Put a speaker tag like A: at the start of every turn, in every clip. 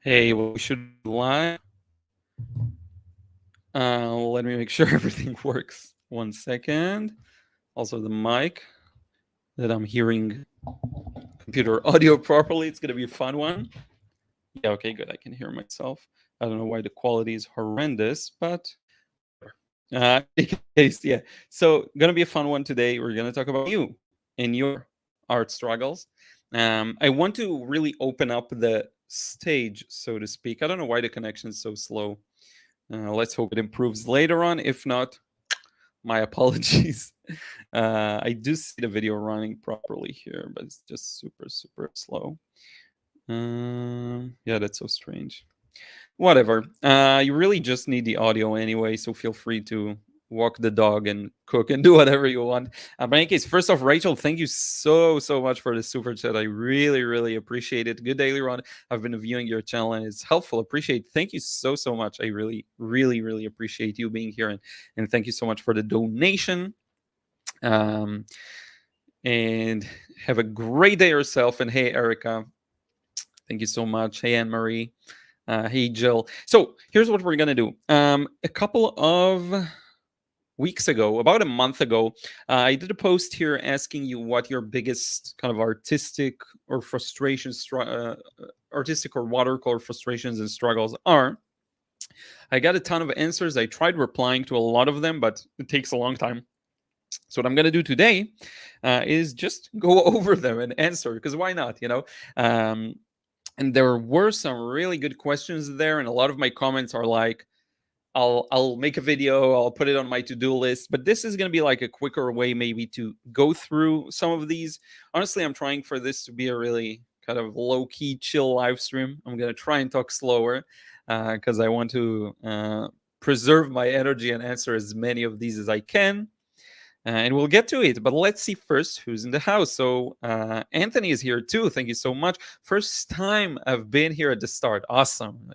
A: Hey, well, we should be live. Let me make sure everything works. 1 second. Also, the mic that I'm hearing computer audio properly. It's gonna be a fun one. Yeah, okay, good. I can hear myself. I don't know why the quality is horrendous, but in case, yeah. So, gonna be a fun one today. We're gonna talk about you and your art struggles. I want to really open up the stage, so to speak. I don't know why the connection is so slow. Let's hope it improves later on. If not, my apologies. I do see the video running properly here, but it's just super, super slow. Yeah, that's so strange. Whatever. You really just need the audio anyway, so feel free to walk the dog and cook and do whatever you want. But in any case, first off, Rachel, thank you so much for the super chat. I really appreciate it. Good day, Liron. I've been viewing your channel and it's helpful. Appreciate. Thank you so much. I really appreciate you being here, and thank you so much for the donation. Um, and have a great day yourself. And hey, Erica, thank you so much. Hey, Anne Marie. Hey, Jill. So here's what we're gonna do. A couple of weeks ago, about a month ago, I did a post here asking you what your biggest kind of artistic or frustrations, artistic or watercolor frustrations and struggles are. I got a ton of answers. I tried replying to a lot of them, but it takes a long time. So what I'm going to do today is just go over them and answer, because why not, and there were some really good questions there, and a lot of my comments are like, I'll make a video, I'll put it on my to-do list, but this is going to be like a quicker way maybe to go through some of these. Honestly, I'm trying for this to be a really kind of low-key chill live stream. I'm going to try and talk slower because I want to preserve my energy and answer as many of these as I can. And we'll get to it, but let's see first who's in the house. So Anthony is here too. Thank you so much. First time I've been here at the start. Awesome.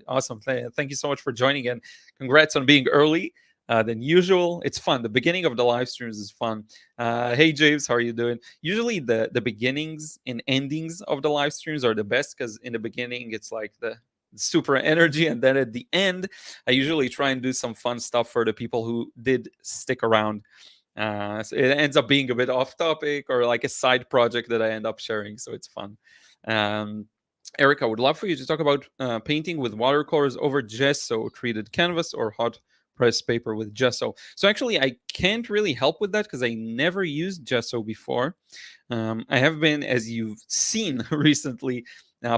A: Thank you so much for joining, and congrats on being early than usual. It's fun. The beginning of the live streams is fun. Hey James, how are you doing? Usually the beginnings and endings of the live streams are the best, because in the beginning it's like the super energy, and then at the end I usually try and do some fun stuff for the people who did stick around. So it ends up being a bit off topic or like a side project that I end up sharing. So it's fun. Um, Eric, I would love for you to talk about painting with watercolors over gesso, treated canvas, or hot press paper with gesso. So actually, I can't really help with that because I never used gesso before. I have been, as you've seen recently,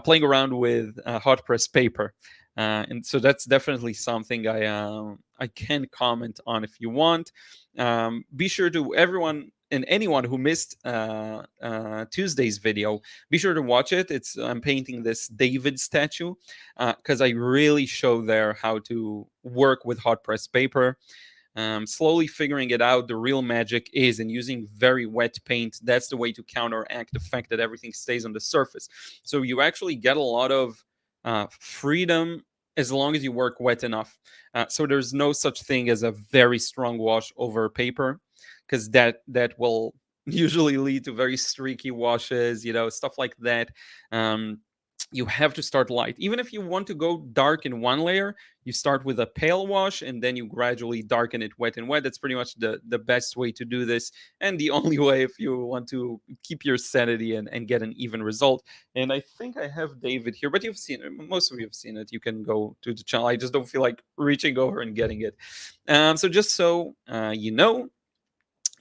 A: playing around with hot press paper. And so that's definitely something I can comment on if you want. Be sure to everyone and anyone who missed Tuesday's video, be sure to watch it. I'm painting this David statue because I really show there how to work with hot press paper. Slowly figuring it out. The real magic is in using very wet paint. That's the way to counteract the fact that everything stays on the surface. So you actually get a lot of freedom as long as you work wet enough. So there's no such thing as a very strong wash over paper, because that will usually lead to very streaky washes, stuff like that. You have to start light. Even if you want to go dark in one layer, you start with a pale wash and then you gradually darken it wet and wet. That's pretty much the best way to do this, and the only way if you want to keep your sanity and get an even result. And I think I have David here, but you've seen it. Most of you have seen it. You can go to the channel. I just don't feel like reaching over and getting it. So just so you know,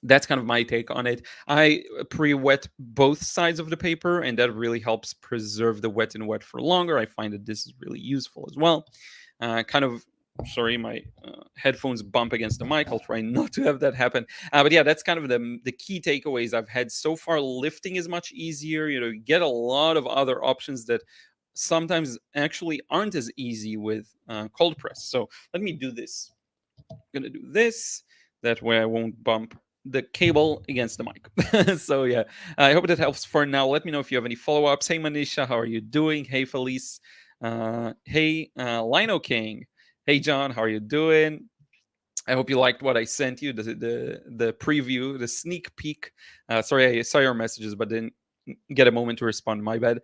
A: that's kind of my take on it. I pre-wet both sides of the paper, and that really helps preserve the wet and wet for longer. I find that this is really useful as well. Sorry, my headphones bump against the mic. I'll try not to have that happen. But yeah, that's kind of the key takeaways I've had so far. Lifting is much easier. You get a lot of other options that sometimes actually aren't as easy with cold press. So let me do this. I'm gonna do this. That way I won't bump the cable against the mic. So yeah, I hope that helps for now. Let me know if you have any follow-ups. Hey Manisha, how are you doing? Hey Felice. Hey Lino King. Hey John, how are you doing? I hope you liked what I sent you, the preview, the sneak peek. Sorry, I saw your messages, but didn't get a moment to respond. My bad.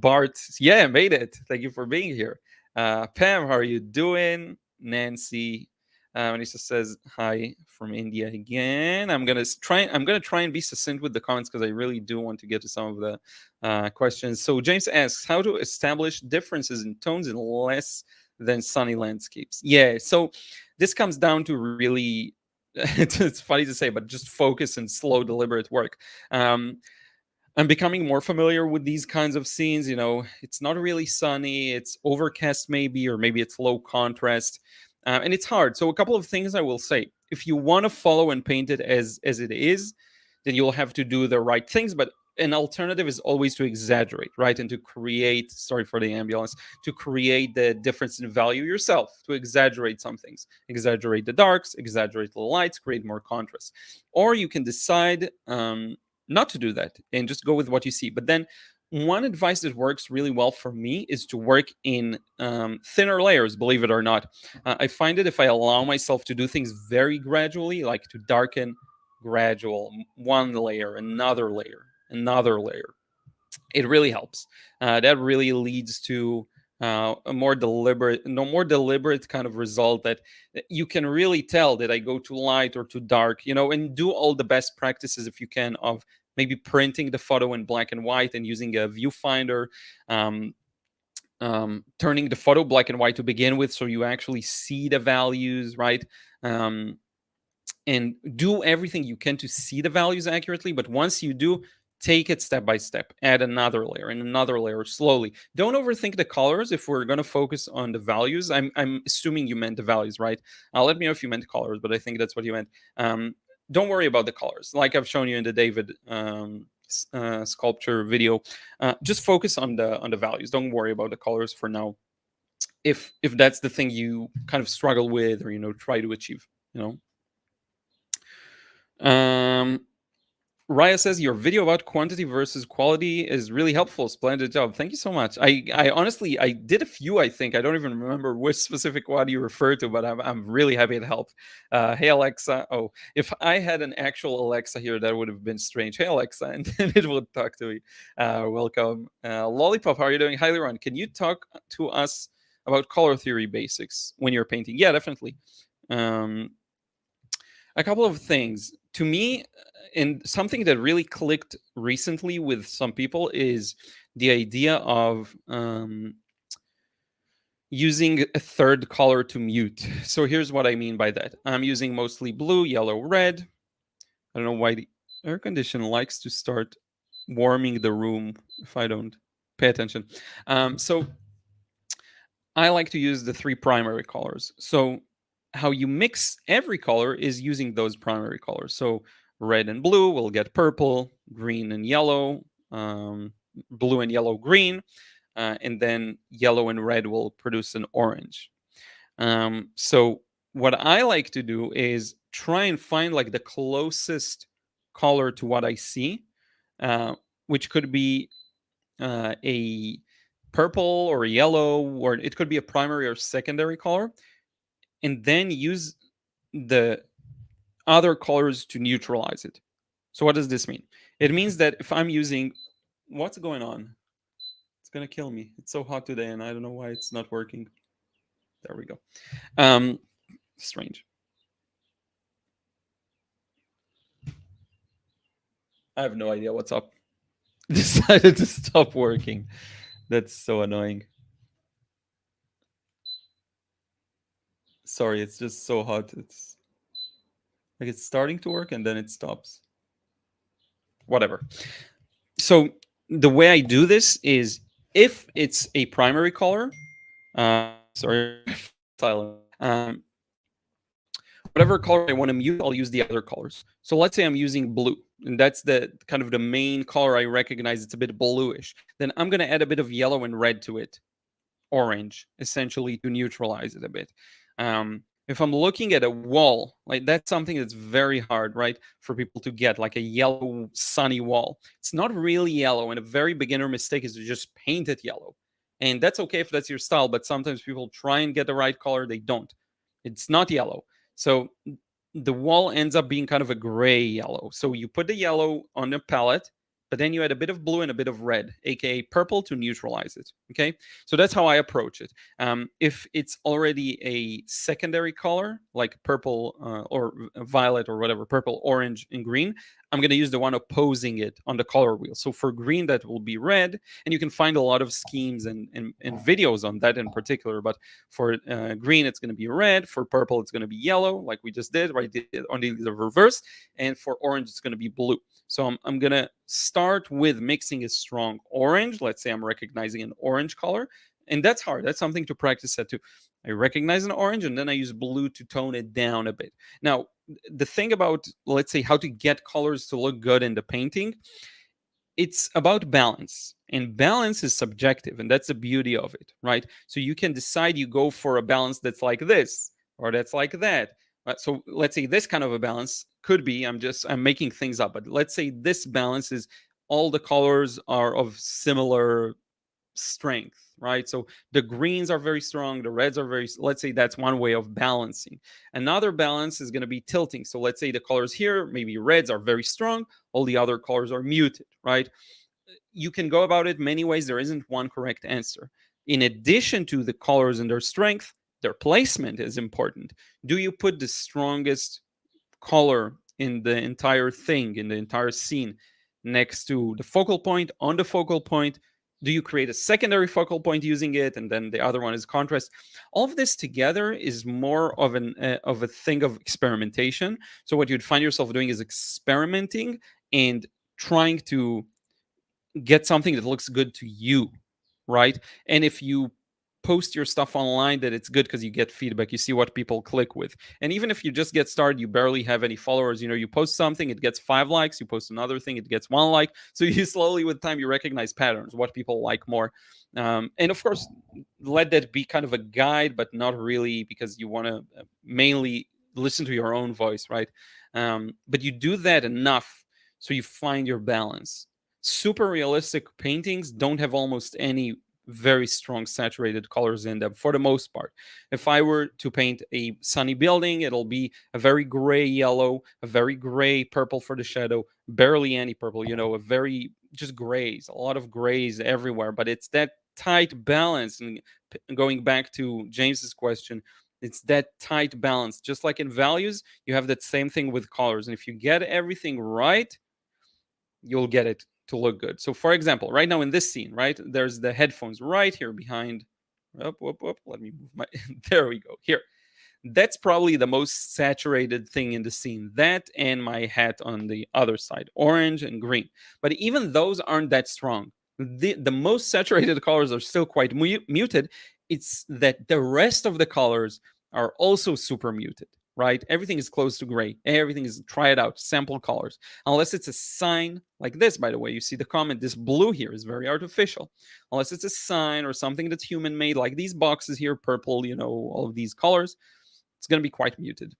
A: Bart, yeah, made it. Thank you for being here. Pam, how are you doing? Nancy, Anissa says hi from India again. I'm gonna try and be succinct with the comments because I really do want to get to some of the questions. So James asks how to establish differences in tones in less than sunny landscapes. Yeah, so this comes down to really it's funny to say, but just focus and slow, deliberate work. Um, I'm becoming more familiar with these kinds of scenes. It's not really sunny, it's overcast, maybe, or maybe it's low contrast, and it's hard. So, a couple of things I will say. If you want to follow and paint it as it is, then you'll have to do the right things. But an alternative is always to exaggerate, right? And to create, sorry for the ambulance, to create the difference in value yourself, to exaggerate some things, exaggerate the darks, exaggerate the lights, create more contrast. Or you can decide not to do that and just go with what you see. But then one advice that works really well for me is to work in thinner layers, believe it or not. I find that if I allow myself to do things very gradually, like to darken gradual, one layer, another layer, it really helps. That really leads to a more deliberate, no more deliberate kind of result that you can really tell that I go too light or too dark, and do all the best practices if you can of maybe printing the photo in black and white and using a viewfinder. Um, Turning the photo black and white to begin with, so you actually see the values, right? And do everything you can to see the values accurately. But once you do, take it step by step, add another layer and another layer slowly. Don't overthink the colors. If we're going to focus on the values, I'm assuming you meant the values, right? Let me know if you meant colors, but I think that's what you meant. Don't worry about the colors, like I've shown you in the David sculpture video. Just focus on the values. Don't worry about the colors for now, if that's the thing you kind of struggle with, or try to achieve. um, Raya says your video about quantity versus quality is really helpful. Splendid job. Thank you so much. I honestly I did a few. I think I don't even remember which specific one you referred to, but I'm really happy it helped. Hey Alexa. Oh, if I had an actual Alexa here, that would have been strange. Hey Alexa, and then it would talk to me. Welcome, Lollipop. How are you doing? Hi Liron. Can you talk to us about color theory basics when you're painting? Yeah, definitely. Um, a couple of things to me, and something that really clicked recently with some people is the idea of using a third color to mute. So here's what I mean by that. I'm using mostly blue, yellow, red. I don't know why the air conditioner likes to start warming the room if I don't pay attention. So I like to use the three primary colors. So how you mix every color is using those primary colors. So red and blue will get purple, green and yellow, blue and yellow, green, and then yellow and red will produce an orange. So what I like to do is try and find like the closest color to what I see, uh, which could be a purple or a yellow, or it could be a primary or secondary color, and then use the other colors to neutralize it. So what does this mean? It means that if I'm using, what's going on? It's gonna kill me. It's so hot today, and I don't know why it's not working. There we go. Strange. I have no idea what's up. Decided to stop working. That's so annoying. Sorry, it's just so hot. It's like it's starting to work and then it stops. Whatever. So the way I do this is, if it's a primary color, sorry, silent. Whatever color I want to mute, I'll use the other colors. So let's say I'm using blue, and that's the kind of the main color I recognize. It's a bit bluish. Then I'm going to add a bit of yellow and red to it, orange, essentially, to neutralize it a bit. If I'm looking at a wall, like that's something that's very hard, right, for people to get, like a yellow sunny wall. It's not really yellow, and a very beginner mistake is to just paint it yellow. And that's okay if that's your style, but sometimes people try and get the right color, they don't. It's not yellow. So the wall ends up being kind of a gray yellow. So you put the yellow on the palette, but then you add a bit of blue and a bit of red, aka purple, to neutralize it. Okay, so that's how I approach it. If it's already a secondary color like purple or violet or whatever, purple, orange, and green, I'm going to use the one opposing it on the color wheel. So for green, that will be red, and you can find a lot of schemes and videos on that in particular. But for green, it's going to be red. For purple, it's going to be yellow, like we just did, right? On the reverse. And for orange, it's going to be blue. So I'm going to start with mixing a strong orange. Let's say I'm recognizing an orange color. And that's hard. That's something to practice at too. I recognize an orange and then I use blue to tone it down a bit. Now, the thing about, let's say, how to get colors to look good in the painting, it's about balance, and balance is subjective, and that's the beauty of it, right? So you can decide you go for a balance that's like this or that's like that. So let's say this kind of a balance could be, I'm making things up, but let's say this balance is all the colors are of similar strength, right? So the greens are very strong, the reds are very, let's say that's one way of balancing. Another balance is going to be tilting. So let's say the colors here, maybe reds are very strong, all the other colors are muted, right? You can go about it many ways. There isn't one correct answer. In addition to the colors and their strength, their placement is important. Do you put the strongest color in the entire thing, in the entire scene, next to the focal point, on the focal point? Do you create a secondary focal point using it, and then the other one is contrast? All of this together is more of a thing of experimentation. So what you'd find yourself doing is experimenting and trying to get something that looks good to you, right? And if you post your stuff online, that it's good because you get feedback, you see what people click with. And even if you just get started, you barely have any followers, you post something, it gets 5 likes, you post another thing, it gets 1 like. So you slowly with time you recognize patterns, what people like more. And of course, let that be kind of a guide, but not really, because you want to mainly listen to your own voice, right? But you do that enough so you find your balance. Super realistic paintings don't have almost any very strong saturated colors in them for the most part. If I were to paint a sunny building, it'll be a very gray yellow, a very gray purple for the shadow, barely any purple, a very just grays, a lot of grays everywhere. But it's that tight balance. And going back to James's question, it's that tight balance. Just like in values, you have that same thing with colors. And if you get everything right, you'll get it to look good. So for example, right now in this scene, right, there's the headphones right here behind. Let me move my there we go. Here. That's probably the most saturated thing in the scene. That and my hat on the other side, orange and green. But even those aren't that strong. The most saturated colors are still quite muted. It's that the rest of the colors are also super muted, right? Everything is close to gray. Everything is, try it out, sample colors. Unless it's a sign like this, by the way, you see the comment, this blue here is very artificial. Unless it's a sign or something that's human made, like these boxes here, purple, all of these colors, it's going to be quite muted.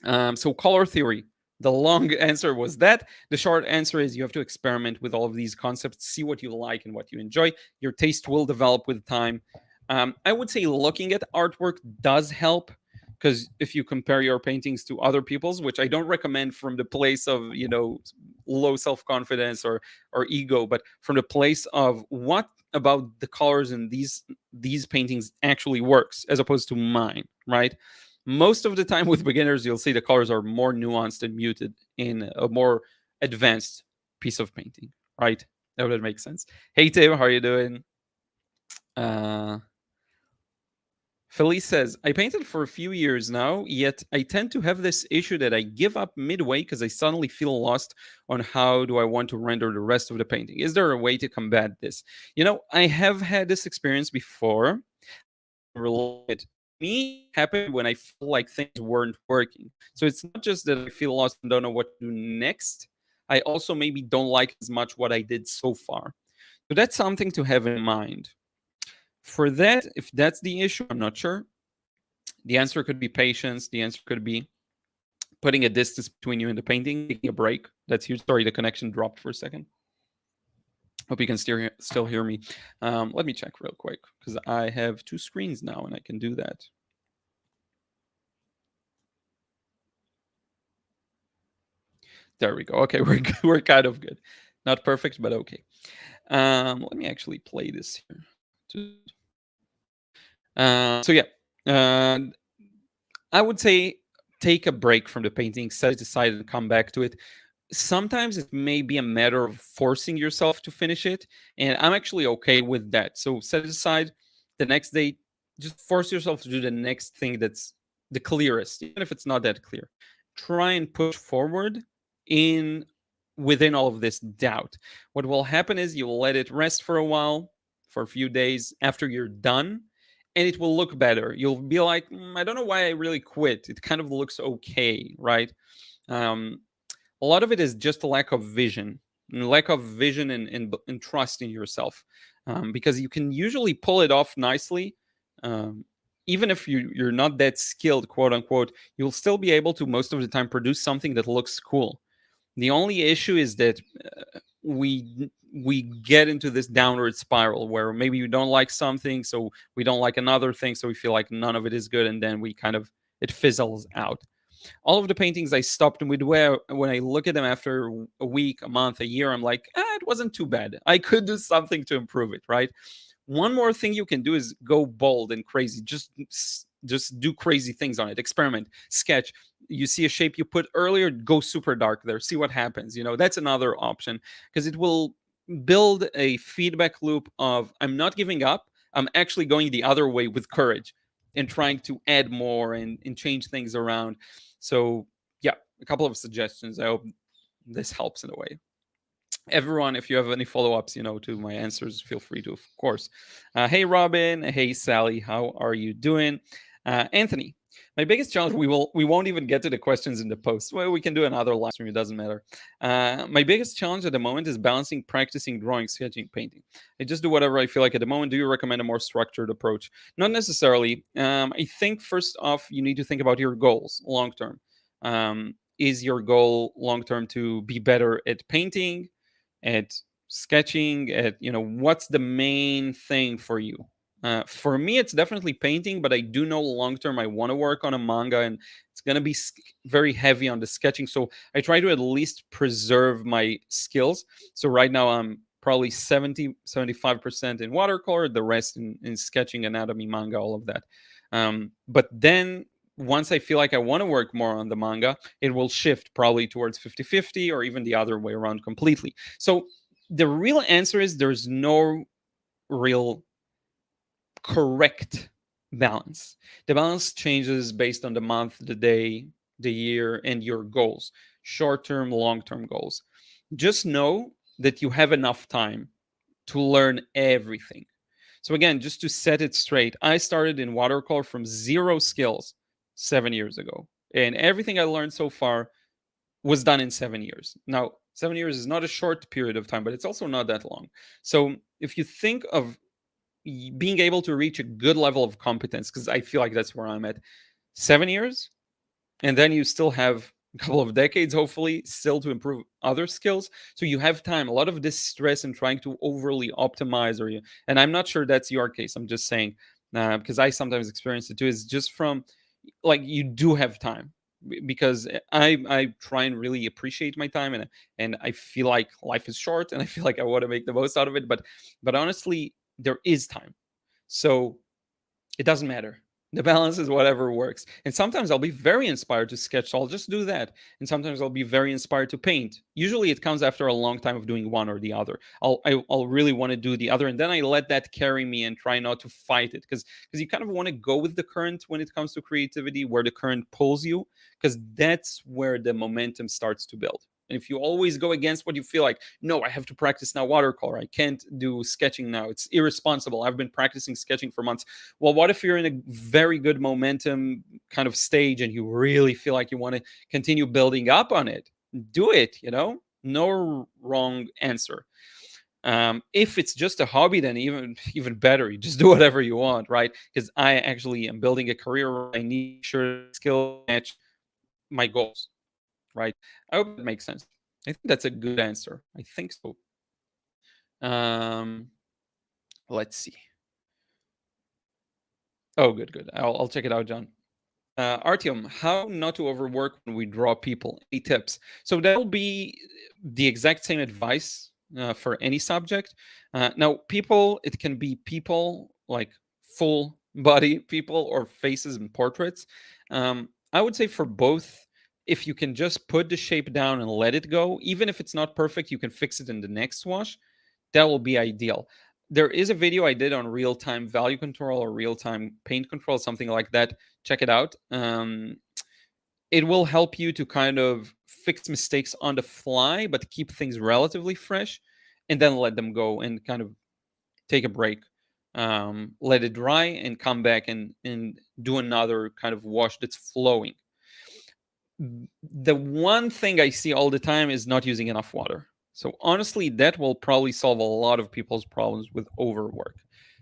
A: So color theory. The long answer was that. The short answer is you have to experiment with all of these concepts, see what you like and what you enjoy. Your taste will develop with time. I would say looking at artwork does help, because if you compare your paintings to other people's, which I don't recommend from the place of low self-confidence or ego, but from the place of what about the colors in these paintings actually works as opposed to mine, right? Most of the time with beginners, you'll see the colors are more nuanced and muted in a more advanced piece of painting, right? That would make sense. Hey Tim, how are you doing? uh Felice says, I painted for a few years now, yet I tend to have this issue that I give up midway because I suddenly feel lost on how do I want to render the rest of the painting. Is there a way to combat this? I have had this experience before. Relate. Me, it happened when I feel like things weren't working. So it's not just that I feel lost and don't know what to do next. I also maybe don't like as much what I did so far. So that's something to have in mind. For that, if that's the issue, I'm not sure. The answer could be patience. The answer could be putting a distance between you and the painting, taking a break. That's huge. Sorry, the connection dropped for a second. Hope you can still hear me. Let me check real quick because I have 2 screens now and I can do that. There we go. Okay, we're kind of good. Not perfect, but okay. Let me actually play this here. So yeah, uh, I would say take a break from the painting, set it aside, and come back to it. Sometimes it may be a matter of forcing yourself to finish it, and I'm actually okay with that. So set it aside. The next day, just force yourself to do the next thing that's the clearest, even if it's not that clear. Try and push forward in within all of this doubt. What will happen is you'll let it rest for a while, for a few days after you're done, and it will look better. You'll be like, I don't know why I really quit. It kind of looks okay, right? Um, a lot of it is just a lack of vision, and lack of vision and trust in yourself, because you can usually pull it off nicely. um, Even if you're not that skilled, quote unquote, you'll still be able to most of the time produce something that looks cool. The only issue is that we get into this downward spiral where maybe we don't like something, so we don't like another thing, so we feel like none of it is good, and then we kind of it fizzles out. All of the paintings I stopped midway, when I look at them after a week, a month, a year, I'm like, it wasn't too bad. I could do something to improve it, right? One more thing you can do is go bold and crazy. Just do crazy things on it. Experiment, sketch. You see a shape you put earlier, go super dark there. See what happens. That's another option, because it will build a feedback loop of I'm not giving up. I'm actually going the other way with courage and trying to add more and change things around. So yeah, a couple of suggestions. I hope this helps in a way. Everyone, if you have any follow-ups, to my answers, feel free to, of course. Hey Robin, hey Sally, how are you doing? Anthony, my biggest challenge, we won't even get to the questions in the post. Well, we can do another live stream, it doesn't matter. My biggest challenge at the moment is balancing practicing drawing, sketching, painting. I just do whatever I feel like at the moment. Do you recommend a more structured approach? Not necessarily. I think first off, you need to think about your goals long term. Is your goal long term to be better at painting, at sketching, at what's the main thing for you? For me, it's definitely painting, but I do know long term I want to work on a manga, and it's going to be very heavy on the sketching. So I try to at least preserve my skills. So right now I'm probably 75% in watercolor, the rest in sketching, anatomy, manga, all of that. But then once I feel like I want to work more on the manga, it will shift probably towards 50-50, or even the other way around completely. So the real answer is there's no real correct balance. The balance changes based on the month, the day, the year, and your goals, short term, long term goals. Just know that you have enough time to learn everything. So, again, just to set it straight, I started in watercolor from zero skills 7 years ago. And everything I learned so far was done in 7 years. Now, 7 years is not a short period of time, but it's also not that long. So, if you think of being able to reach a good level of competence, because I feel like that's where I'm at, 7 years, and then you still have a couple of decades, hopefully, still to improve other skills. So you have time. A lot of this stress and trying to overly optimize, and I'm not sure that's your case. I'm just saying, because I sometimes experience it too. Is just from like you do have time, because I try and really appreciate my time, and I feel like life is short, and I feel like I want to make the most out of it. But honestly, there is time. So it doesn't matter. The balance is whatever works. And sometimes I'll be very inspired to sketch, so I'll just do that. And sometimes I'll be very inspired to paint. Usually it comes after a long time of doing one or the other. I'll really want to do the other, and then I let that carry me and try not to fight it, because you kind of want to go with the current when it comes to creativity, where the current pulls you, because that's where the momentum starts to build. And if you always go against what you feel like, no, I have to practice now watercolor, I can't do sketching now, it's irresponsible, I've been practicing sketching for months. Well, what if you're in a very good momentum kind of stage and you really feel like you want to continue building up on it? Do it. No wrong answer. If it's just a hobby, then even better. You just do whatever you want, right? Because I actually am building a career where I need to sure skill match my goals, right? I hope that makes sense. I think that's a good answer. I think so. Um, let's see. Oh, good, good. I'll check it out, John. Artyom, how not to overwork when we draw people? Any tips? So that'll be the exact same advice for any subject. Now, people, it can be people like full body people or faces and portraits. I would say for both, if you can just put the shape down and let it go, even if it's not perfect, you can fix it in the next wash. That will be ideal. There is a video I did on real time value control or real time paint control, something like that. Check it out. It will help you to kind of fix mistakes on the fly, but keep things relatively fresh, and then let them go and kind of take a break. Let it dry and come back and do another kind of wash that's flowing. The one thing I see all the time is not using enough water. So honestly, that will probably solve a lot of people's problems with overwork.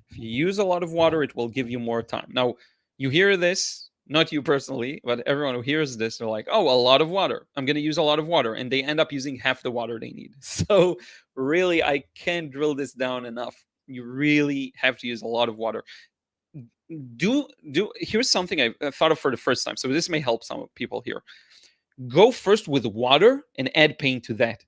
A: If you use a lot of water, it will give you more time. Now, you hear this, not you personally, but everyone who hears this, they're like, oh, a lot of water. I'm going to use a lot of water. And they end up using half the water they need. So really, I can't drill this down enough. You really have to use a lot of water. Here's something I thought of for the first time. So this may help some people here. Go first with water and add paint to that.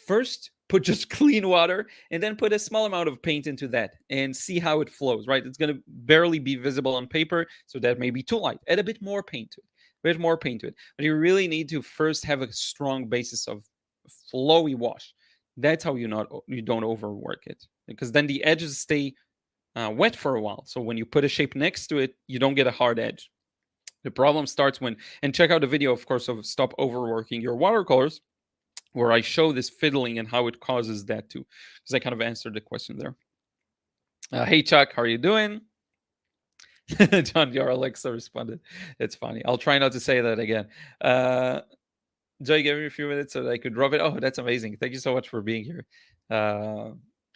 A: First, put just clean water and then put a small amount of paint into that and see how it flows, right? It's going to barely be visible on paper, so that may be too light. Add a bit more paint to it, a bit more paint to it. But you really need to first have a strong basis of flowy wash. That's how you don't overwork it, because then the edges stay wet for a while. So when you put a shape next to it, you don't get a hard edge. The problem starts when, and check out the video, of course, of Stop Overworking Your Watercolors, where I show this fiddling and how it causes that too, because I kind of answered the question there. Hey, Chuck, how are you doing? John, your Alexa responded. It's funny. I'll try not to say that again. Joy gave me a few minutes so that I could drop it. Oh, that's amazing. Thank you so much for being here. I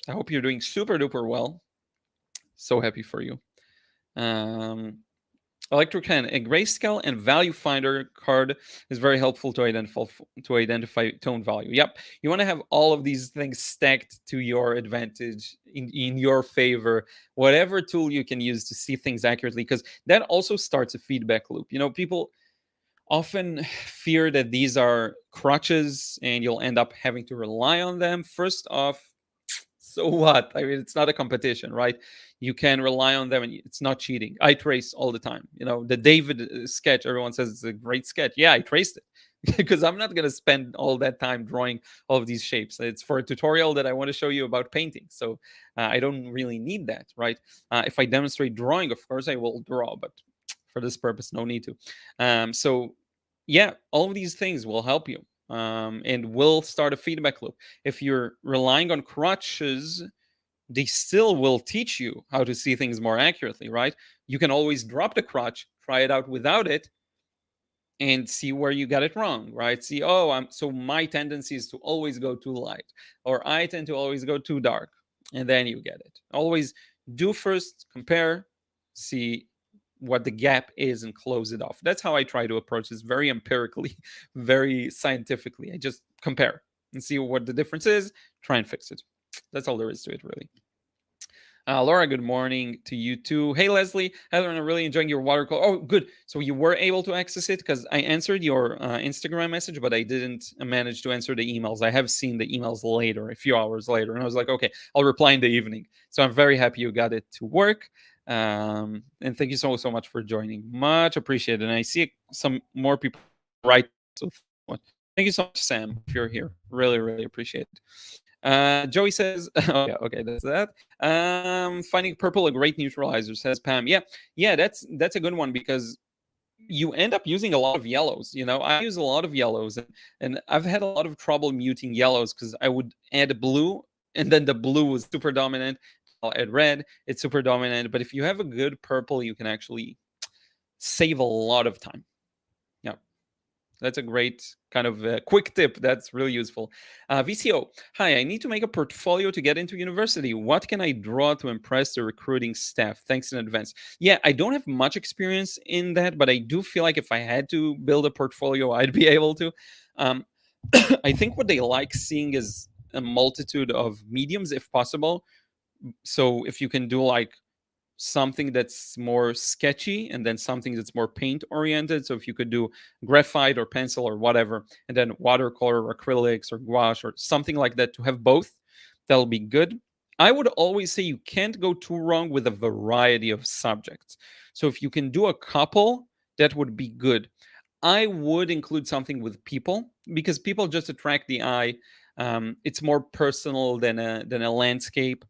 A: hope you're doing super duper well. So happy for you. Electric Hand, a grayscale and value finder card is very helpful to identify tone value. Yep, you want to have all of these things stacked to your advantage, in your favor. Whatever tool you can use to see things accurately, because that also starts a feedback loop. People often fear that these are crutches and you'll end up having to rely on them. First off, so what? I mean, it's not a competition, right? You can rely on them and it's not cheating. I trace all the time. The David sketch, everyone says it's a great sketch. Yeah, I traced it because I'm not going to spend all that time drawing all of these shapes. It's for a tutorial that I want to show you about painting. So I don't really need that, right? If I demonstrate drawing, of course, I will draw, but for this purpose, no need to. So yeah, all of these things will help you. And will start a feedback loop. If you're relying on crutches, they still will teach you how to see things more accurately, right? You can always drop the crutch, try it out without it, and see where you got it wrong, right? See, so my tendency is to always go too light, or I tend to always go too dark, and then you get it. Always do first, compare, see what the gap is, and close it off. That's how I try to approach this, very empirically, very scientifically. I just compare and see what the difference is, try and fix it. That's all there is to it, really. Laura, good morning to you too. Hey, Leslie. Heather, I'm really enjoying your watercolor. Oh, good. So you were able to access it, because I answered your Instagram message, but I didn't manage to answer the emails. I have seen the emails later, a few hours later, and I was like, okay, I'll reply in the evening. So I'm very happy you got it to work. And thank you so much for joining. Much appreciated. And I see some more people right. So thank you so much, Sam, if you're here. Really, really appreciate it. Joey says, oh, yeah, okay, that's that. Finding purple a great neutralizer, says Pam. Yeah, that's a good one, because you end up using a lot of yellows. I use a lot of yellows, and I've had a lot of trouble muting yellows, because I would add blue, and then the blue was super dominant. I'll add red, it's super dominant. But if you have a good purple, you can actually save a lot of time. Yeah. That's a great kind of quick tip. That's really useful. VCO, hi, I need to make a portfolio to get into university. What can I draw to impress the recruiting staff? Thanks in advance. Yeah, I don't have much experience in that, but I do feel like if I had to build a portfolio, I'd be able to. I think what they like seeing is a multitude of mediums, if possible. So if you can do like something that's more sketchy and then something that's more paint oriented. So if you could do graphite or pencil or whatever, and then watercolor or acrylics or gouache or something like that, to have both, That'll be good. I would always say you can't go too wrong with a variety of subjects. So if you can do a couple, that would be good. I would include something with people because people just attract the eye. It's more personal than a landscape.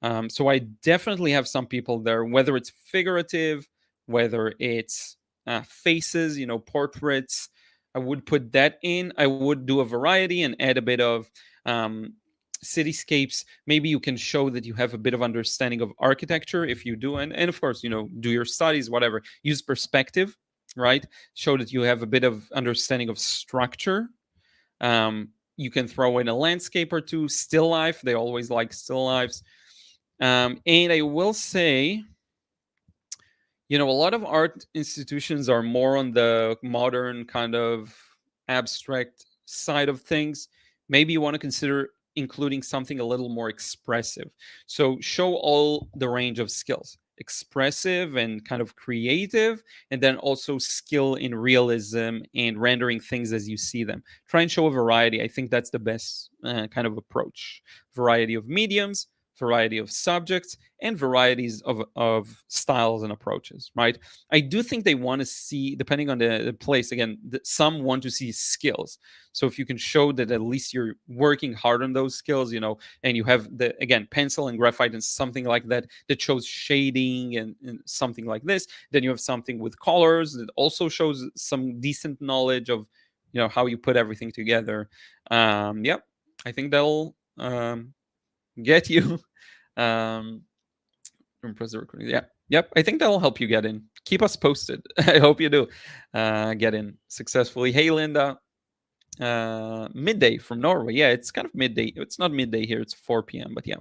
A: So I definitely have some people there, whether it's figurative, whether it's faces, portraits. I would put that in. I would do a variety and add a bit of um, cityscapes. Maybe you can show that you have a bit of understanding of architecture if you do, and of course, do your studies, whatever. Use perspective, right? Show that you have a bit of understanding of structure. You can throw in a landscape or two, still life. They always like still lives. And I will say, a lot of art institutions are more on the modern kind of abstract side of things. Maybe you want to consider including something a little more expressive. So show all the range of skills, expressive and kind of creative, and then also skill in realism and rendering things as you see them. Try and show a variety. I think that's the best kind of approach. Variety of mediums, variety of subjects, and varieties of styles and approaches, right? I do think they want to see, depending on the place, again, some want to see skills. So if you can show that at least you're working hard on those skills, and you have again, pencil and graphite and something like that, that shows shading and something like this, then you have something with colors that also shows some decent knowledge of, how you put everything together. Yep. I think that'll get you um press the recording. Yeah. Yep. I think that'll help you get in. Keep us posted. I hope you do get in successfully. Hey, Linda. Midday from Norway. Yeah, it's kind of midday. It's not midday here. It's 4 p.m. But yeah.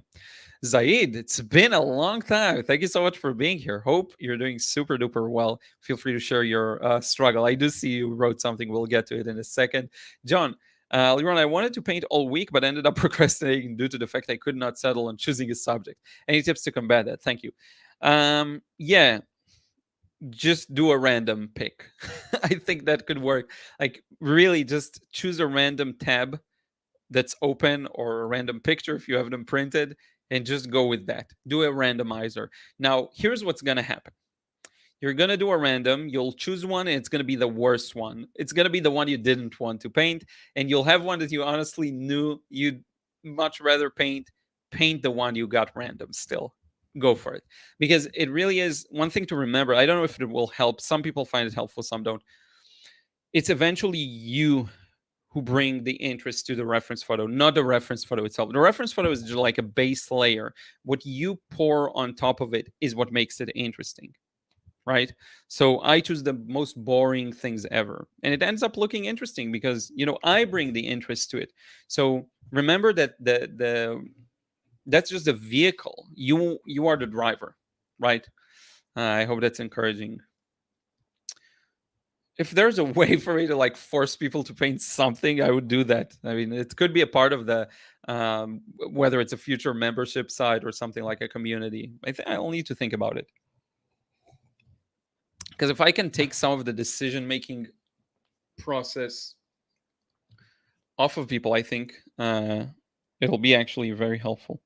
A: Zaid, it's been a long time. Thank you so much for being here. Hope you're doing super duper well. Feel free to share your struggle. I do see you wrote something. We'll get to it in a second. John, Liron, I wanted to paint all week, but ended up procrastinating due to the fact I could not settle on choosing a subject. Any tips to combat that? Thank you. Yeah, just do a random pick. I think that could work. Like, really, just choose a random tab that's open or a random picture if you have them printed and just go with that. Do a randomizer. Now, here's what's going to happen. You're going to do a random, you'll choose one, and it's going to be the worst one. It's going to be the one you didn't want to paint, and you'll have one that you honestly knew you'd much rather paint. Paint the one you got random still. Go for it. Because it really is one thing to remember. I don't know if it will help. Some people find it helpful, some don't. It's eventually you who bring the interest to the reference photo, not the reference photo itself. The reference photo is just like a base layer. What you pour on top of it is what makes it interesting, right? So I choose the most boring things ever, and it ends up looking interesting because I bring the interest to it. So remember that the that's just a vehicle. You are the driver, right? I hope that's encouraging. If there's a way for me to like force people to paint something, I would do that. I mean, it could be a part of the whether it's a future membership site or something like a community. I'll need to think about it, because if I can take some of the decision making process off of people, I think it'll be actually very helpful.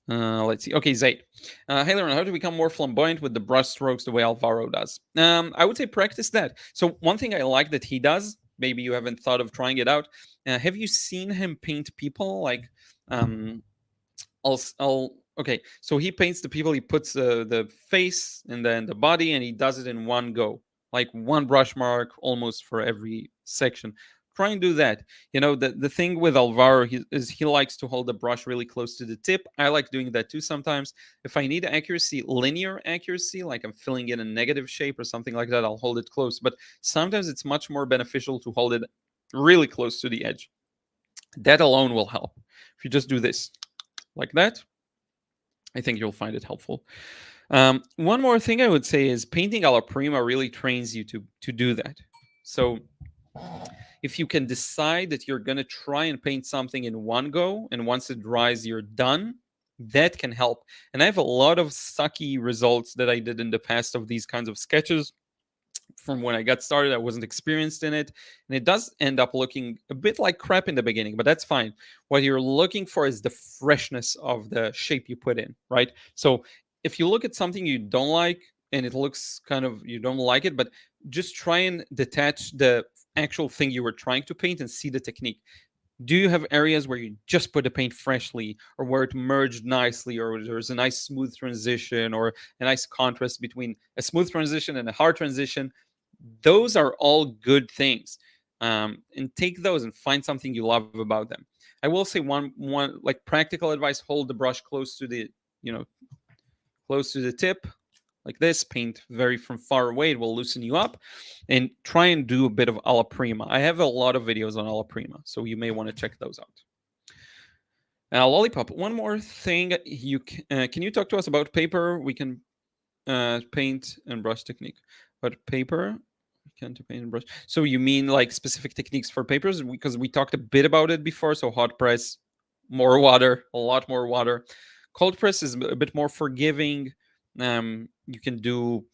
A: Let's see. Okay, Zaid. Hey, Liron, how to become more flamboyant with the brush strokes the way Alvaro does? I would say practice that. So one thing I like that he does, maybe you haven't thought of trying it out. Have you seen him paint people? Like, okay. So he paints the people. He puts the face and then the body, and he does it in one go, like one brush mark almost for every section. Try and do that. The thing with Alvaro is he likes to hold the brush really close to the tip. I like doing that too sometimes. If I need accuracy, linear accuracy, like I'm filling in a negative shape or something like that, I'll hold it close. But sometimes it's much more beneficial to hold it really close to the edge. That alone will help. If you just do this like that, I think you'll find it helpful. One more thing I would say is painting alla prima really trains you to do that. So if you can decide that you're going to try and paint something in one go, and once it dries, you're done, that can help. And I have a lot of sucky results that I did in the past of these kinds of sketches from when I got started. I wasn't experienced in it. And it does end up looking a bit like crap in the beginning, but that's fine. What you're looking for is the freshness of the shape you put in, right? So if you look at something you don't like and it looks kind of, you don't like it, but just try and detach the actual thing you were trying to paint and see the technique. Do you have areas where you just put the paint freshly, or where it merged nicely, or there's a nice smooth transition, or a nice contrast between a smooth transition and a hard transition? Those are all good things. And take those and find something you love about them. I will say one like practical advice: hold the brush close to the, you know, close to the tip, like this. Paint very from far away, it will loosen you up. And try and do a bit of alla prima. I have a lot of videos on alla prima, so you may want to check those out. Now, Lollipop, one more thing. Can you talk to us about paper? We can paint and brush technique, but paper we can't paint and brush. So you mean like specific techniques for papers? Because we talked a bit about it before. So hot press, more water, a lot more water. Cold press is a bit more forgiving. You can do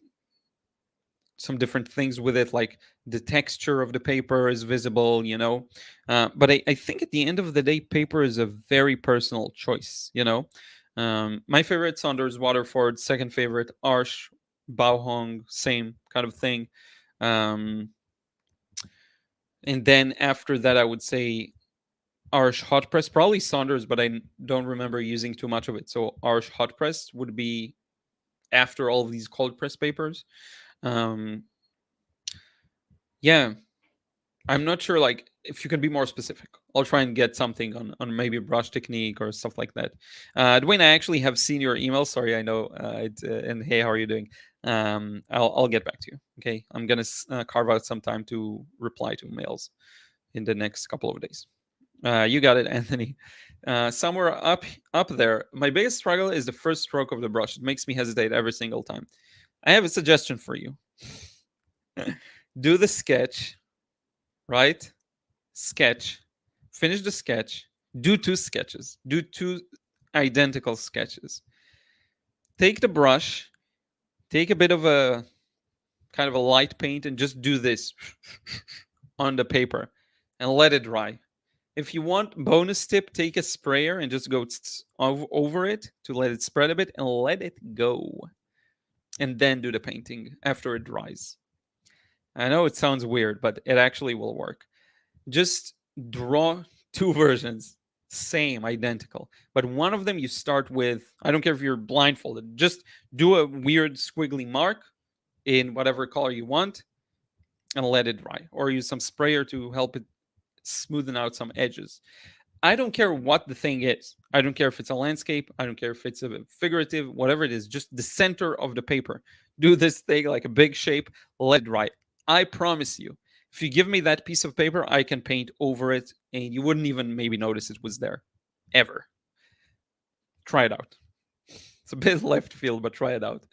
A: some different things with it, like the texture of the paper is visible, you know. But I think at the end of the day, paper is a very personal choice, you know. My favorite, Saunders Waterford. Second favorite, Arch Bauhong, same kind of thing. um, and then after that, I would say Arch hot press, probably Saunders, but don't remember using too much of it. So Arch hot press would be after all of these cold press papers. um, yeah, I'm not sure, like, if you can be more specific. I'll try and get something on maybe brush technique or stuff like that. Dwayne, I actually have seen your email. Sorry, I know. And hey, how are you doing? I'll get back to you. Okay, I'm gonna carve out some time to reply to mails in the next couple of days. You got it, Anthony. Somewhere up there. My biggest struggle is the first stroke of the brush. It makes me hesitate every single time. I have a suggestion for you. Do the sketch, right? Sketch, finish the sketch, do two sketches, do two identical sketches. Take the brush, take a bit of a kind of a light paint, and just do this on the paper and let it dry. If you want bonus tip, take a sprayer and just go over it to let it spread a bit and let it go. And then do the painting after it dries. I know it sounds weird, but it actually will work. Just draw two versions, same, identical. But one of them you start with, I don't care if you're blindfolded, just do a weird squiggly mark in whatever color you want and let it dry. Or use some sprayer to help it smoothen out some edges. I don't care what the thing is. I don't care if it's a landscape. I don't care if it's a figurative, whatever it is, just the center of the paper. Do this thing like a big shape, let it dry. I promise you, if you give me that piece of paper, I can paint over it and you wouldn't even maybe notice it was there. Ever. Try it out. It's a bit left field, but try it out.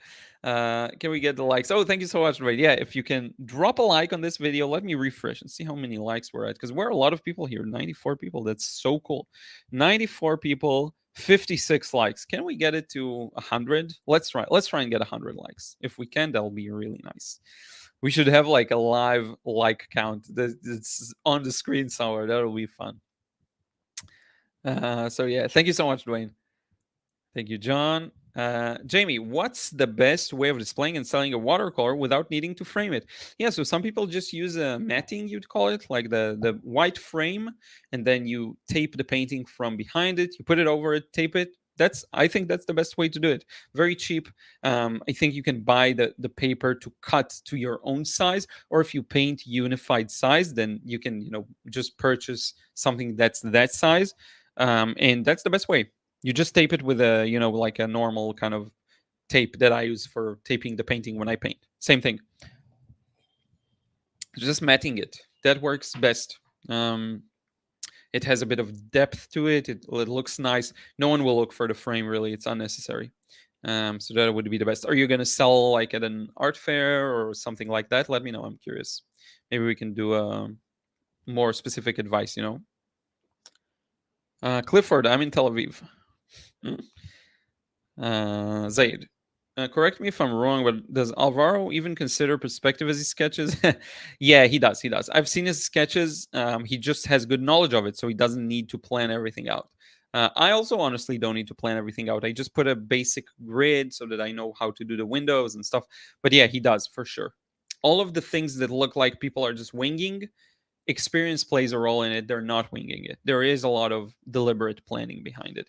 A: Can we get the likes? Oh, thank you so much, Ray. Yeah, if you can drop a like on this video, let me refresh and see how many likes we're at, because we're a lot of people here. 94 people. That's so cool. 94 people, 56 likes. Can we get it to 100? Let's try. Let's try and get 100 likes. If we can, that'll be really nice. We should have like a live like count that's on the screen somewhere. That'll be fun. So yeah, thank you so much, Dwayne. Thank you, John. Jamie, what's the best way of displaying and selling a watercolor without needing to frame it? Yeah, so some people just use a matting, you'd call it, like the white frame, and then you tape the painting from behind it. You put it over it, tape it. I think that's the best way to do it. Very cheap. I think you can buy the paper to cut to your own size, or if you paint unified size, then you can just purchase something that's that size, and that's the best way. You just tape it with a, like a normal kind of tape that I use for taping the painting when I paint. Same thing. Just matting it. That works best. It has a bit of depth to it. It looks nice. No one will look for the frame, really. It's unnecessary. So that would be the best. Are you going to sell like at an art fair or something like that? Let me know. I'm curious. Maybe we can do a more specific advice, Clifford, I'm in Tel Aviv. Zaid. Correct me if I'm wrong, but does Alvaro even consider perspective as he sketches? Yeah, he does. He does. I've seen his sketches. He just has good knowledge of it, so he doesn't need to plan everything out. I also honestly don't need to plan everything out. I just put a basic grid so that I know how to do the windows and stuff. But yeah, he does for sure. All of the things that look like people are just winging, experience plays a role in it. They're not winging it. There is a lot of deliberate planning behind it.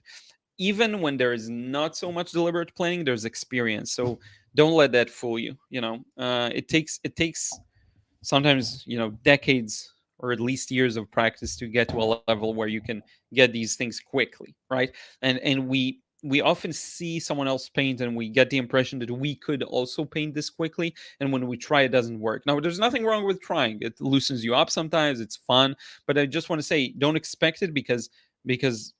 A: Even when there is not so much deliberate planning, there's experience. So don't let that fool you. It takes sometimes decades or at least years of practice to get to a level where you can get these things quickly, right? And we often see someone else paint and we get the impression that we could also paint this quickly, and when we try it doesn't work. Now there's nothing wrong with trying. It loosens you up sometimes, it's fun, but I just want to say don't expect it, because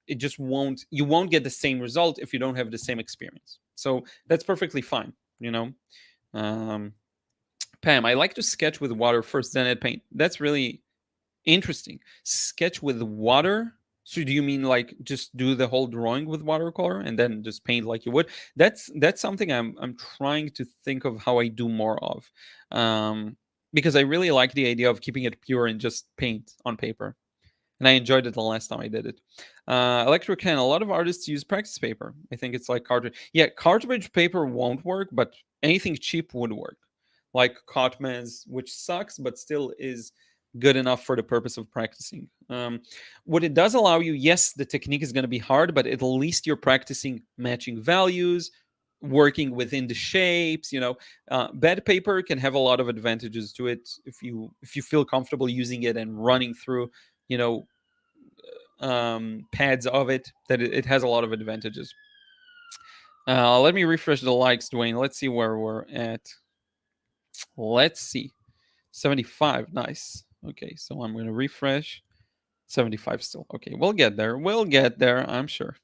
A: it just won't you won't get the same result if you don't have the same experience. So that's perfectly fine, you know. um Pam, I like to sketch with water first, then add paint. That's really interesting. Sketch with water. So do you mean like just do the whole drawing with watercolor and then just paint like you would? That's something I'm trying to think of how I do more of, because I really like the idea of keeping it pure and just paint on paper, and I enjoyed it the last time I did it. Electric can. A lot of artists use practice paper. I think it's like cartridge. Yeah, cartridge paper won't work, but anything cheap would work, like Cotman's, which sucks, but still is good enough for the purpose of practicing. What it does allow you, yes, the technique is going to be hard, but at least you're practicing matching values, working within the shapes. Bed paper can have a lot of advantages to it if you feel comfortable using it and running through you know pads of it, that it has a lot of advantages. Let me refresh the likes, Dwayne. Let's see where we're at. Let's see. 75. Nice. Okay, so I'm going to refresh. 75 still. Okay, we'll get there. We'll get there, I'm sure.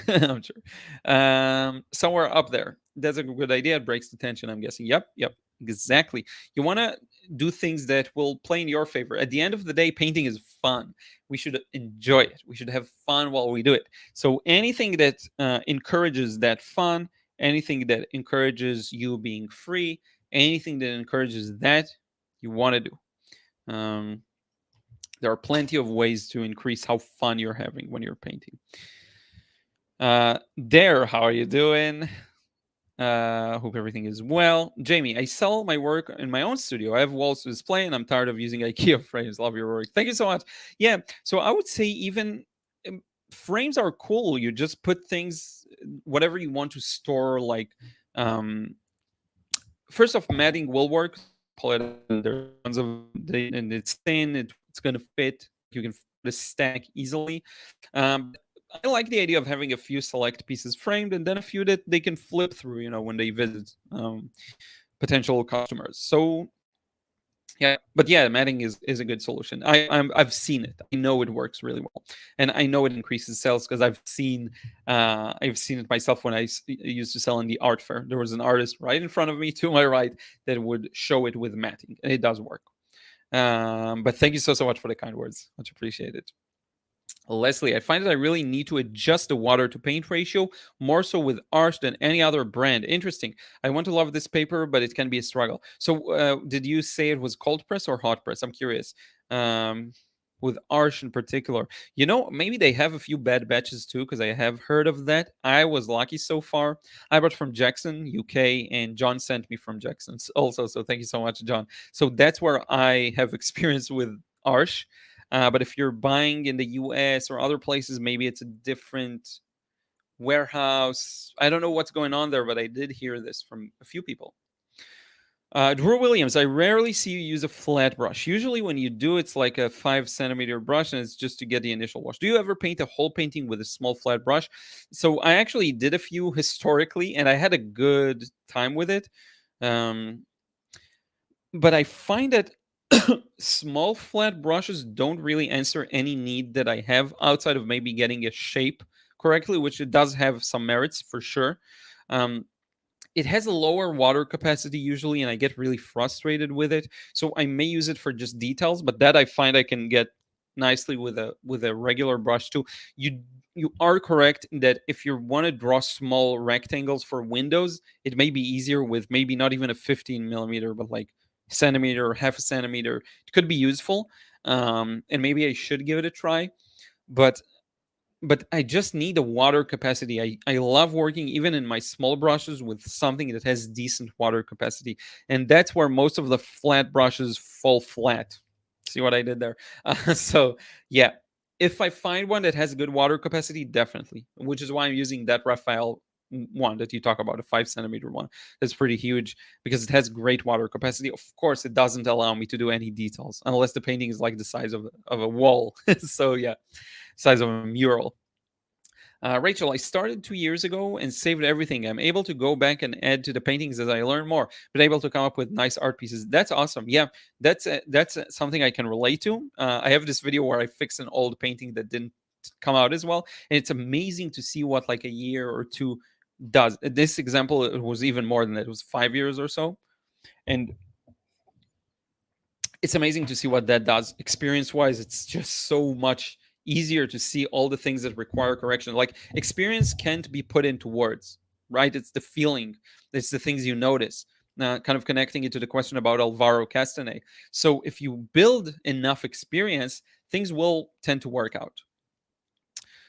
A: I'm sure. Somewhere up there. That's a good idea. It breaks the tension, I'm guessing. Yep, yep, exactly. You want to do things that will play in your favor. At the end of the day, painting is fun. We should enjoy it. We should have fun while we do it. So anything that encourages that fun, anything that encourages you being free, anything that encourages that, you want to do. Um, there are plenty of ways to increase how fun you're having when you're painting. Dare, how are you doing? Hope everything is well. Jamie, I sell my work in my own studio. I have walls to display, and I'm tired of using IKEA frames. Love your work. Thank you so much. Yeah, so I would say even frames are cool. You just put things, whatever you want to store, like um, first off, matting will work. Pull it and there's tons of and it's thin. It's gonna fit. Like you can put a stack easily. But I like the idea of having a few select pieces framed and then a few that they can flip through. When they visit potential customers. So yeah, but yeah, matting is a good solution. I've seen it. I know it works really well, and I know it increases sales because I've seen it myself when I used to sell in the art fair. There was an artist right in front of me to my right that would show it with matting, and it does work. But thank you so much for the kind words. Much appreciated. Leslie, I find that I really need to adjust the water to paint ratio more so with Arch than any other brand. Interesting. I want to love this paper, but it can be a struggle. So, did you say it was cold press or hot press? I'm curious. Um, with Arch in particular, maybe they have a few bad batches too, because I have heard of that. I was lucky so far. I bought from Jackson, UK, and John sent me from Jackson also. So, thank you so much, John. So, that's where I have experience with Arch. But if you're buying in the US or other places, maybe it's a different warehouse. I don't know what's going on there, but I did hear this from a few people. Drew Williams, I rarely see you use a flat brush. Usually, when you do, it's like a 5 centimeter brush, and it's just to get the initial wash. Do you ever paint a whole painting with a small flat brush? So, I actually did a few historically, and I had a good time with it. Um, but I find that small flat brushes don't really answer any need that I have outside of maybe getting a shape correctly, which it does have some merits for sure. Um, it has a lower water capacity usually, and I get really frustrated with it. So I may use it for just details, but that I find I can get nicely with a regular brush too. You are correct in that if you want to draw small rectangles for windows, it may be easier with maybe not even a 15 millimeter, but like centimeter or half a centimeter. It could be useful, and maybe I should give it a try. But I just need a water capacity. I love working even in my small brushes with something that has decent water capacity. And that's where most of the flat brushes fall flat. See what I did there? So, yeah, if I find one that has good water capacity, definitely, which is why I'm using that Raphael one that you talk about, a 5 centimeter one. That's pretty huge because it has great water capacity. Of course, it doesn't allow me to do any details unless the painting is like the size of a wall. So, yeah, size of a mural. Rachel, I started 2 years ago and saved everything. I'm able to go back and add to the paintings as I learn more, but able to come up with nice art pieces. That's awesome. Yeah, that's something I can relate to. I have this video where I fixed an old painting that didn't come out as well, and it's amazing to see what like a year or two does. This example, it was even more than that. It was 5 years or so, and it's amazing to see what that does experience wise. It's just so much easier to see all the things that require correction. Like experience can't be put into words, right? It's the feeling, it's the things you notice. Kind of connecting it to the question about Alvaro Castanet. So if you build enough experience, things will tend to work out.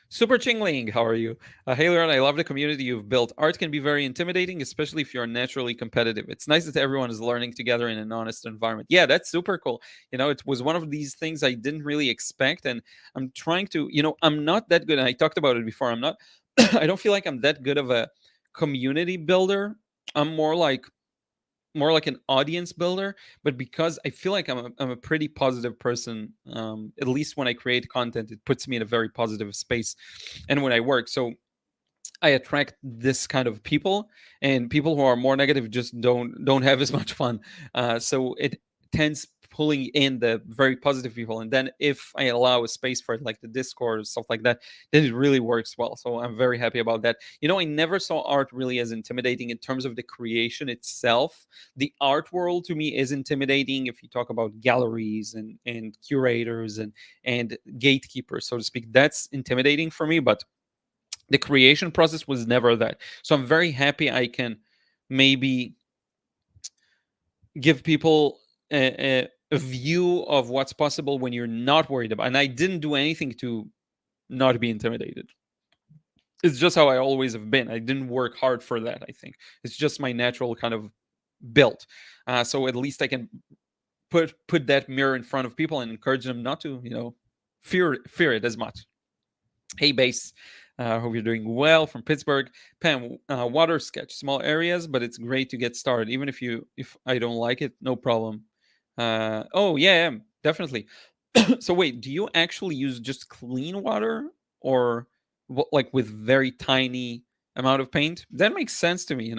A: Super Chingling, how are you? Hey, Liron, I love the community you've built. Art can be very intimidating, especially if you're naturally competitive. It's nice that everyone is learning together in an honest environment. Yeah, that's super cool. It was one of these things I didn't really expect. And I'm trying to, I'm not that good. And I talked about it before. I'm not, I don't feel like I'm that good of a community builder. I'm more like an audience builder, but because I feel like I'm a pretty positive person, at least when I create content, it puts me in a very positive space. And when I work, so I attract this kind of people, and people who are more negative just don't have as much fun. So it tends pulling in the very positive people, and then if I allow a space for it, like the Discord or stuff like that, then it really works well. So I'm very happy about that. I never saw art really as intimidating in terms of the creation itself. The art world to me is intimidating if you talk about galleries and curators and gatekeepers, so to speak. That's intimidating for me, but the creation process was never that. So I'm very happy I can maybe give people a view of what's possible when you're not worried about. And I didn't do anything to not be intimidated. It's just how I always have been. I didn't work hard for that. I think it's just my natural kind of built. So at least I can put that mirror in front of people and encourage them not to, fear it as much. Hey, base. Hope you're doing well from Pittsburgh. Pam, water sketch, small areas, but it's great to get started. Even if I don't like it, no problem. Oh yeah, definitely. So wait, do you actually use just clean water or like with very tiny amount of paint? That makes sense to me.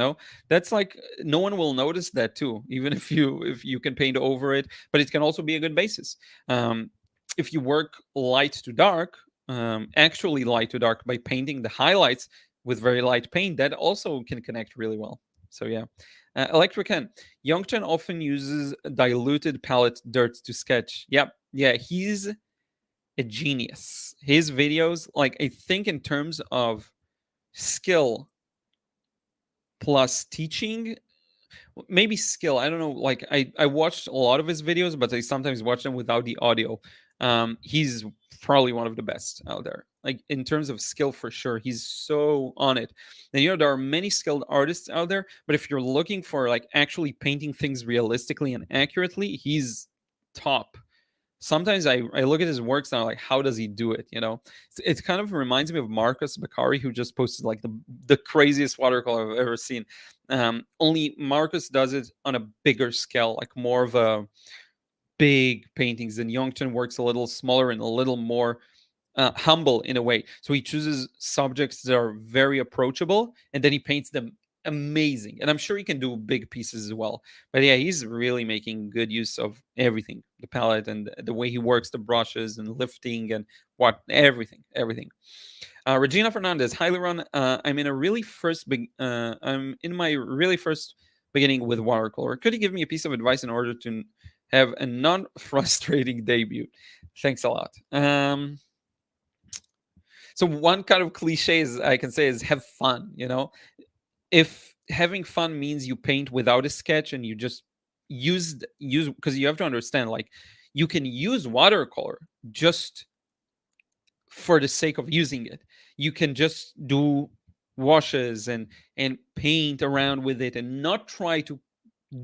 A: That's like no one will notice that too, even if you can paint over it. But it can also be a good basis. If you work light to dark, actually light to dark by painting the highlights with very light paint, that also can connect really well. So yeah. Electrican, Youngchan often uses diluted palette dirt to sketch. Yep. Yeah, he's a genius. His videos, like I think in terms of skill plus teaching, maybe skill, I don't know, like I watched a lot of his videos, but I sometimes watch them without the audio. He's probably one of the best out there, like in terms of skill, for sure. He's so on it. And there are many skilled artists out there, but if you're looking for like actually painting things realistically and accurately, he's top. Sometimes I look at his works and I'm like, how does he do it? It kind of reminds me of Marcus Bakari, who just posted like the craziest watercolor I've ever seen. Only Marcus does it on a bigger scale, like more of a big paintings. And Youngton works a little smaller and a little more humble in a way. So he chooses subjects that are very approachable, and then he paints them amazing. And I'm sure he can do big pieces as well. But yeah, he's really making good use of everything, the palette and the way he works the brushes and lifting and everything. Regina Fernandez, hi Liron. I'm in my really first beginning with watercolor. Could you give me a piece of advice in order to have a non-frustrating debut? Thanks a lot. So one kind of cliches I can say is have fun. If having fun means you paint without a sketch and you just use, because you have to understand, like, you can use watercolor just for the sake of using it. You can just do washes and paint around with it and not try to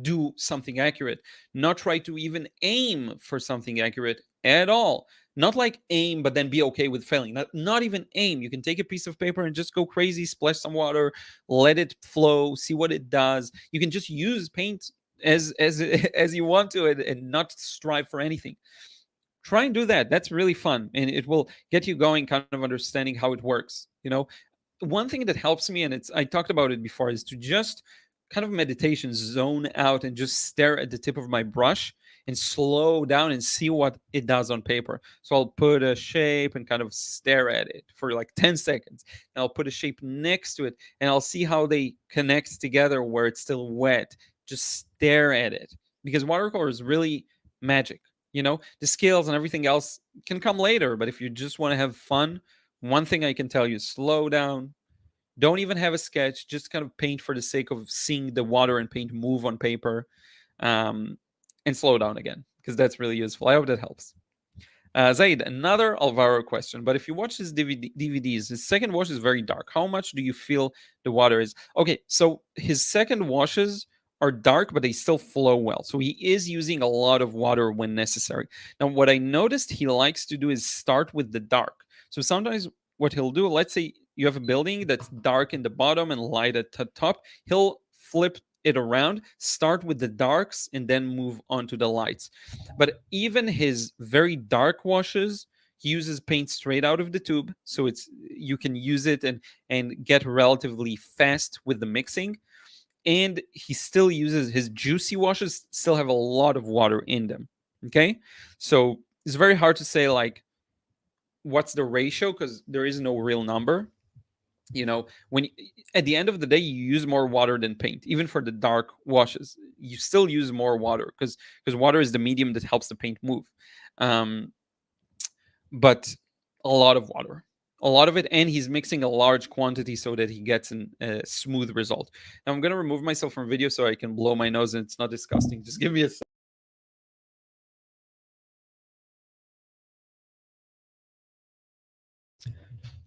A: do something accurate, not try to even aim for something accurate at all. Not like aim, but then be okay with failing. Not even aim. You can take a piece of paper and just go crazy, splash some water, let it flow, see what it does. You can just use paint as as you want to, and not strive for anything. Try and do that. That's really fun, and it will get you going, kind of understanding how it works. One thing that helps me, and I talked about it before, is to just kind of meditation, zone out and just stare at the tip of my brush and slow down and see what it does on paper. So I'll put a shape and kind of stare at it for like 10 seconds. And I'll put a shape next to it and I'll see how they connect together where it's still wet. Just stare at it, because watercolor is really magic. The skills and everything else can come later, but if you just want to have fun, one thing I can tell you: slow down. Don't even have a sketch. Just kind of paint for the sake of seeing the water and paint move on paper, um, and slow down again, because that's really useful. I hope that helps. Zaid, another Alvaro question. But if you watch his DVDs, his second wash is very dark. How much do you feel the water is? Okay, so his second washes are dark, but they still flow well. So he is using a lot of water when necessary. Now, what I noticed he likes to do is start with the dark. So sometimes what he'll do, let's say you have a building that's dark in the bottom and light at the top, he'll flip it around, start with the darks, and then move on to the lights. But even his very dark washes, he uses paint straight out of the tube, so you can use it and get relatively fast with the mixing. And he still uses his juicy washes, still have a lot of water in them. Okay, so it's very hard to say like what's the ratio, because there is no real number. When at the end of the day, you use more water than paint. Even for the dark washes, you still use more water, because water is the medium that helps the paint move. um, but a lot of water, a lot of it, and he's mixing a large quantity so that he gets a smooth result. Now I'm going to remove myself from video so I can blow my nose and it's not disgusting. Just give me a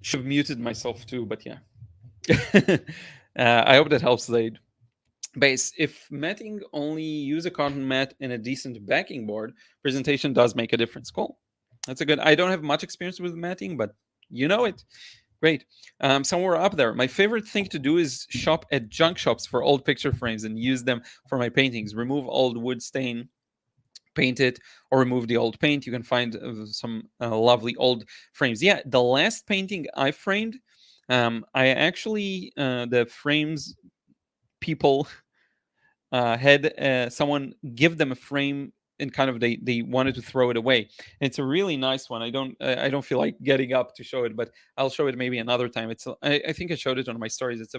A: should have muted myself too, but yeah. I hope that helps, Zaid. Base, if matting only use a cotton mat and a decent backing board, presentation does make a difference. Cool. That's a good. I don't have much experience with matting, but you know it. Great. Somewhere up there. My favorite thing to do is shop at junk shops for old picture frames and use them for my paintings. Remove old wood stain, paint it, or remove the old paint. You can find some lovely old frames. Yeah, the last painting I framed, I actually, the frames people had someone give them a frame, and kind of they wanted to throw it away. And it's a really nice one. I don't feel like getting up to show it, but I'll show it maybe another time. I think I showed it on my stories. It's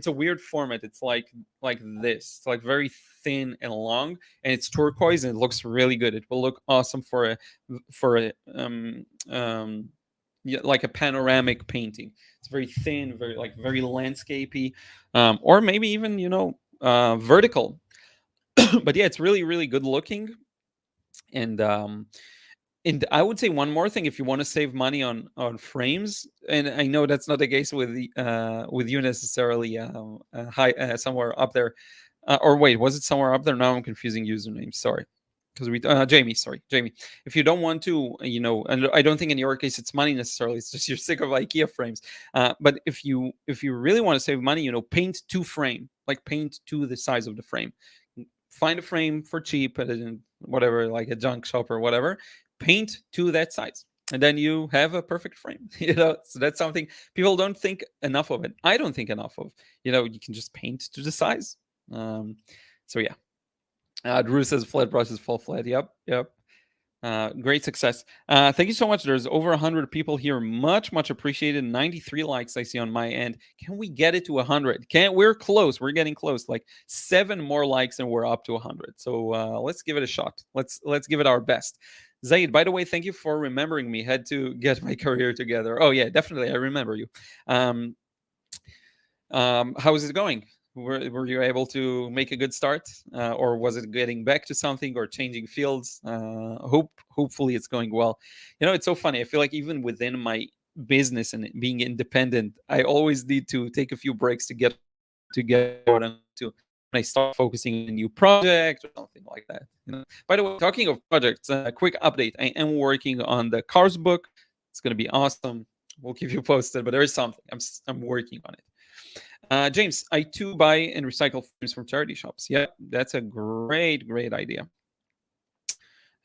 A: a weird format. It's like this. It's like very thin and long, and it's turquoise, and it looks really good. It will look awesome for a yeah, like a panoramic painting. It's very thin, very landscapey, or maybe even vertical. But yeah, it's really really good looking. And I would say one more thing: if you want to save money on frames, and I know that's not the case with you necessarily, high somewhere up there, or wait, was it somewhere up there? Now I'm confusing usernames. Sorry, because Jamie, sorry, Jamie. If you don't want to, and I don't think in your case it's money necessarily. It's just you're sick of IKEA frames. But if you really want to save money, paint to frame, like paint to the size of the frame. Find a frame for cheap at whatever, like a junk shop or whatever. Paint to that size, and then you have a perfect frame. So that's something people don't think enough of it. I don't think enough of. You can just paint to the size. So yeah. Drew says flat brushes fall flat. Yep, yep. Great success. Thank you so much. There's over 100 people here. Much, much appreciated. 93 likes I see on my end. Can we get it to 100? We're close. We're getting close. Like 7 more likes and we're up to 100. So let's give it a shot. Let's give it our best. Zaid, by the way, thank you for remembering me. Had to get my career together. Oh yeah, definitely, I remember you. Um, how is it going? Were you able to make a good start, or was it getting back to something or changing fields? Hopefully it's going well. It's so funny. I feel like even within my business and being independent, I always need to take a few breaks to get myself together what I'm going to when I start focusing on a new project or something like that. By the way, talking of projects, a quick update. I am working on the Cars book. It's going to be awesome. We'll keep you posted, but there is something. I'm working on it. James, I too buy and recycle frames from charity shops. Yeah, that's a great idea.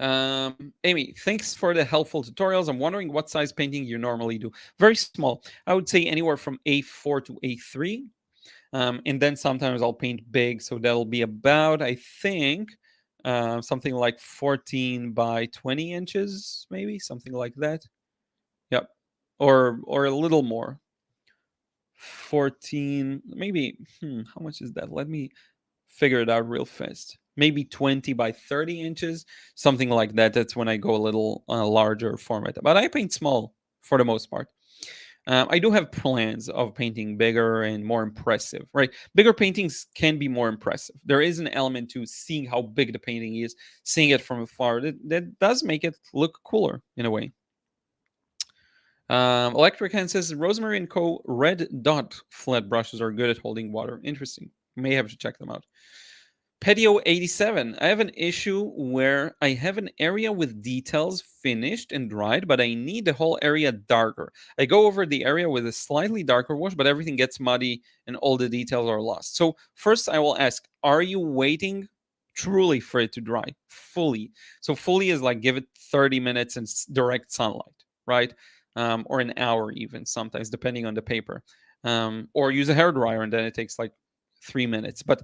A: Amy, thanks for the helpful tutorials. I'm wondering what size painting you normally do. Very small. I would say anywhere from A4 to A3. And then sometimes I'll paint big. So that'll be about, I think, something like 14 by 20 inches, maybe something like that. Yep. Or a little more. 14, maybe. How much is that? Let me figure it out real fast. Maybe 20 by 30 inches, something like that. That's when I go a little larger format. But I paint small for the most part. I do have plans of painting bigger and more impressive, right? Bigger paintings can be more impressive. There is an element to seeing how big the painting is, seeing it from afar. That does make it look cooler in a way. Electric Hand says Rosemary and Co. red dot flat brushes are good at holding water. Interesting. May have to check them out. Petio 87. I have an issue where I have an area with details finished and dried, but I need the whole area darker. I go over the area with a slightly darker wash, but everything gets muddy and all the details are lost. So, first, I will ask, are you waiting truly for it to dry? Fully. So, fully is like give it 30 minutes in direct sunlight, right? Or an hour, even sometimes, depending on the paper. Or use a hair dryer, and then it takes like 3 minutes. But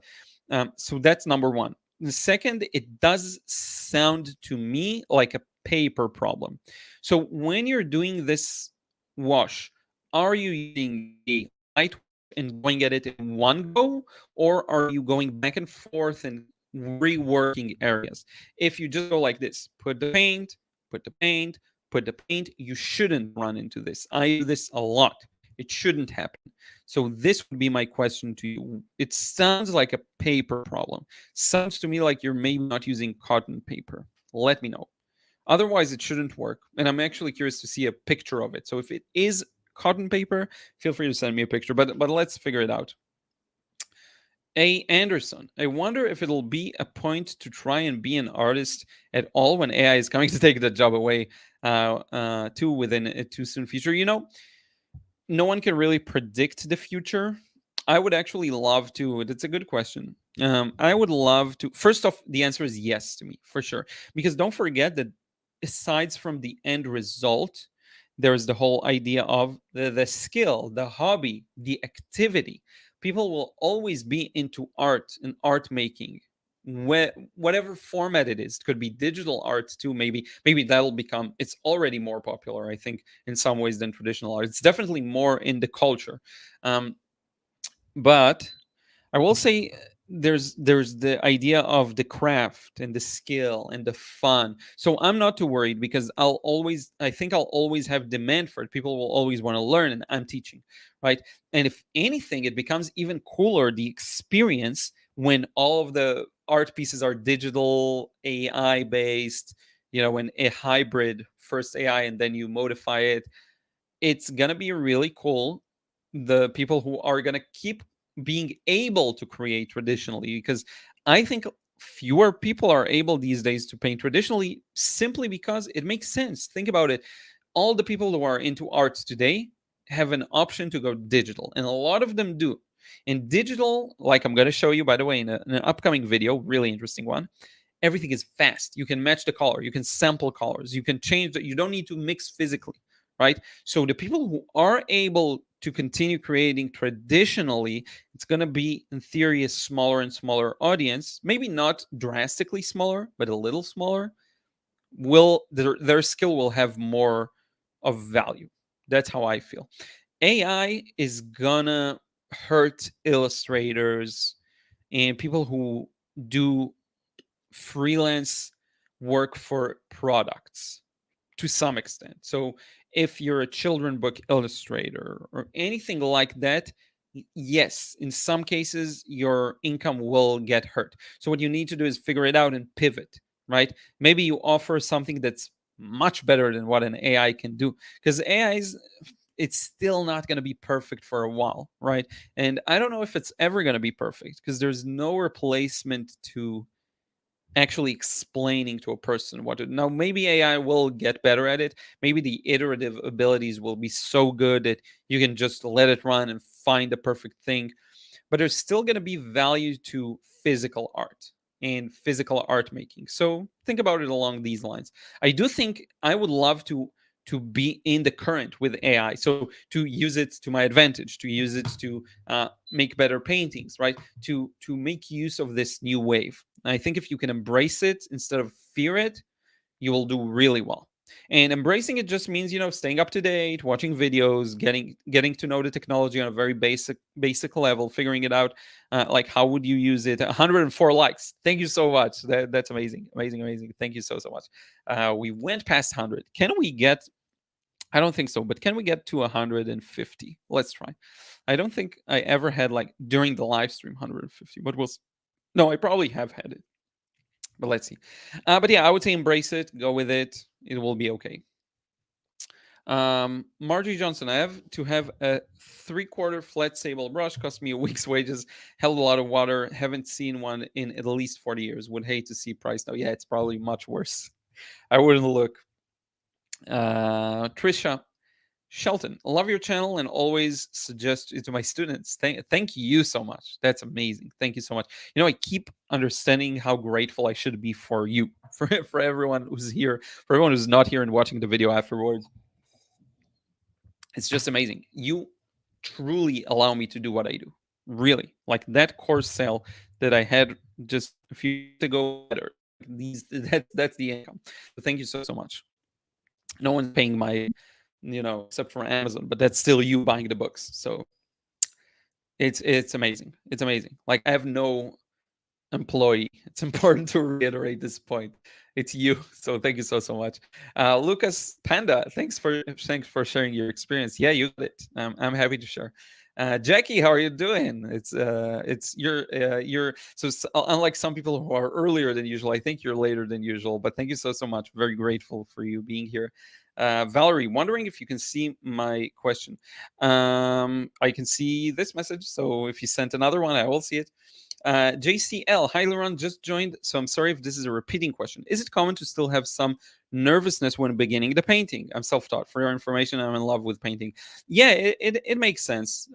A: so that's number one. The second, it does sound to me like a paper problem. So when you're doing this wash, are you using a light and going at it in one go, or are you going back and forth and reworking areas? If you just go like this, put the paint, put the paint, put the paint, you shouldn't run into this. I do this a lot. It shouldn't happen. So this would be my question to you. It sounds like a paper problem. Sounds to me like you're maybe not using cotton paper. Let me know. Otherwise, it shouldn't work. And I'm actually curious to see a picture of it. So if it is cotton paper, feel free to send me a picture. But let's figure it out. A. Anderson, I wonder if it'll be a point to try and be an artist at all when AI is coming to take the job away too within a too soon future. No one can really predict the future. I would actually love to. That's a good question. I would love to. First off, the answer is yes to me for sure. Because don't forget that aside from the end result, there's the whole idea of the skill, the hobby, the activity. People will always be into art and art making, whatever format it is. It could be digital art too. Maybe that'll become. It's already more popular, I think, in some ways than traditional art. It's definitely more in the culture. Um, but I will say there's the idea of the craft and the skill and the fun. So I'm not too worried because I think I'll always have demand for it. People will always want to learn and I'm teaching, right? And if anything, it becomes even cooler the experience when all of the art pieces are digital AI based, when a hybrid first AI and then you modify it. It's gonna be really cool. The people who are gonna keep being able to create traditionally, because I think fewer people are able these days to paint traditionally simply because it makes sense. Think about it. All the people who are into arts today have an option to go digital, and a lot of them do. In digital, like I'm going to show you, by the way, in an upcoming video, really interesting one, everything is fast. You can match the color, you can sample colors, you can change that. You don't need to mix physically, right? So the people who are able to continue creating traditionally, it's going to be, in theory, a smaller and smaller audience. Maybe not drastically smaller, but a little smaller. Their skill will have more of value. That's how I feel. AI is gonna hurt illustrators and people who do freelance work for products to some extent. So if you're a children book illustrator or anything like that, yes, in some cases your income will get hurt. So what you need to do is figure it out and pivot, right? Maybe you offer something that's much better than what an AI can do, because AI is, it's still not going to be perfect for a while, right? And I don't know if it's ever going to be perfect, because there's no replacement to actually explaining to a person what to. Now maybe AI will get better at it. Maybe the iterative abilities will be so good that you can just let it run and find the perfect thing, but there's still going to be value to physical art and physical art making. So think about it along these lines. I do think I would love to be in the current with AI, so to use it to my advantage, to use it to make better paintings, right? To make use of this new wave. I think if you can embrace it instead of fear it, you will do really well. And embracing it just means, staying up to date, watching videos, getting to know the technology on a very basic level, figuring it out. Like, how would you use it? 104 likes. Thank you so much. That's amazing, amazing, amazing. Thank you so much. We went past 100. Can we get? I don't think so, but can we get to 150? Let's try. I don't think I ever had, like, during the live stream, 150, but no, I probably have had it, but let's see. But yeah, I would say embrace it, go with it. It will be okay. Margie Johnson, I have to have a 3/4 flat sable brush, cost me a week's wages, held a lot of water, haven't seen one in at least 40 years. Would hate to see price now. Yeah, it's probably much worse. I wouldn't look. Trisha Shelton, love your channel and always suggest it to my students. Thank you so much. That's amazing. Thank you so much. I keep understanding how grateful I should be for you, for everyone who's here, for everyone who's not here and watching the video afterwards. It's just amazing. You truly allow me to do what I do. Really, like that course sale that I had just a few years ago. Better. That's the income. So thank you so much. No one's paying my, except for Amazon, but that's still you buying the books. So it's amazing. It's amazing. Like, I have no employee. It's important to reiterate this point. It's you. So thank you so much. Lucas Panda, thanks for sharing your experience. Yeah, you got it. I'm happy to share. Jackie, how are you doing? It's you're so unlike some people who are earlier than usual. I think you're later than usual, but thank you so much. Very grateful for you being here. Valerie, wondering if you can see my question. I can see this message, so if you sent another one, I will see it. JCL, hi Liron, just joined, so I'm sorry if this is a repeating question. Is it common to still have some nervousness when beginning the painting? I'm self-taught. For your information, I'm in love with painting. Yeah, it makes sense.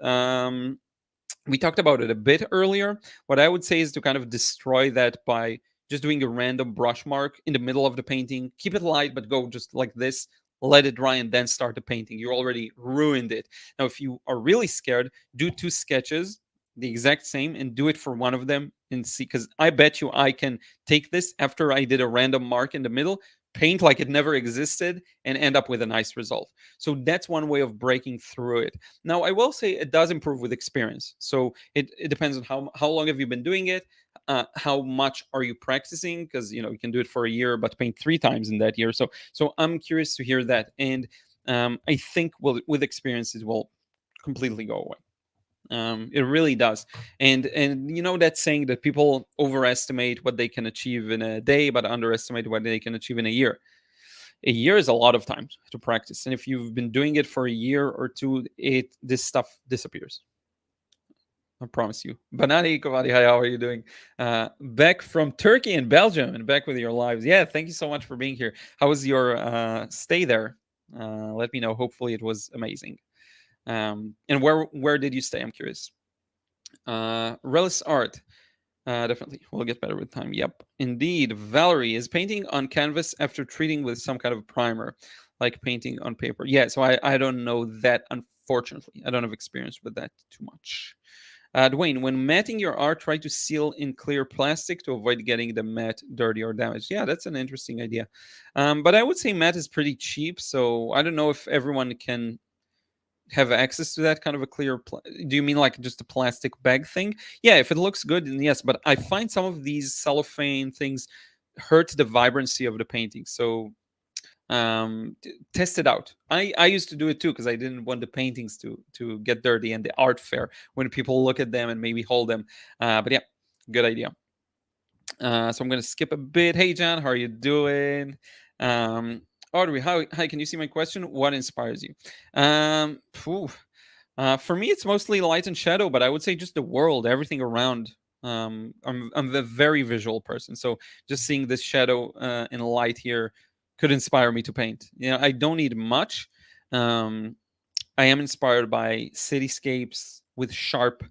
A: We talked about it a bit earlier. What I would say is to kind of destroy that by just doing a random brush mark in the middle of the painting. Keep it light, but go just like this, let it dry, and then start the painting. You already ruined it. Now, if you are really scared, do 2 sketches, the exact same, and do it for one of them and see, because I bet you I can take this after I did a random mark in the middle, paint like it never existed, and end up with a nice result. So that's one way of breaking through it. Now, I will say it does improve with experience. So it depends on how long have you been doing it, how much are you practicing, because you can do it for a year but paint 3 times in that year. So I'm curious to hear that. And I think with experience it will completely go away. It really does. And that saying that people overestimate what they can achieve in a day but underestimate what they can achieve in a year. A year is a lot of time to practice, and if you've been doing it for a year or two, this stuff disappears. I promise you. Banani Kovadi, hi, how are you doing? Back from Turkey and Belgium, and back with your lives. Yeah, thank you so much for being here. How was your stay there? Let me know. Hopefully it was amazing. And where did you stay? I'm curious. Relis art. Definitely. We'll get better with time. Yep. Indeed. Valerie is painting on canvas after treating with some kind of primer, like painting on paper. Yeah, so I don't know that, unfortunately. I don't have experience with that too much. Dwayne, when matting your art, try to seal in clear plastic to avoid getting the mat dirty or damaged. Yeah, that's an interesting idea. But I would say mat is pretty cheap, so I don't know if everyone can have access to that kind of a clear do you mean like just a plastic bag thing? Yeah, if it looks good, then yes, but I find some of these cellophane things hurts the vibrancy of the painting. So test it out. I used to do it too because I didn't want the paintings to get dirty and the art fair when people look at them and maybe hold them. But yeah, good idea. So I'm gonna skip a bit. Hey John, how are you doing? Um, Audrey, hi, can you see my question? What inspires you? Phew. For me, it's mostly light and shadow, but I would say just the world, everything around. I'm a very visual person, so just seeing this shadow and light here could inspire me to paint. You know, I don't need much. Um, I am inspired by cityscapes with sharp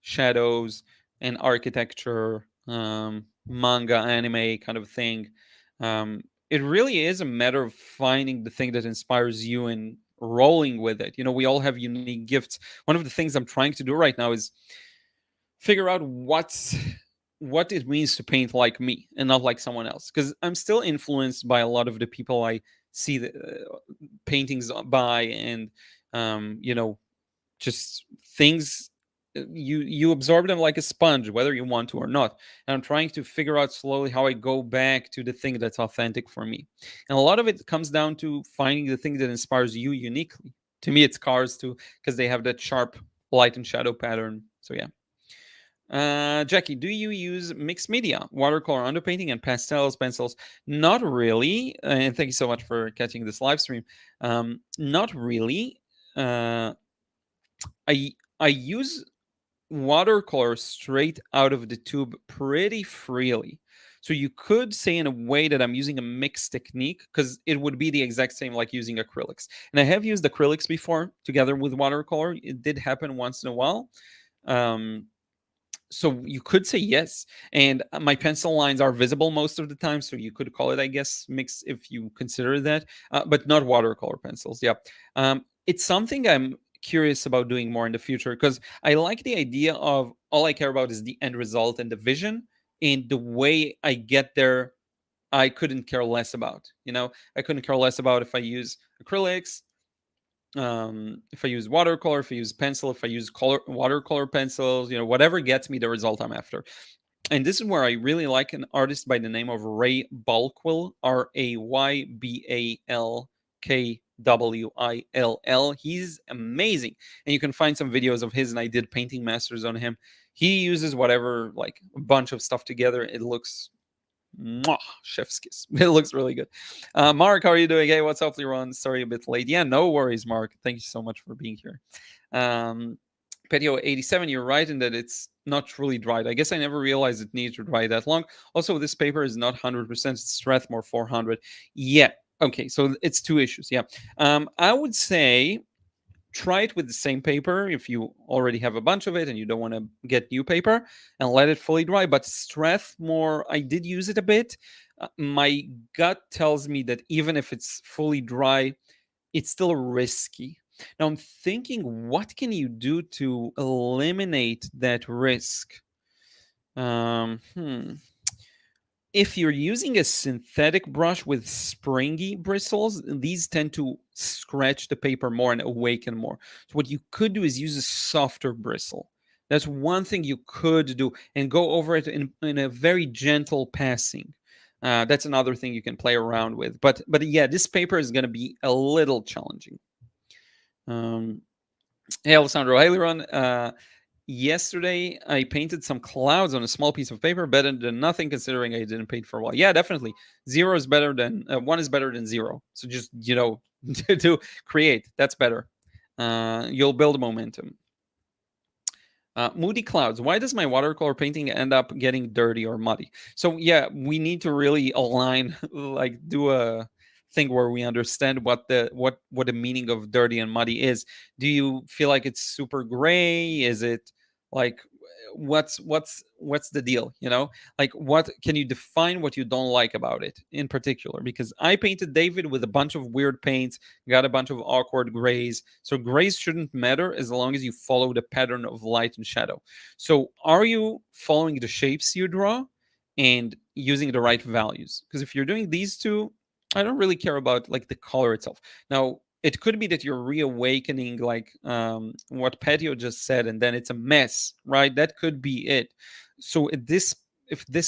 A: shadows and architecture, manga, anime kind of thing. It really is a matter of finding the thing that inspires you and rolling with it. You know, we all have unique gifts. One of the things I'm trying to do right now is figure out what it means to paint like me and not like someone else, because I'm still influenced by a lot of the people I see the paintings by, and you know, just things, you absorb them like a sponge whether you want to or not. And I'm trying to figure out slowly how I go back to the thing that's authentic for me, and a lot of it comes down to finding the thing that inspires you uniquely. To me it's cars too, because they have that sharp light and shadow pattern. So yeah. Jackie, do you use mixed media, watercolor, underpainting, and pastels, pencils? Not really. And thank you so much for catching this live stream. Not really. Uh, I use watercolor straight out of the tube pretty freely. So you could say in a way that I'm using a mixed technique, because it would be the exact same like using acrylics. And I have used acrylics before together with watercolor. It did happen once in a while. Um, so you could say yes, and my pencil lines are visible most of the time, so you could call it, I guess, mixed if you consider that, but not watercolor pencils. Yeah. It's something I'm curious about doing more in the future, because I like the idea of all I care about is the end result and the vision, and the way I get there I couldn't care less about. You know, I couldn't care less about if I use acrylics, if I use watercolor, if I use pencil, if I use watercolor pencils, you know, whatever gets me the result I'm after. And this is where I really like an artist by the name of Ray Balkwill, Raybalkwil. He's amazing. And you can find some videos of his, and I did painting masters on him. He uses whatever, like a bunch of stuff together. It looks mwah, chef's kiss. It looks really good. Mark, how are you doing? Hey, what's up, Liron? Sorry, a bit late. Yeah, no worries, Mark. Thank you so much for being here. Petio 87, you're right in that it's not truly dried. I guess I never realized it needed to dry that long. Also, this paper is not 100%, it's Strathmore 400. Yeah, okay, so it's two issues. Yeah. I would say try it with the same paper if you already have a bunch of it and you don't want to get new paper, and let it fully dry. But Strathmore, I did use it a bit. My gut tells me that even if it's fully dry, it's still risky. Now I'm thinking, what can you do to eliminate that risk? If you're using a synthetic brush with springy bristles, these tend to scratch the paper more and awaken more. So what you could do is use a softer bristle. That's one thing you could do, and go over it in a very gentle passing. That's another thing you can play around with. But yeah, this paper is going to be a little challenging. Hey, Alessandro. Hey, Liron. Yesterday, I painted some clouds on a small piece of paper. Better than nothing, considering I didn't paint for a while. Yeah, definitely. Zero is better than one is better than zero. So just, you know, to create, that's better. You'll build momentum. Moody clouds. Why does my watercolor painting end up getting dirty or muddy? So yeah, we need to really align, like do a thing where we understand what the meaning of dirty and muddy is. Do you feel like it's super gray? Is it like what's the deal? You know, like what can you define what you don't like about it in particular? Because I painted David with a bunch of weird paints, got a bunch of awkward grays. So grays shouldn't matter as long as you follow the pattern of light and shadow. So are you following the shapes you draw and using the right values? Because if you're doing these two, I don't really care about like the color itself. Now, it could be that you're reawakening like what Patio just said, and then it's a mess, right? That could be it. So if this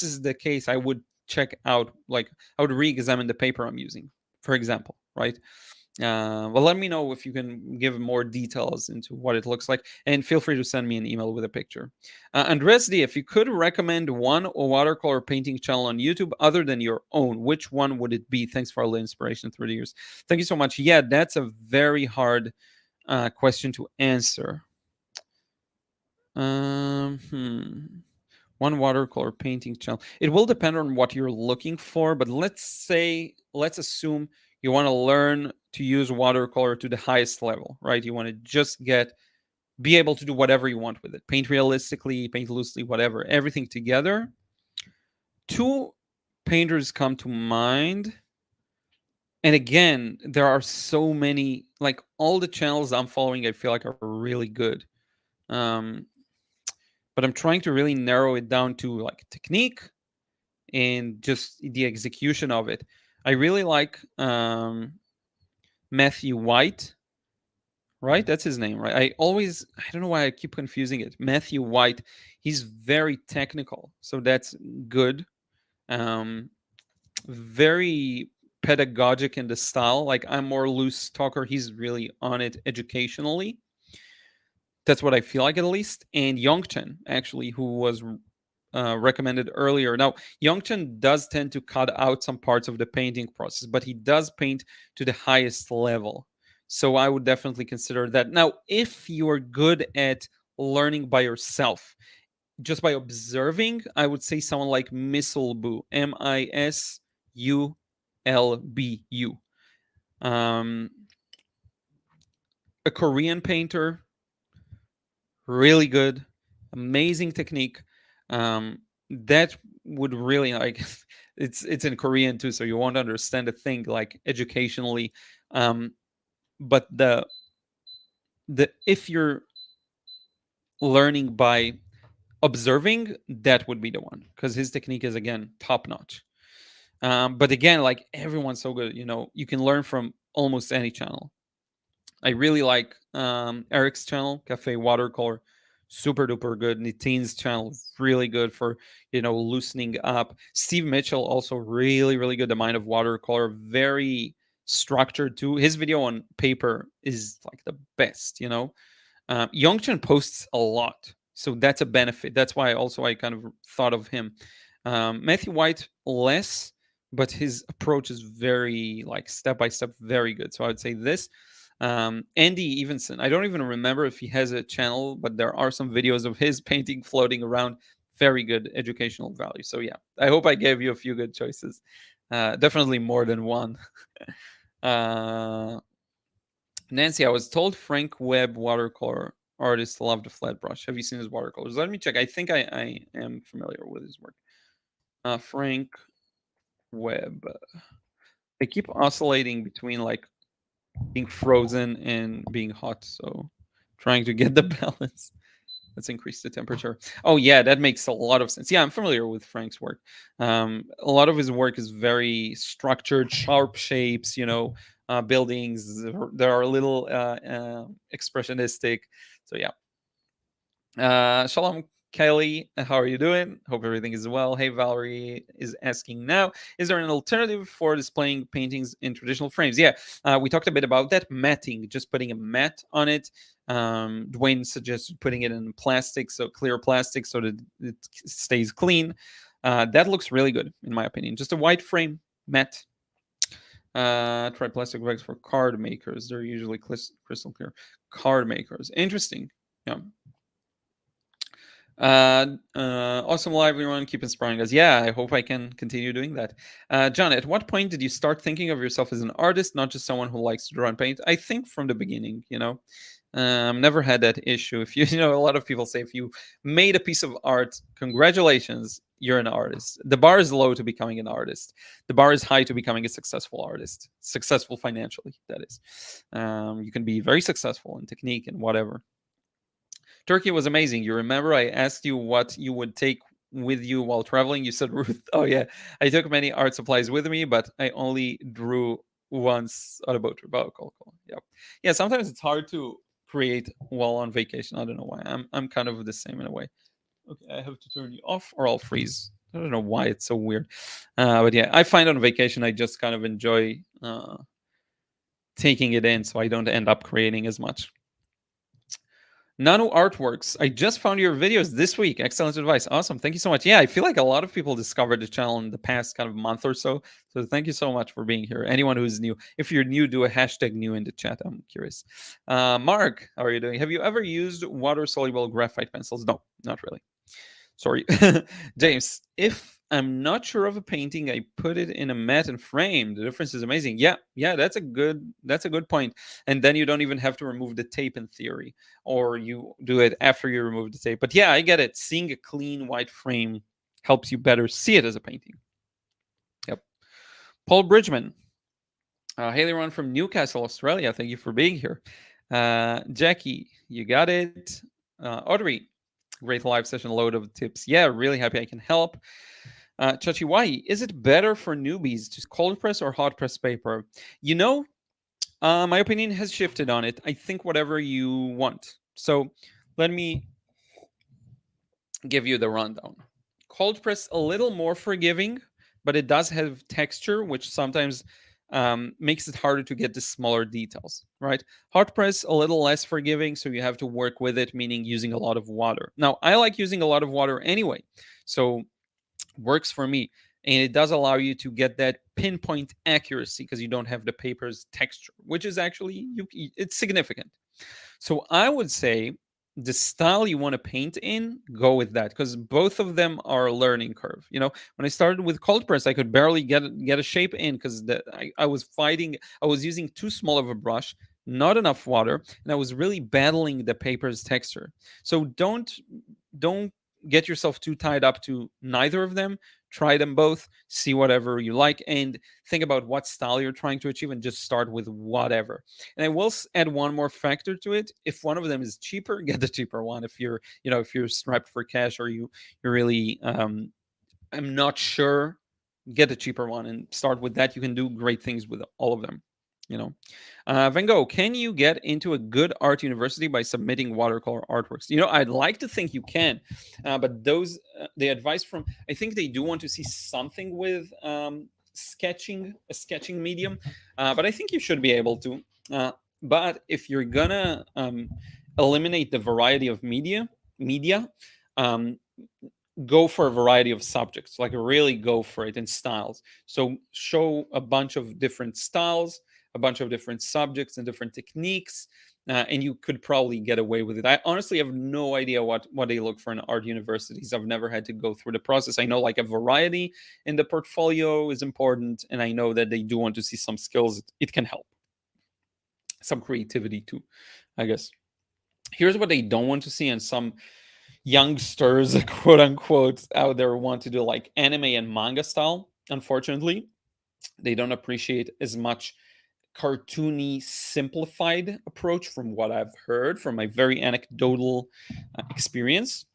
A: is the case, I would check out, like I would re-examine the paper I'm using, for example, right? Well, let me know if you can give more details into what it looks like, and feel free to send me an email with a picture. Andres D, if you could recommend one watercolor painting channel on YouTube other than your own, which one would it be? Thanks for all the inspiration through the years. Thank you so much. Yeah, that's a very hard question to answer. Um, hmm. One watercolor painting channel. It will depend on what you're looking for, but let's assume you want to learn to use watercolor to the highest level, right? You want to just be able to do whatever you want with it. Paint realistically, paint loosely, whatever, everything together. Two painters come to mind. And again, there are so many, like all the channels I'm following, I feel like are really good. Um, but I'm trying to really narrow it down to like technique and just the execution of it. I really like Matthew White, right? That's his name, right? I don't know why I keep confusing it. Matthew White, he's very technical, so that's good. Um, very pedagogic in the style. Like I'm more loose talker. He's really on it educationally. That's what I feel like at least. And Yongchen, actually, who was recommended earlier. Now, Yongchen does tend to cut out some parts of the painting process, but he does paint to the highest level. So I would definitely consider that. Now, if you're good at learning by yourself, just by observing, I would say someone like Misulbu, Misulbu, a Korean painter, really good, amazing technique. That would really like it's in Korean too, so you won't understand a thing like educationally. But the if you're learning by observing, that would be the one because his technique is again top notch. But again, like everyone's so good, you can learn from almost any channel. I really like Eric's channel, Cafe Watercolor, super duper good. Nitin's channel, really good for loosening up. Steve Mitchell also really really good. The Mind of Watercolor, very structured too. His video on paper is like the best. Yongchen posts a lot, so that's a benefit. That's why also I kind of thought of him. Matthew White less, but his approach is very like step by step, very good. So I would say this. Andy Evenson, I don't even remember if he has a channel, but there are some videos of his painting floating around. Very good educational value. So yeah, I hope I gave you a few good choices. Definitely more than one. uh, Nancy, I was told Frank Webb watercolor artist loved the flat brush. Have you seen his watercolors? Let me check. I think I am familiar with his work. Frank Webb. They keep oscillating between like being frozen and being hot, so trying to get the balance. Let's increase the temperature. Oh yeah, that makes a lot of sense. Yeah, I'm familiar with Frank's work. A lot of his work is very structured, sharp shapes. Buildings. There are a little expressionistic. So yeah. Shalom, Kelly. How are you doing? Hope everything is well. Hey, Valerie is asking now, is there an alternative for displaying paintings in traditional frames? Yeah, we talked a bit about that. Matting, just putting a mat on it. Dwayne suggested putting it in plastic, so clear plastic, so that it stays clean. That looks really good, in my opinion. Just a white frame, matte. Try plastic bags for card makers. They're usually crystal clear. Card makers. Interesting. Yeah. Awesome live, everyone. Keep inspiring us. Yeah, I hope I can continue doing that. John, at what point did you start thinking of yourself as an artist, not just someone who likes to draw and paint? I think from the beginning, never had that issue. If a lot of people say if you made a piece of art, congratulations, you're an artist. The bar is low to becoming an artist. The bar is high to becoming a successful artist, successful financially, that is. You can be very successful in technique and whatever. Turkey was amazing. You remember I asked you what you would take with you while traveling? You said, Ruth, oh yeah, I took many art supplies with me, but I only drew once on a boat trip. Oh, cool. Yep. Yeah, sometimes it's hard to create while on vacation. I don't know why. I'm kind of the same in a way. Okay, I have to turn you off or I'll freeze. I don't know why it's so weird. But yeah, I find on vacation I just kind of enjoy taking it in, so I don't end up creating as much. Nano Artworks. I just found your videos this week. Excellent advice. Awesome. Thank you so much. Yeah, I feel like a lot of people discovered the channel in the past kind of month or so. So thank you so much for being here. Anyone who's new, if you're new, do a hashtag new in the chat. I'm curious. Mark, how are you doing? Have you ever used water soluble graphite pencils? No, not really. Sorry. James, if I'm not sure of a painting, I put it in a mat and frame. The difference is amazing. Yeah, that's a good point. And then you don't even have to remove the tape in theory, or you do it after you remove the tape. But yeah, I get it. Seeing a clean white frame helps you better see it as a painting. Yep. Paul Bridgman. Hey, Liron from Newcastle, Australia. Thank you for being here. Jackie, you got it. Audrey, great live session, load of tips. Yeah, really happy I can help. Chachiwai, is it better for newbies to cold press or hot press paper? You know, my opinion has shifted on it. I think whatever you want. So let me give you the rundown. Cold press a little more forgiving, but it does have texture, which sometimes makes it harder to get the smaller details, right? Hot press a little less forgiving, so you have to work with it, meaning using a lot of water. Now, I like using a lot of water anyway, so works for me. And it does allow you to get that pinpoint accuracy because you don't have the paper's texture, which is actually it's significant. So I would say the style you want to paint in, go with that because both of them are a learning curve. When I started with cold press, I could barely get a shape in because I was fighting. I was using too small of a brush, not enough water, and I was really battling the paper's texture. So don't get yourself too tied up to neither of them. Try them both, see whatever you like, and think about what style you're trying to achieve, and just start with whatever. And I will add one more factor to it. If one of them is cheaper, get the cheaper one. If you're strapped for cash, or you're really I'm not sure, get a cheaper one and start with that. You can do great things with all of them. You know, Van Gogh, can you get into a good art university by submitting watercolor artworks? I'd like to think you can, but the advice from, I think they do want to see something with a sketching medium, but I think you should be able to. But if you're gonna eliminate the variety of media, um, go for a variety of subjects, like really go for it in styles. So show a bunch of different styles, a bunch of different subjects and different techniques, and you could probably get away with it. I honestly have no idea what they look for in art universities. I've never had to go through the process. I know like a variety in the portfolio is important, and I know that they do want to see some skills. It can help, some creativity too, I guess. Here's what they don't want to see, and some youngsters, quote unquote, out there want to do like anime and manga style. Unfortunately, they don't appreciate as much cartoony, simplified approach from what I've heard from my very anecdotal experience.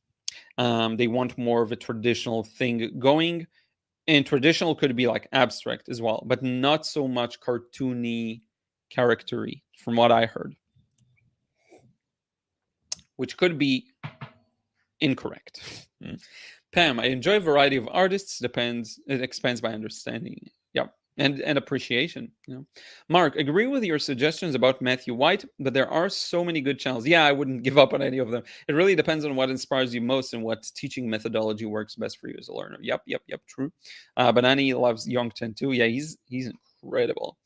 A: They want more of a traditional thing going, and traditional could be like abstract as well, but not so much cartoony, charactery, from what I heard, which could be incorrect. Pam, I enjoy a variety of artists. It expands my understanding. Yeah. And appreciation. Mark, agree with your suggestions about Matthew White, but there are so many good channels. Yeah, I wouldn't give up on any of them. It really depends on what inspires you most and what teaching methodology works best for you as a learner. Yep, true. Banani loves Youngton too. Yeah, he's incredible.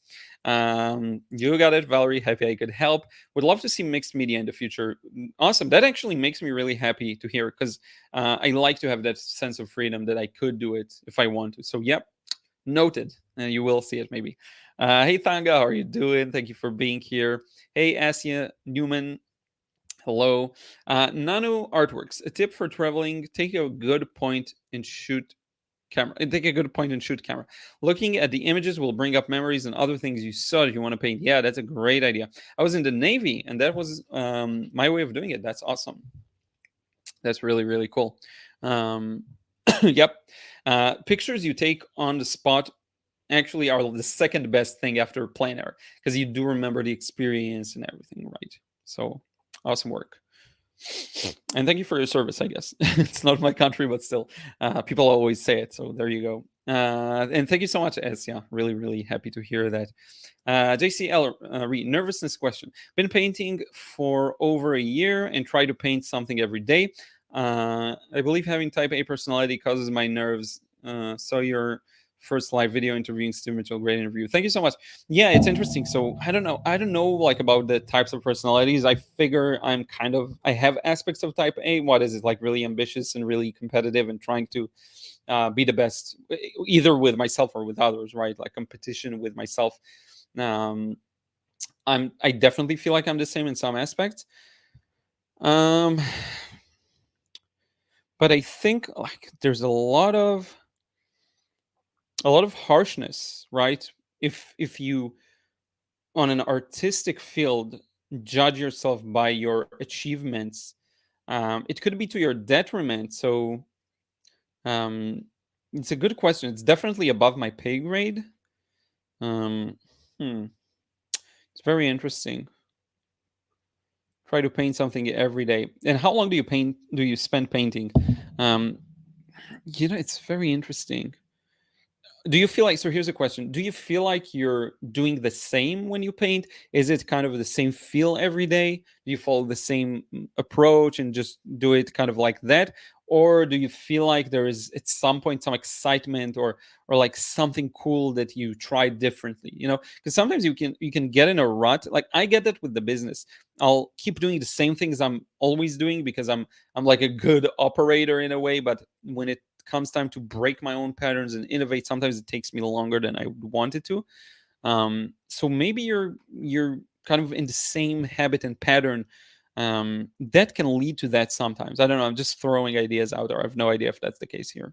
A: You got it, Valerie. Happy I could help. Would love to see mixed media in the future. Awesome. That actually makes me really happy to hear, because I like to have that sense of freedom that I could do it if I want to. So, yep, noted. And you will see it maybe. Hey, Thanga, how are you doing? Thank you for being here. Hey, Asia Newman. Hello. Nano Artworks. A tip for traveling: take a good point and shoot camera. Looking at the images will bring up memories and other things you saw that you want to paint. Yeah, that's a great idea. I was in the Navy, and that was my way of doing it. That's awesome. That's really, really cool. Yep. Pictures you take on the spot actually are the second best thing after plein air, because you do remember the experience and everything, right? So awesome work. And thank you for your service, I guess. It's not my country, but still, people always say it. So there you go. And thank you so much, S. Yeah, really, really happy to hear that. JCL read nervousness question. Been painting for over a year and try to paint something every day. I believe having type A personality causes my nerves. Saw your first live video interviewing Stu Mitchell. Great interview. Thank you so much. Yeah, it's interesting. So I don't know. I don't know like about the types of personalities. I figure I have aspects of type A. What is it like? Really ambitious and really competitive and trying to be the best, either with myself or with others. Right, like competition with myself. Um, I definitely feel like I'm the same in some aspects. Um, but I think like there's a lot of harshness, right? If you on an artistic field judge yourself by your achievements, it could be to your detriment. So um, it's a good question. It's definitely above my pay grade. Um, hmm, it's very interesting. Try to paint something every day. And how long do you paint? Do you spend painting? Um, it's very interesting. Do you feel like, so here's a question, do you feel like you're doing the same when you paint? Is it kind of the same feel every day? Do you follow the same approach and just do it kind of like that? Or do you feel like there is at some point some excitement or like something cool that you try differently, because sometimes you can get in a rut. Like I get that with the business. I'll keep doing the same things I'm always doing because I'm like a good operator in a way, but when it comes time to break my own patterns and innovate, sometimes it takes me longer than I would want it to. So maybe you're kind of in the same habit and pattern. That can lead to that sometimes. I don't know. I'm just throwing ideas out there. I have no idea if that's the case here.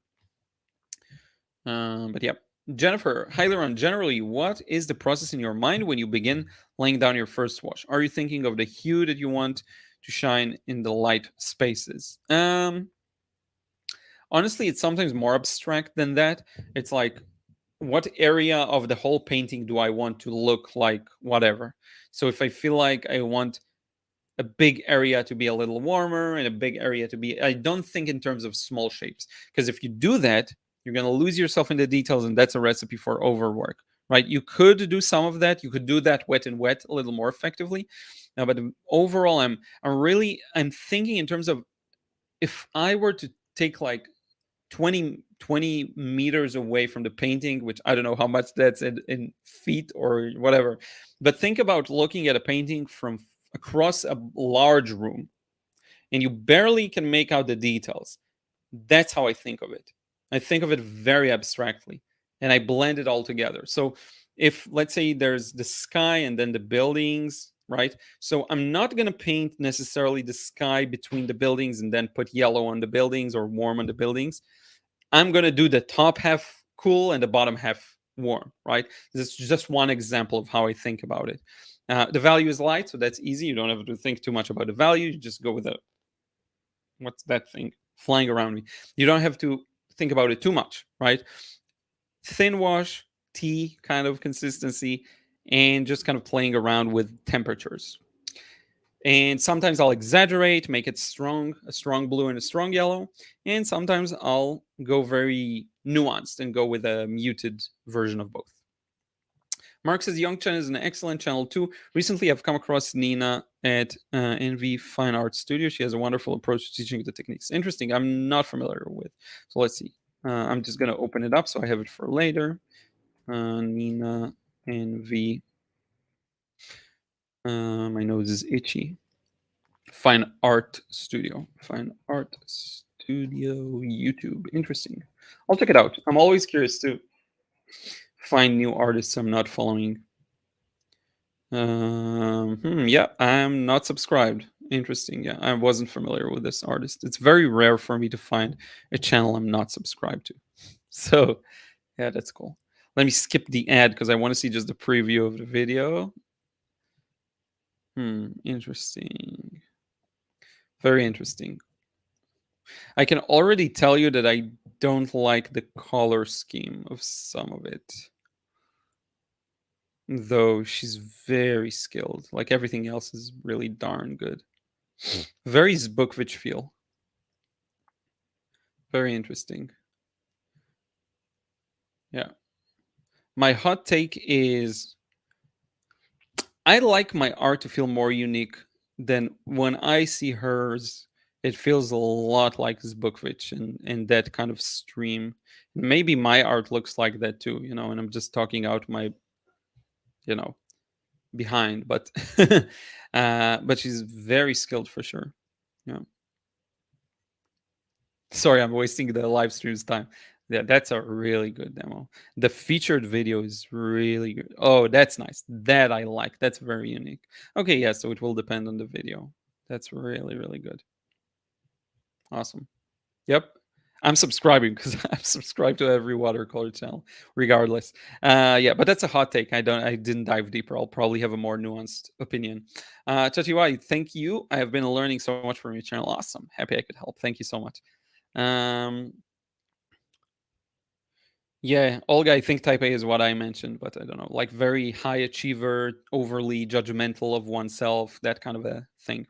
A: But yeah. Jennifer, hi Liron. Generally, what is the process in your mind when you begin laying down your first wash? Are you thinking of the hue that you want to shine in the light spaces? Honestly, it's sometimes more abstract than that. It's like, what area of the whole painting do I want to look like whatever? So if I feel like I want a big area to be a little warmer and a big area to be, I don't think in terms of small shapes, because if you do that, you're going to lose yourself in the details, and that's a recipe for overwork, right? You could do some of that. You could do that wet and wet a little more effectively. But overall, I'm thinking in terms of, if I were to take like 20 meters away from the painting, which I don't know how much that's in feet or whatever, but think about looking at a painting from across a large room and you barely can make out the details. That's how I think of it. I think of it very abstractly and I blend it all together. So if, let's say, there's the sky and then the buildings, right? So I'm not going to paint necessarily the sky between the buildings and then put yellow on the buildings or warm on the buildings. I'm going to do the top half cool and the bottom half warm, right? This is just one example of how I think about it. The value is light, so that's easy. You don't have to think too much about the value. You just go with the, what's that thing flying around me? You don't have to think about it too much, right? Thin wash, tea kind of consistency, and just kind of playing around with temperatures. And sometimes I'll exaggerate, make it strong, a strong blue and a strong yellow. And sometimes I'll go very nuanced and go with a muted version of both. Mark says Young Chen is an excellent channel too. Recently, I've come across Nina at NV Fine Art Studio. She has a wonderful approach to teaching the techniques. Interesting. I'm not familiar with. So let's see. I'm just going to open it up so I have it for later. Nina NV. My nose is itchy. Fine Art Studio. Fine Art Studio YouTube. Interesting. I'll check it out. I'm always curious to find new artists I'm not following. Yeah, I'm not subscribed. Interesting. Yeah, I wasn't familiar with this artist. It's very rare for me to find a channel I'm not subscribed to. So, yeah, that's cool. Let me skip the ad because I want to see just the preview of the video. Interesting. Very interesting. I can already tell you that I don't like the color scheme of some of it. Though she's very skilled. Like everything else is really darn good. Very Zbukvich feel. Very interesting. Yeah. My hot take is I like my art to feel more unique than when I see hers. It feels a lot like Zbukvich and that kind of stream. Maybe my art looks like that too, and I'm just talking out my, you know, behind, but but she's very skilled for sure. Yeah. Sorry, I'm wasting the live stream's time. Yeah, that's a really good demo. The featured video is really good. Oh, that's nice. That I like. That's very unique. Okay, yeah, so it will depend on the video. That's really, really good. Awesome. Yep. I'm subscribing because I'm subscribed to every watercolor channel, regardless. Yeah, but that's a hot take. I didn't dive deeper. I'll probably have a more nuanced opinion. Chachiwai, thank you. I have been learning so much from your channel. Awesome. Happy I could help. Thank you so much. Um, Yeah, Olga, I think type A is what I mentioned, but I don't know, like very high achiever, overly judgmental of oneself, that kind of a thing.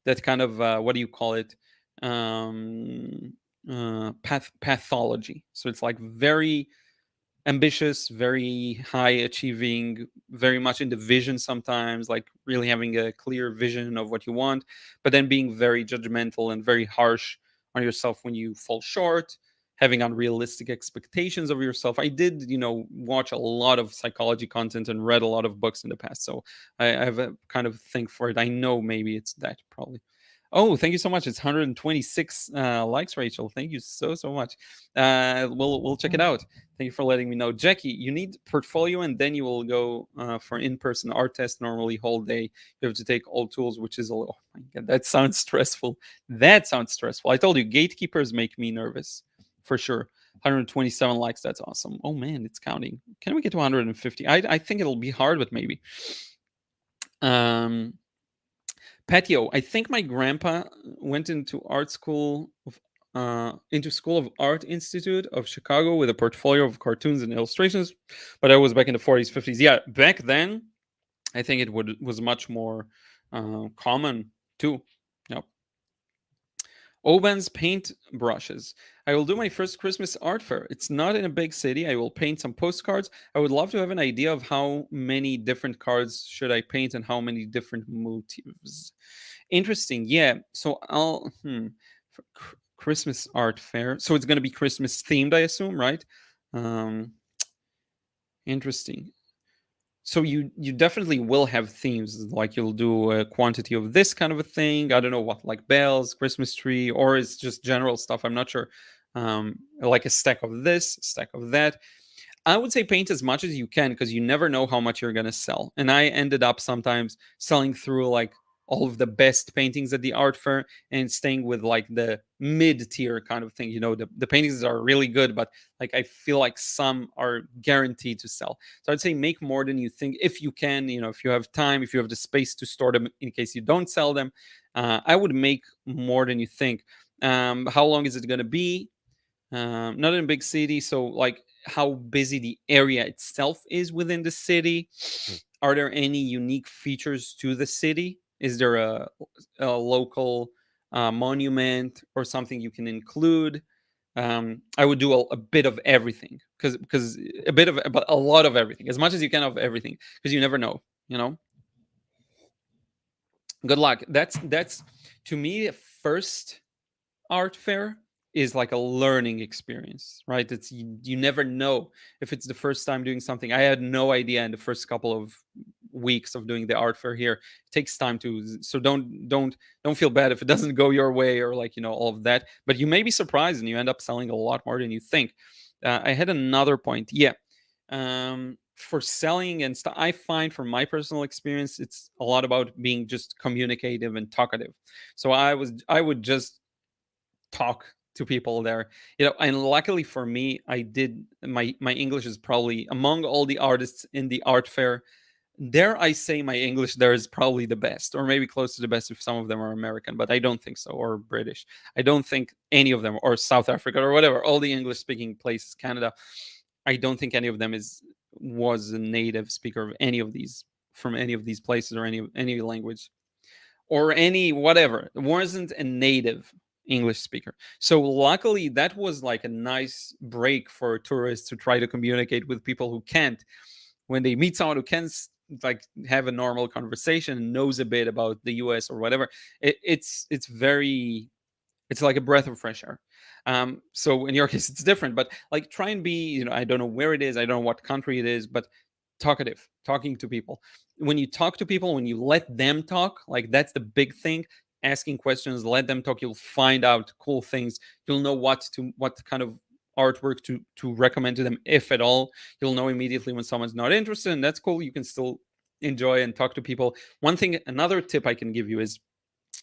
A: That kind of what do you call it? Um, pathology. So it's like very ambitious, very high achieving, very much in the vision sometimes, like really having a clear vision of what you want, but then being very judgmental and very harsh on yourself when you fall short, having unrealistic expectations of yourself. I did, watch a lot of psychology content and read a lot of books in the past. So I have a kind of thing for it. I know maybe it's that probably. Oh, thank you so much. It's 126 likes, Rachel. Thank you so much. We'll check it out. Thank you for letting me know. Jackie, you need portfolio and then you will go for in-person art test normally whole day. You have to take all tools, which is a little, oh my God, that sounds stressful. That sounds stressful. I told you, gatekeepers make me nervous for sure. 127 likes. That's awesome. Oh man, it's counting. Can we get to 150? I think it'll be hard, but maybe. Patio. I think my grandpa went into art school into School of Art Institute of Chicago with a portfolio of cartoons and illustrations, but I was back in the 40s, 50s. Yeah, back then, I think was much more common too. Yep. Oban's paint brushes. I will do my first Christmas art fair. It's not in a big city. I will paint some postcards. I would love to have an idea of how many different cards should I paint and how many different motifs. Interesting. Yeah. So I'll for Christmas art fair. So it's going to be Christmas themed, I assume, right? Um, interesting. So you definitely will have themes, like you'll do a quantity of this kind of a thing. I don't know what, like bells, Christmas tree, or it's just general stuff. I'm not sure. Like a stack of this, stack of that. I would say paint as much as you can because you never know how much you're going to sell. And I ended up sometimes selling through like all of the best paintings at the art fair and staying with like the mid tier kind of thing. The paintings are really good, but like I feel like some are guaranteed to sell. So I'd say make more than you think if you can, if you have time, if you have the space to store them in case you don't sell them. I would make more than you think. How long is it going to be? Not in a big city, so like how busy the area itself is within the city. Are there any unique features to the city? Is there a local monument or something you can include? I would do a bit of everything because a bit of, but a lot of everything, as much as you can of everything, because you never know. Good luck. That's to me first art fair is like a learning experience, right? It's you never know if it's the first time doing something. I had no idea in the first couple of weeks of doing the art fair here. It takes time to, so don't feel bad if it doesn't go your way or like all of that. But you may be surprised and you end up selling a lot more than you think. I had another point. Yeah. For selling and stuff, I find from my personal experience, it's a lot about being just communicative and talkative. So I would just talk to people there, and luckily for me, I did my English is probably among all the artists in the art fair, dare I say, my English there is probably the best, or maybe close to the best if some of them are American, but I don't think so, or British. I don't think any of them, or South Africa or whatever, all the English speaking places, Canada, I don't think any of them was a native speaker of any of these, from any of these places, or any language. or any whatever. Wasn't a native English speaker. So luckily, that was like a nice break for tourists to try to communicate with people who can't. When they meet someone who can like have a normal conversation and knows a bit about the US or whatever, it's very, it's like a breath of fresh air. So in your case, it's different, but like try and be, I don't know where it is, I don't know what country it is, but talkative, talking to people. When you talk to people, when you let them talk, like that's the big thing. Asking questions, let them talk. You'll find out cool things. You'll know what kind of artwork to recommend to them, if at all. You'll know immediately when someone's not interested, and that's cool. You can still enjoy and talk to people. One thing, another tip I can give you is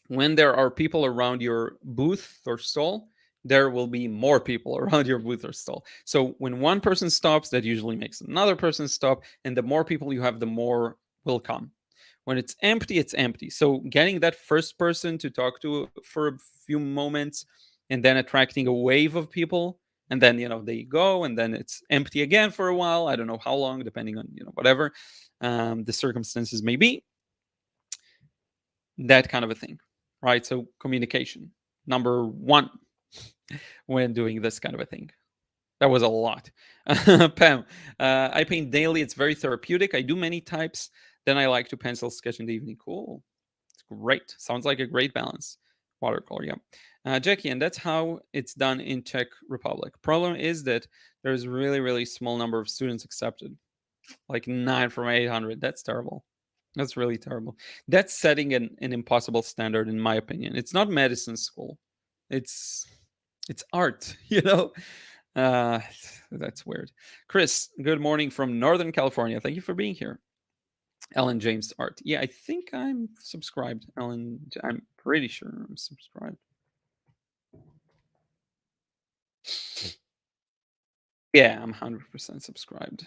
A: when there are people around your booth or stall, there will be more people around your booth or stall. So when one person stops, that usually makes another person stop. And the more people you have, the more will come. When it's empty, it's empty. So getting that first person to talk to for a few moments and then attracting a wave of people. And then, they go and then it's empty again for a while. I don't know how long, depending on, whatever the circumstances may be, that kind of a thing, right? So communication, number one, when doing this kind of a thing. That was a lot. Pam, I paint daily. It's very therapeutic. I do many types. Then I like to pencil sketch in the evening. Cool. It's great. Sounds like a great balance. Watercolor, yeah. Jackie, and that's how it's done in Czech Republic. Problem is that there's really, really small number of students accepted, like 9 from 800. That's terrible. That's really terrible. That's setting an impossible standard, in my opinion. It's not medicine school. It's it's art, Uh, that's weird. Chris, good morning from Northern California. Thank you for being here. Ellen James Art. Yeah, I think I'm subscribed. I'm pretty sure I'm subscribed. Yeah, I'm 100% subscribed.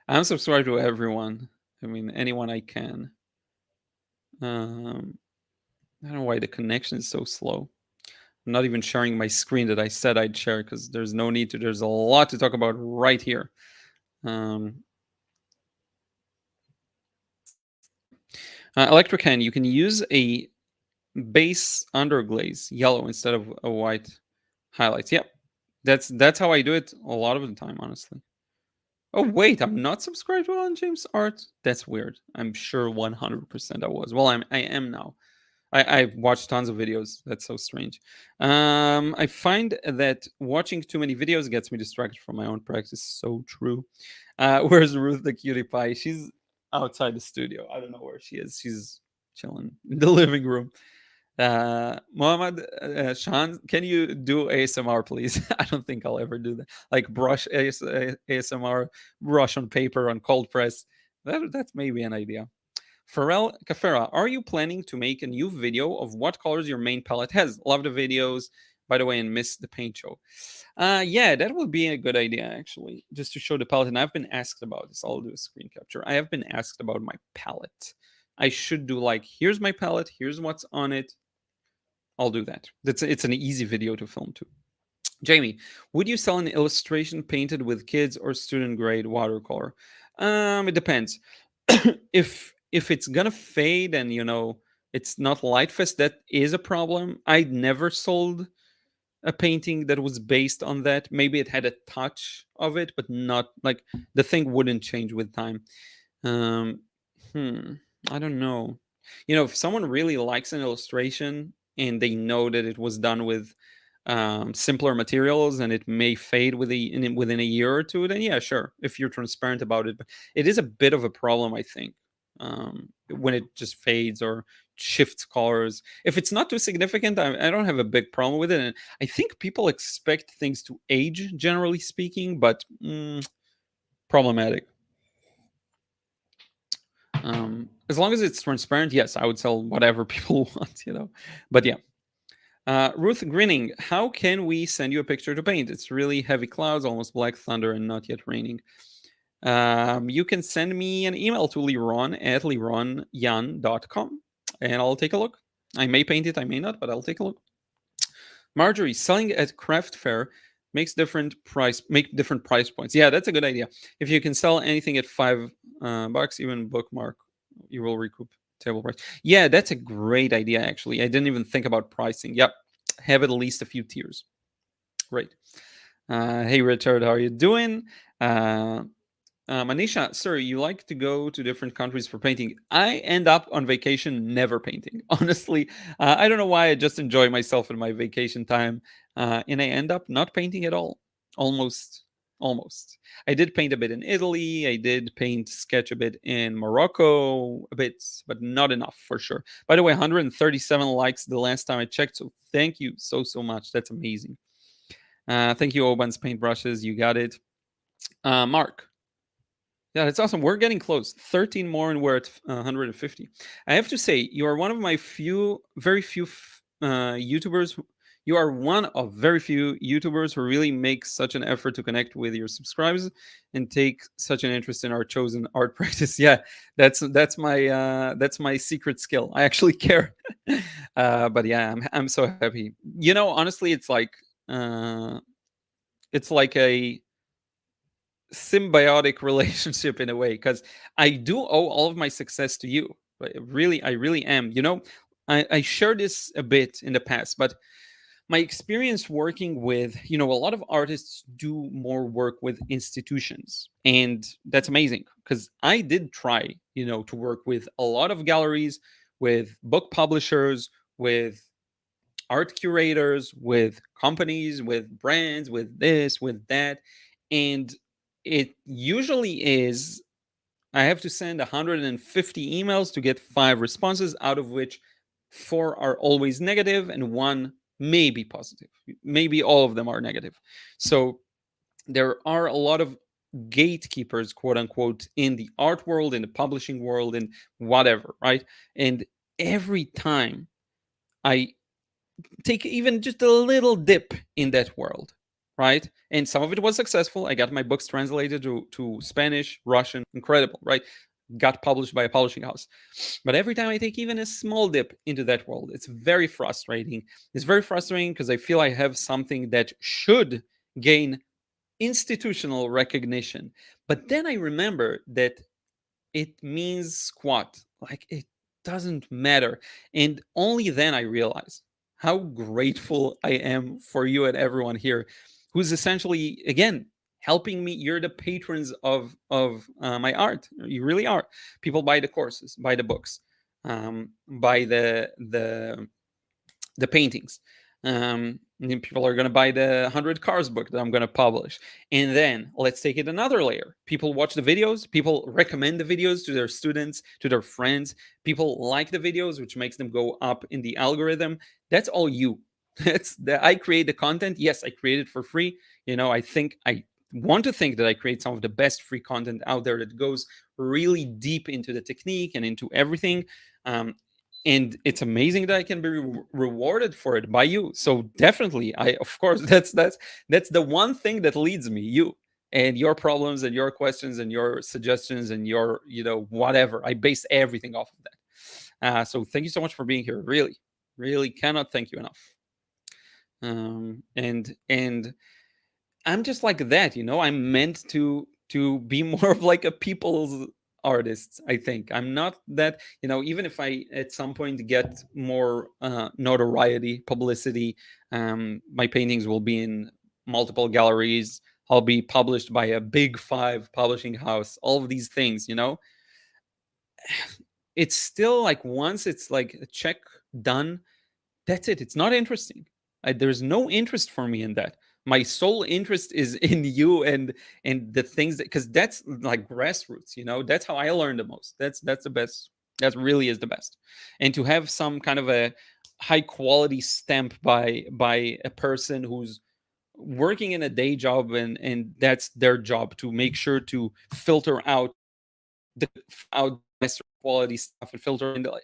A: I'm subscribed to everyone. I mean, anyone I can. I don't know why the connection is so slow. I'm not even sharing my screen that I said I'd share because there's no need to. There's a lot to talk about right here. Um, Electrocan, you can use a base underglaze yellow instead of a white highlights. Yep, that's how I do it a lot of the time, honestly. Oh wait, I'm not subscribed to Alan James Art. That's weird. I'm sure 100% I was. Well, I am now. I've watched tons of videos. That's so strange. I find that watching too many videos gets me distracted from my own practice. So true. Where's Ruth the cutie pie? She's outside the studio. I don't know where she is. She's chilling in the living room. Mohammed Shan, can you do ASMR, please? I don't think I'll ever do that. Like brush ASMR, brush on paper on cold press. That's maybe an idea. Pharrell Cafera, are you planning to make a new video of what colors your main palette has? Love the videos, by the way, and miss the paint show. Yeah, that would be a good idea, actually, just to show the palette. And I've been asked about this. I'll do a screen capture. I have been asked about my palette. I should do like, here's my palette, here's what's on it. I'll do that. It's an easy video to film too. Jamie, would you sell an illustration painted with kids or student grade watercolor? It depends. If it's gonna fade and it's not light fast, that is a problem. I never sold a painting that was based on that. Maybe it had a touch of it, but not like the thing wouldn't change with time. Um, hmm, I don't know. If someone really likes an illustration and they know that it was done with simpler materials and it may fade within a year or two, then yeah, sure. If you're transparent about it, but it is a bit of a problem, I think, when it just fades or shifts colors. If it's not too significant, I don't have a big problem with it. And I think people expect things to age, generally speaking, but problematic. As long as it's transparent, yes, I would sell whatever people want. But yeah. Ruth Grinning, how can we send you a picture to paint? It's really heavy clouds, almost black thunder, and not yet raining. You can send me an email to Liron at lironyan.com and I'll take a look. I may paint it, I may not, but I'll take a look. Marjorie, selling at craft fair make different price points. Yeah, that's a good idea. If you can sell anything at $5, even bookmark, you will recoup. Table price. Yeah, that's a great idea. Actually, I didn't even think about pricing. Yep, have at least a few tiers. Right. Hey Richard, how are you doing? Uh, Manisha, sir, you like to go to different countries for painting. I end up on vacation never painting. Honestly, I don't know why. I just enjoy myself in my vacation time, and I end up not painting at all. Almost, almost. I did paint a bit in Italy. I did paint sketch a bit in Morocco, a bit, but not enough for sure. By the way, 137 likes the last time I checked. So thank you so much. That's amazing. Thank you, Oban's paintbrushes. You got it. Mark, yeah, that's awesome. We're getting close. 13 more and we're at 150. I have to say, you are one of my very few YouTubers. You are one of very few YouTubers who really make such an effort to connect with your subscribers and take such an interest in our chosen art practice. Yeah, that's my secret skill. I actually care. But yeah, I'm so happy. You know, honestly, it's like a symbiotic relationship in a way because I do owe all of my success to you. But really, I really am. You know, I shared this a bit in the past, but my experience working with, you know, a lot of artists do more work with institutions, and that's amazing because I did try, you know, to work with a lot of galleries, with book publishers, with art curators, with companies, with brands, with this, with that. And it usually is, I have to send 150 emails to get 5 responses, out of which 4 are always negative and 1 may be positive. Maybe all of them are negative. So there are a lot of gatekeepers, quote unquote, in the art world, in the publishing world, and whatever, right? And every time I take even just a little dip in that world, right? And some of it was successful. I got my books translated to Spanish, Russian, incredible, right? Got published by a publishing house. But every time I take even a small dip into that world, it's very frustrating. It's very frustrating because I feel I have something that should gain institutional recognition. But then I remember that it means squat. Like it doesn't matter. And only then I realize how grateful I am for you and everyone here who's essentially, again, helping me. You're the patrons of my art. You really are. People buy the courses, buy the books, buy the paintings. And people are going to buy the 100 cars book that I'm going to publish. And then let's take it another layer. People watch the videos, people recommend the videos to their students, to their friends. People like the videos, which makes them go up in the algorithm. That's all you. That's that I create the content. Yes, I create it for free. You know, I want to think that I create some of the best free content out there that goes really deep into the technique and into everything. And it's amazing that I can be rewarded for it by you. So definitely, I of course that's the one thing that leads me. You and your problems and your questions and your suggestions and your, you know, whatever. I base everything off of that. So thank you so much for being here. Really, really cannot thank you enough. And I'm just like that, you know. I'm meant to be more of like a people's artist. I think I'm not that, you know. Even if I at some point get more notoriety, publicity, my paintings will be in multiple galleries. I'll be published by a big 5 publishing house. All of these things, you know. It's still like once it's like a check done, that's it. It's not interesting. There's no interest for me in that. My sole interest is in you and the things that, because that's like grassroots. You know, that's how I learn the most. That's the best. That really is the best. And to have some kind of a high quality stamp by a person who's working in a day job, and that's their job to make sure to filter out the lesser quality stuff and filter in the,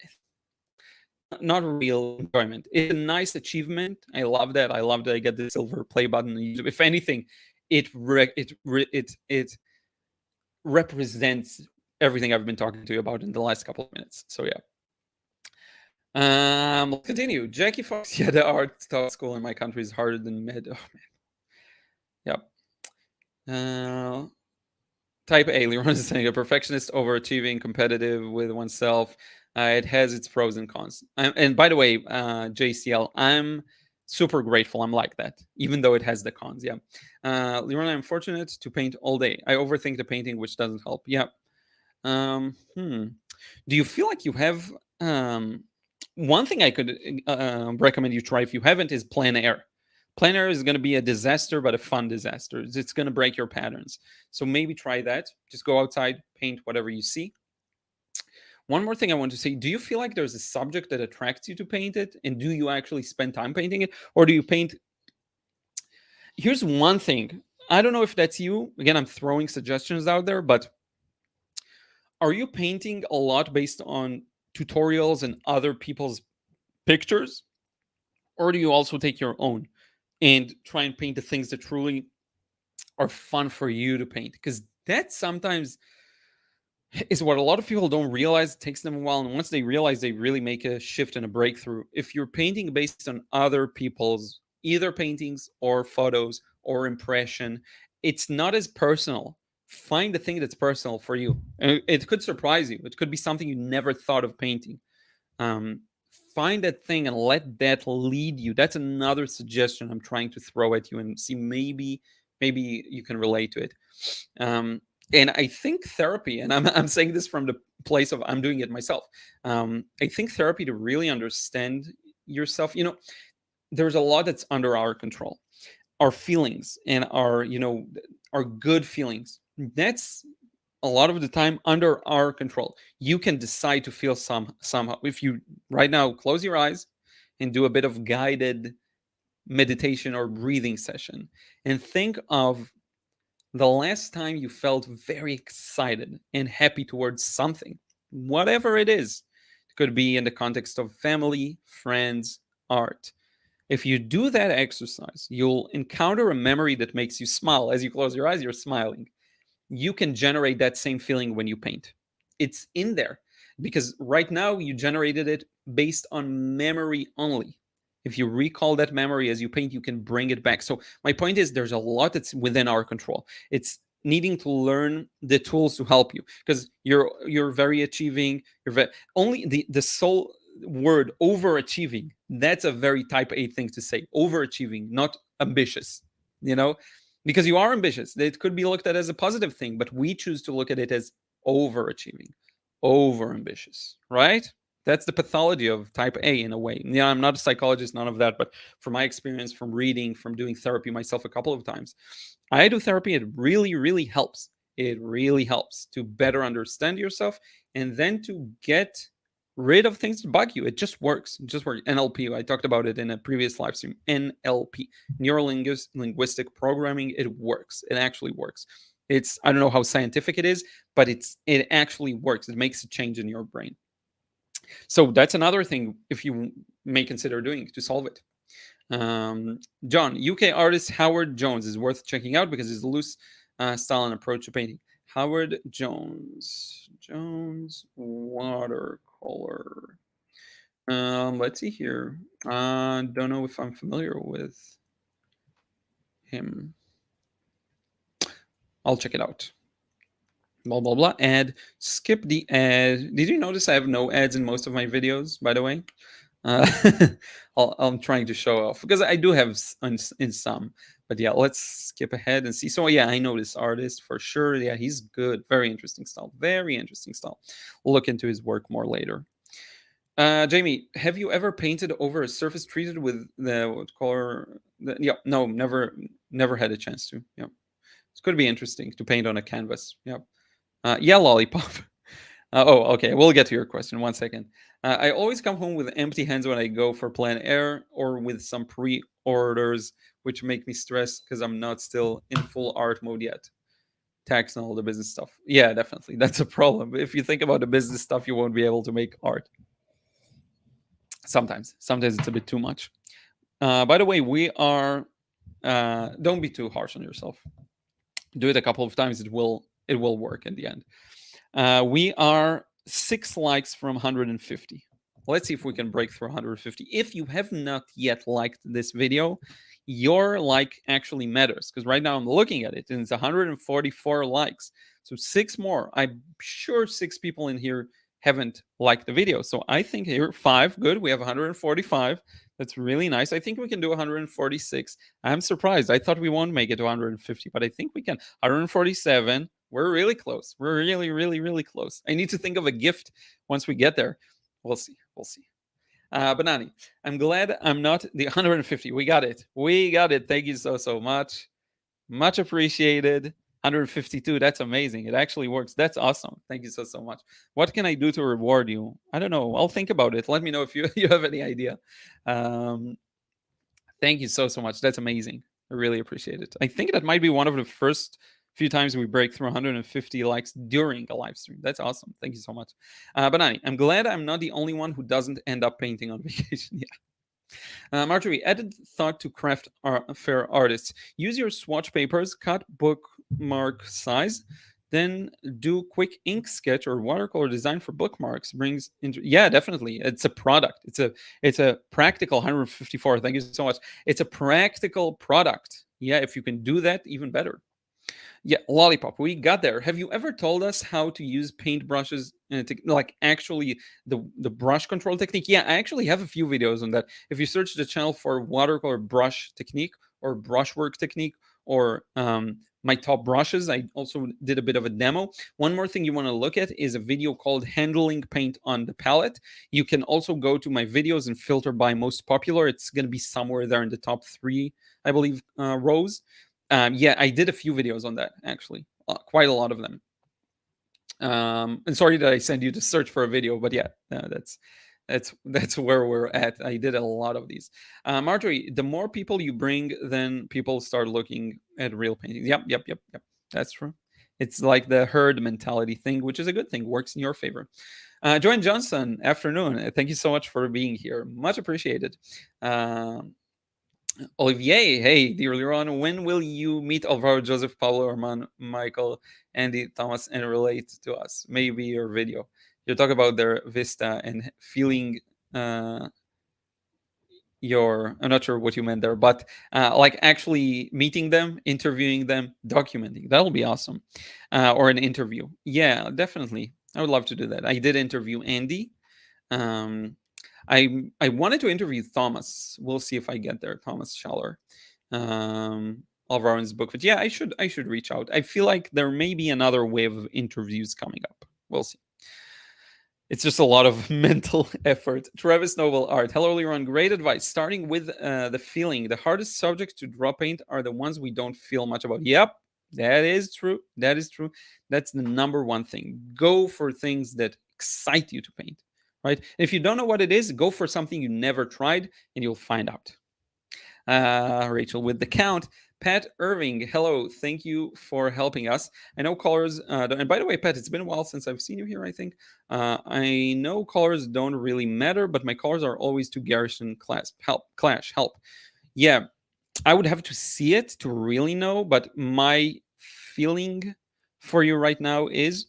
A: not real enjoyment. It's a nice achievement. I love that. I love that I get the silver play button on YouTube. If anything, it represents everything I've been talking to you about in the last couple of minutes. So yeah. Let's continue. Jackie Fox. Yeah, the art taught school in my country is harder than med. Oh man. Yep. Type A. Liron is saying a perfectionist, overachieving, competitive with oneself. It has its pros and cons. And by the way, JCL, I'm super grateful I'm like that, even though it has the cons. Yeah. Liron, I'm fortunate to paint all day. I overthink the painting, which doesn't help. Yeah. Do you feel like you have one thing I could recommend you try if you haven't is plein air. Plein air is going to be a disaster, but a fun disaster. It's going to break your patterns. So maybe try that. Just go outside, paint whatever you see. One more thing I want to say, do you feel like there's a subject that attracts you to paint it? And do you actually spend time painting it? Or do you paint? Here's one thing. I don't know if that's you. Again, I'm throwing suggestions out there, but are you painting a lot based on tutorials and other people's pictures? Or do you also take your own and try and paint the things that truly are fun for you to paint? Because that sometimes is what a lot of people don't realize. It takes them a while, and once they realize, they really make a shift and a breakthrough. If you're painting based on other people's either paintings or photos or impression, it's not as personal. Find the thing that's personal for you. It could surprise you. It could be something you never thought of painting. um, Find that thing and let that lead you. That's another suggestion I'm trying to throw at you, and see, maybe you can relate to it. um, and I think therapy, and I'm saying this from the place of I'm doing it myself. I think therapy, to really understand yourself, there's a lot that's under our control. Our feelings and our good feelings, that's a lot of the time under our control. You can decide to feel somehow. If you right now close your eyes and do a bit of guided meditation or breathing session, and think of the last time you felt very excited and happy towards something, whatever it is. It could be in the context of family, friends, art. If you do that exercise, you'll encounter a memory that makes you smile. As you close your eyes, you're smiling. You can generate that same feeling when you paint. It's in there because right now you generated it based on memory only. If you recall that memory as you paint, you can bring it back. So my point is, there's a lot that's within our control. It's needing to learn the tools to help you, because you're very achieving. Only the sole word overachieving, that's a very type A thing to say. Overachieving, not ambitious. You know, because you are ambitious. It could be looked at as a positive thing, but we choose to look at it as overachieving, over ambitious, right? That's the pathology of type A in a way. Yeah, I'm not a psychologist, none of that, but from my experience, from reading, from doing therapy myself a couple of times, I do therapy. It really, really helps. It really helps to better understand yourself and then to get rid of things that bug you. It just works. It just works. NLP, I talked about it in a previous live stream. NLP, neuro-linguistic programming. It works. It actually works. I don't know how scientific it is, but it actually works. It makes a change in your brain. So that's another thing if you may consider doing to solve it. John, UK artist Howard Jones is worth checking out because his loose style and approach to painting. Howard Jones watercolor. Let's see here. Don't know if I'm familiar with him. I'll check it out. Blah blah blah. Ad. Skip the ad. Did you notice I have no ads in most of my videos? By the way, uh, I'm trying to show off because I do have in some. But yeah, let's skip ahead and see. So yeah, I know this artist for sure. Yeah, he's good. Very interesting style. Very interesting style. We'll look into his work more later. Jamie, have you ever painted over a surface treated with the watercolor? Yeah, no, never had a chance to. Yeah, it's going to be interesting to paint on a canvas. Yeah, yeah, lollipop. Oh, okay. We'll get to your question. 1 second. I always come home with empty hands when I go for plein air or with some pre-orders, which make me stressed because I'm not still in full art mode yet. Tax and all the business stuff. Yeah, definitely. That's a problem. If you think about the business stuff, you won't be able to make art. Sometimes it's a bit too much. By the way, we are. Don't be too harsh on yourself. Do it a couple of times. It will work in the end. We are 6 likes from 150. Let's see if we can break through 150. If you have not yet liked this video, your like actually matters because right now I'm looking at it and it's 144 likes. So 6 more. I'm sure 6 people in here haven't liked the video. So I think here 5, good. We have 145. That's really nice. I think we can do 146. I'm surprised. I thought we won't make it to 150, but I think we can. 147. We're really close. We're really, really, really close. I need to think of a gift once we get there. We'll see. We'll see. Banani, I'm glad I'm not the 150. We got it. We got it. Thank you so, so much. Much appreciated. 152. That's amazing. It actually works. That's awesome. Thank you so, so much. What can I do to reward you? I don't know. I'll think about it. Let me know if you, you have any idea. Um, Thank you so, so much. That's amazing. I really appreciate it. I think that might be one of the first few times we break through 150 likes during a live stream. That's awesome. Thank you so much. Banani, I'm glad I'm not the only one who doesn't end up painting on vacation. Yeah. Marjorie, added thought to craft fair artists. Use your swatch papers, cut bookmark size, then do quick ink sketch or watercolor design for bookmarks. Brings into, yeah, definitely. It's a product. It's a practical 154. Thank you so much. It's a practical product. Yeah, if you can do that, even better. Yeah, lollipop. We got there. Have you ever told us how to use paintbrushes, like actually the brush control technique? Yeah, I actually have a few videos on that. If you search the channel for watercolor brush technique or brushwork technique or my top brushes, I also did a bit of a demo. One more thing you want to look at is a video called Handling Paint on the Palette. You can also go to my videos and filter by most popular. It's going to be somewhere there in the top 3, I believe, rows. Yeah, I did a few videos on that actually, quite a lot of them. And sorry that I sent you to search for a video, but yeah, that's where we're at. I did a lot of these. Marjorie, the more people you bring, then people start looking at real paintings. Yep. That's true. It's like the herd mentality thing, which is a good thing. Works in your favor. Joanne Johnson, afternoon. Thank you so much for being here. Much appreciated. Olivier, hey, dear Liron, when will you meet Alvaro, Joseph, Pablo, Armand, Michael, Andy, Thomas, and relate to us? Maybe your video. You talk about their vista and feeling I'm not sure what you meant there, but like actually meeting them, interviewing them, documenting. That'll be awesome. Or an interview. Yeah, definitely. I would love to do that. I did interview Andy. I wanted to interview Thomas. We'll see if I get there. Thomas Schaller, Alvaro's book. But yeah, I should reach out. I feel like there may be another wave of interviews coming up. We'll see. It's just a lot of mental effort. Travis Noble Art. Hello, Liron. Great advice. Starting with the feeling. The hardest subjects to draw paint are the ones we don't feel much about. Yep, that is true. That is true. That's the number one thing. Go for things that excite you to paint. Right? If you don't know what it is, go for something you never tried and you'll find out. Rachel with the count. Pat Irving, hello. Thank you for helping us. I know colors, and by the way, Pat, it's been a while since I've seen you here, I think. I know colors don't really matter, but my colors are always too garish and clash. Help. Yeah, I would have to see it to really know, but my feeling for you right now is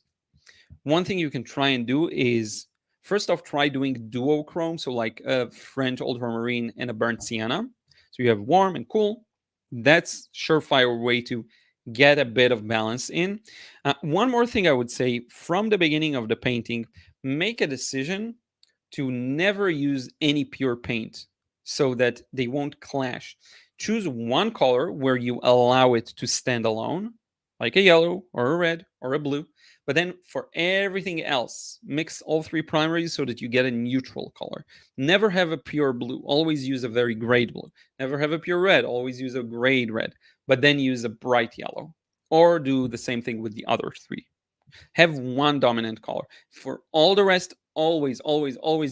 A: one thing you can try and do is first off, try doing duochrome, so like a French ultramarine and a burnt sienna. So you have warm and cool. That's surefire way to get a bit of balance in. One more thing I would say from the beginning of the painting, make a decision to never use any pure paint so that they won't clash. Choose one color where you allow it to stand alone, like a yellow or a red or a blue. But then for everything else, mix all 3 primaries so that you get a neutral color. Never have a pure blue. Always use a very grade blue. Never have a pure red. Always use a grade red. But then use a bright yellow. Or do the same thing with the other 3. Have one dominant color. For all the rest, always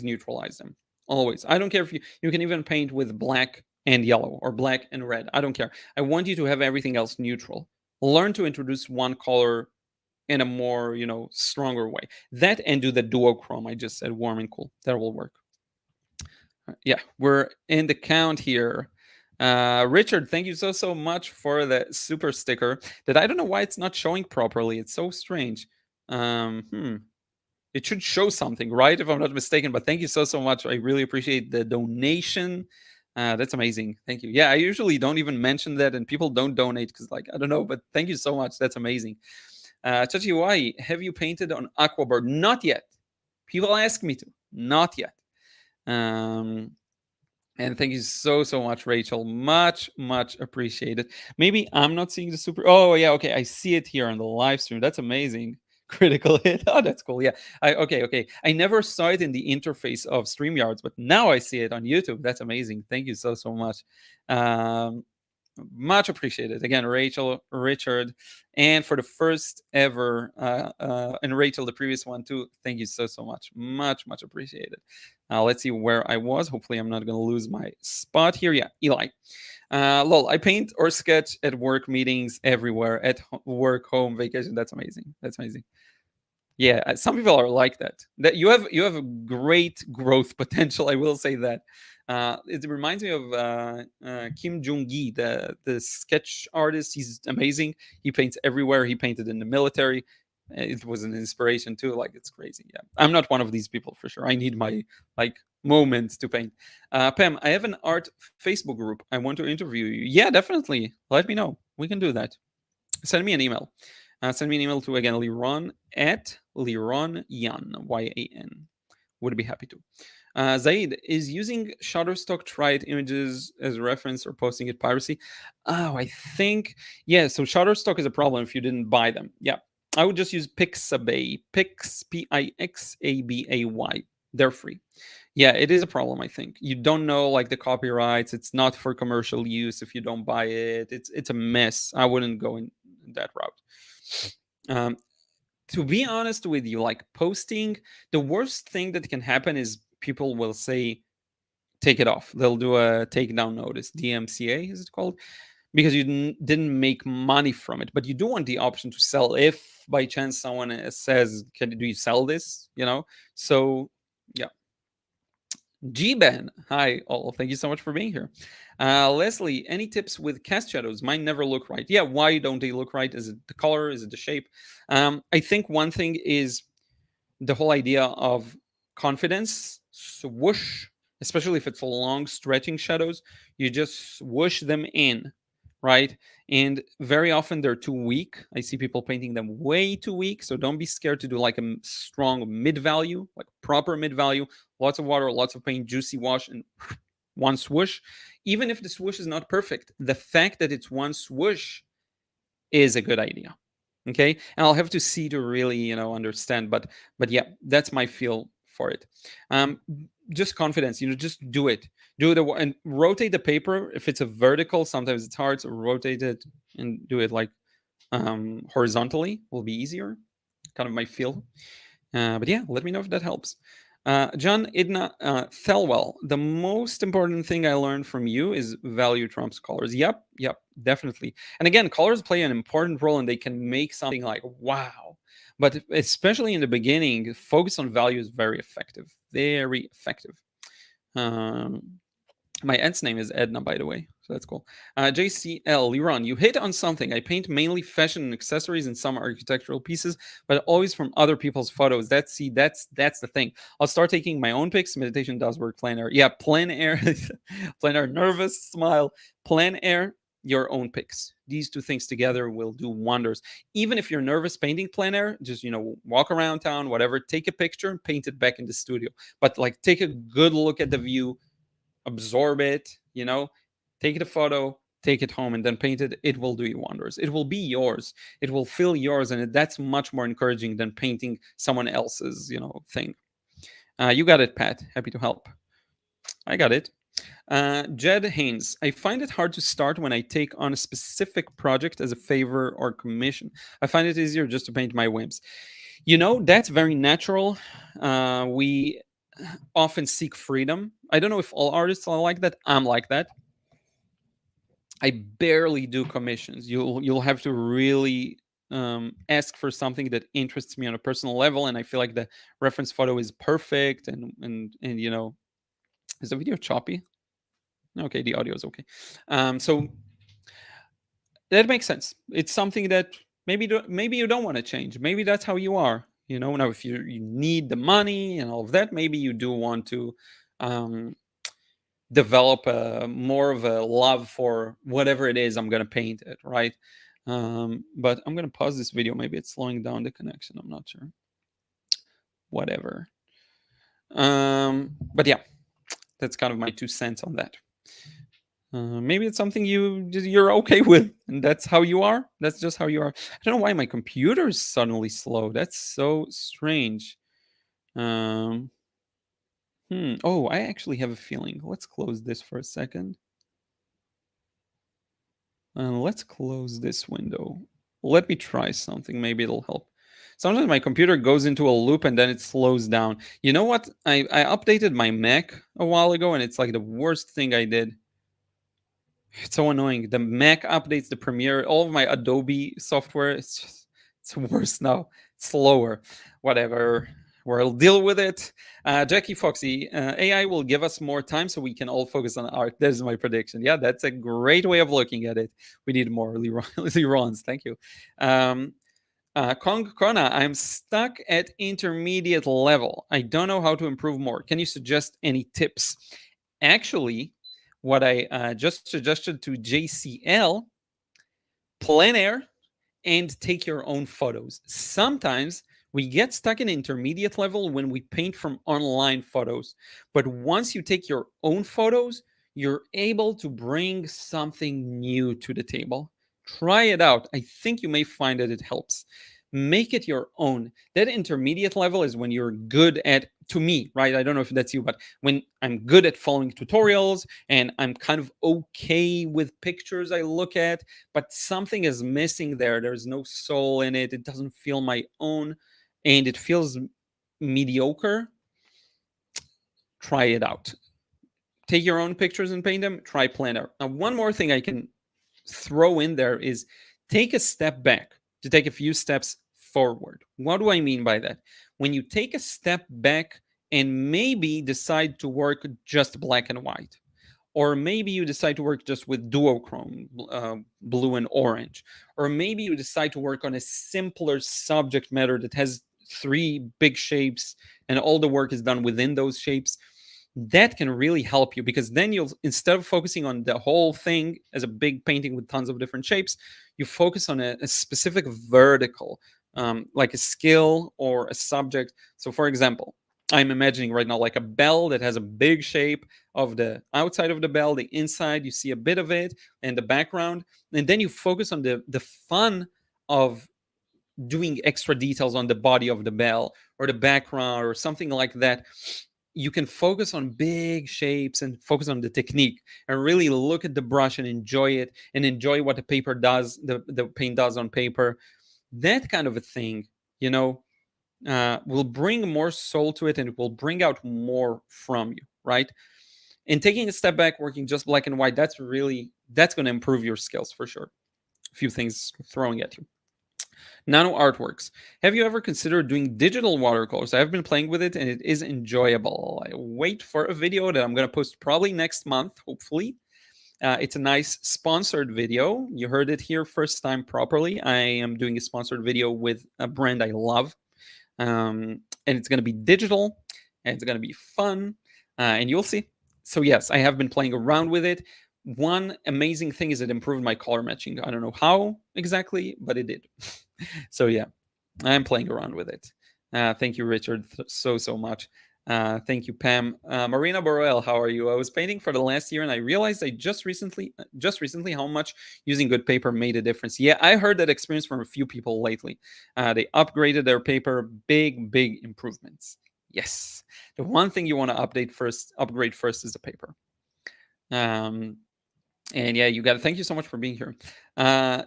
A: neutralize them. Always. I don't care if you can even paint with black and yellow or black and red. I don't care. I want you to have everything else neutral. Learn to introduce one color in a more, stronger way. That and do the duochrome I just said, warm and cool. That will work. Yeah, we're in the count here. Richard, thank you so much for the super sticker that I don't know why it's not showing properly. It's so strange. It should show something, right? If I'm not mistaken, but thank you so much. I really appreciate the donation. That's amazing. Thank you. Yeah, I usually don't even mention that and people don't donate because I don't know, but thank you so much. That's amazing. Chachi Wai, have you painted on Aquabird? Not yet. People ask me to, not yet. Um, and thank you so much, Rachel. Much appreciated. Maybe I'm not seeing the super. Oh yeah, okay. I see it here on the live stream. That's amazing. Critical hit. Oh, that's cool. Yeah. Okay. I never saw it in the interface of StreamYards, but now I see it on YouTube. That's amazing. Thank you so much. Um, much appreciated again, Rachel, Richard, and for the first ever and Rachel, the previous one too. Thank you so much appreciated. Let's see where I was. Hopefully I'm not going to lose my spot here. Yeah, Eli. Lol, I paint or sketch at work, meetings, everywhere, at work, home, vacation. That's amazing. That's amazing. Yeah, some people are like that. That you have a great growth potential. I will say that. It reminds me of Kim Jong Gi, the sketch artist. He's amazing. He paints everywhere. He painted in the military. It was an inspiration too. Like it's crazy. Yeah, I'm not one of these people for sure. I need my like moments to paint. Pam, I have an art Facebook group. I want to interview you. Yeah, definitely. Let me know. We can do that. Send me an email. Send me an email to again Liron at Liron Yan YAN. Would be happy to. Zaid, is using Shutterstock tried images as a reference or posting it piracy? Oh, I think yeah. So Shutterstock is a problem if you didn't buy them. Yeah, I would just use Pixabay, Pixabay. They're free. Yeah, it is a problem. I think you don't know like the copyrights. It's not for commercial use if you don't buy it. It's a mess. I wouldn't go in that route. Um, to be honest with you, like posting, the worst thing that can happen is people will say take it off. They'll do a takedown notice, DMCA is it called, because you didn't make money from it. But you do want the option to sell if by chance someone says, "Can do you sell this?" You know. So yeah. G-Ben, hi all. Thank you so much for being here. Leslie, any tips with cast shadows? Mine never look right. Yeah, why don't they look right? Is it the color? Is it the shape? I think one thing is the whole idea of confidence. Swoosh, especially if it's long stretching shadows, you just swoosh them in, right? And very often they're too weak. I see people painting them way too weak. So don't be scared to do like a strong mid value, like proper mid value, lots of water, lots of paint, juicy wash, and one swoosh. Even if the swoosh is not perfect, the fact that it's one swoosh is a good idea. Okay, and I'll have to see to really understand, but yeah, that's my feel for it. Just confidence, just do it. Do the and rotate the paper. If it's a vertical, sometimes it's hard, so rotate it and do it like horizontally will be easier, kind of my feel. But yeah, let me know if that helps. John Idna Thelwell, the most important thing I learned from you is value trumps colors. Yep, definitely. And again, colors play an important role and they can make something like wow. But especially in the beginning, focus on value is very effective. Very effective. Um, my aunt's name is Edna, by the way, so that's cool. JCL, Liron, you hit on something. I paint mainly fashion and accessories and some architectural pieces, but always from other people's photos. That's the thing. I'll start taking my own pics. Meditation does work. Plein air, yeah, plein air, plein air. Nervous smile. Plein air. Your own pics. These two things together will do wonders. Even if you're nervous painting plein air, just walk around town, whatever. Take a picture and paint it back in the studio. But like, take a good look at the view, absorb it, take a photo, take it home, and then paint it. It will do you wonders. It will be yours. It will feel yours, and that's much more encouraging than painting someone else's, thing. You got it, Pat. Happy to help. I got it. Jed Haynes, I find it hard to start when I take on a specific project as a favor or commission. I find it easier just to paint my whims. That's very natural. We often seek freedom. I don't know if all artists are like that. I'm like that. I barely do commissions. You'll have to really ask for something that interests me on a personal level, and I feel like the reference photo is perfect. And is the video choppy? Okay, the audio is okay. So that makes sense. It's something that maybe you don't want to change. Maybe that's how you are. Now if you need the money and all of that, maybe you do want to develop more of a love for whatever it is I'm going to paint it, right? But I'm going to pause this video. Maybe it's slowing down the connection. I'm not sure. Whatever. But yeah, that's kind of my 2 cents on that. Maybe it's something you're okay with, and that's how you are. That's just how you are. I don't know why my computer is suddenly slow. That's so strange. Um, Oh, I actually have a feeling. Let's close this for a second. Let's close this window. Let me try something. Maybe it'll help. Sometimes my computer goes into a loop and then it slows down. You know what? I updated my Mac a while ago, and it's like the worst thing I did. It's so annoying. The Mac updates the Premiere, all of my Adobe software. It's worse now. It's slower. Whatever. We'll deal with it. Jackie Foxy, AI will give us more time so we can all focus on art. That is my prediction. Yeah, that's a great way of looking at it. We need more Lirons. Thank you. Um, Kong Kona, I'm stuck at intermediate level. I don't know how to improve more. Can you suggest any tips? Actually, what I just suggested to JCL, plein air, and take your own photos. Sometimes we get stuck in intermediate level when we paint from online photos. But once you take your own photos, you're able to bring something new to the table. Try it out. I think you may find that it helps. Make it your own. That intermediate level is when you're good at, to me, right? I don't know if that's you, but when I'm good at following tutorials and I'm kind of okay with pictures I look at, but something is missing there. There's no soul in it. It doesn't feel my own, and it feels mediocre. Try it out. Take your own pictures and paint them. Try Planner. Now, one more thing I can throw in there is take a step back to take a few steps forward. What do I mean by that? When you take a step back and maybe decide to work just black and white, or maybe you decide to work just with duochrome, blue and orange, or maybe you decide to work on a simpler subject matter that has three big shapes and all the work is done within those shapes. That can really help you, because then you'll, instead of focusing on the whole thing as a big painting with tons of different shapes, you focus on a specific vertical, like a skill or a subject. So for example, I'm imagining right now like a bell that has a big shape of the outside of the bell, the inside you see a bit of it, and the background, and then you focus on the fun of doing extra details on the body of the bell or the background or something like that. You can focus on big shapes and focus on the technique and really look at the brush and enjoy it, and enjoy what the paper does, the paint does on paper. That kind of a thing, you know, will bring more soul to it, and it will bring out more from you, right? And taking a step back, working just black and white, that's going to improve your skills for sure. A few things throwing at you. Nano artworks. Have you ever considered doing digital watercolors? I have been playing with it and it is enjoyable. I wait for a video that I'm going to post probably next month, hopefully. It's a nice sponsored video. You heard it here first time properly. I am doing a sponsored video with a brand I love. And it's going to be digital, and it's going to be fun, and you'll see. So yes, I have been playing around with it. One amazing thing is it improved my color matching. I don't know how exactly, but it did. So yeah, I'm playing around with it. Thank you, Richard, so much. Thank you, Pam. Marina Borrell, how are you? I was painting for the last year, and I realized I just recently how much using good paper made a difference. Yeah, I heard that experience from a few people lately. They upgraded their paper, big improvements. Yes, the one thing you want to upgrade first is the paper. Um, and yeah, you got it. Thank you so much for being here.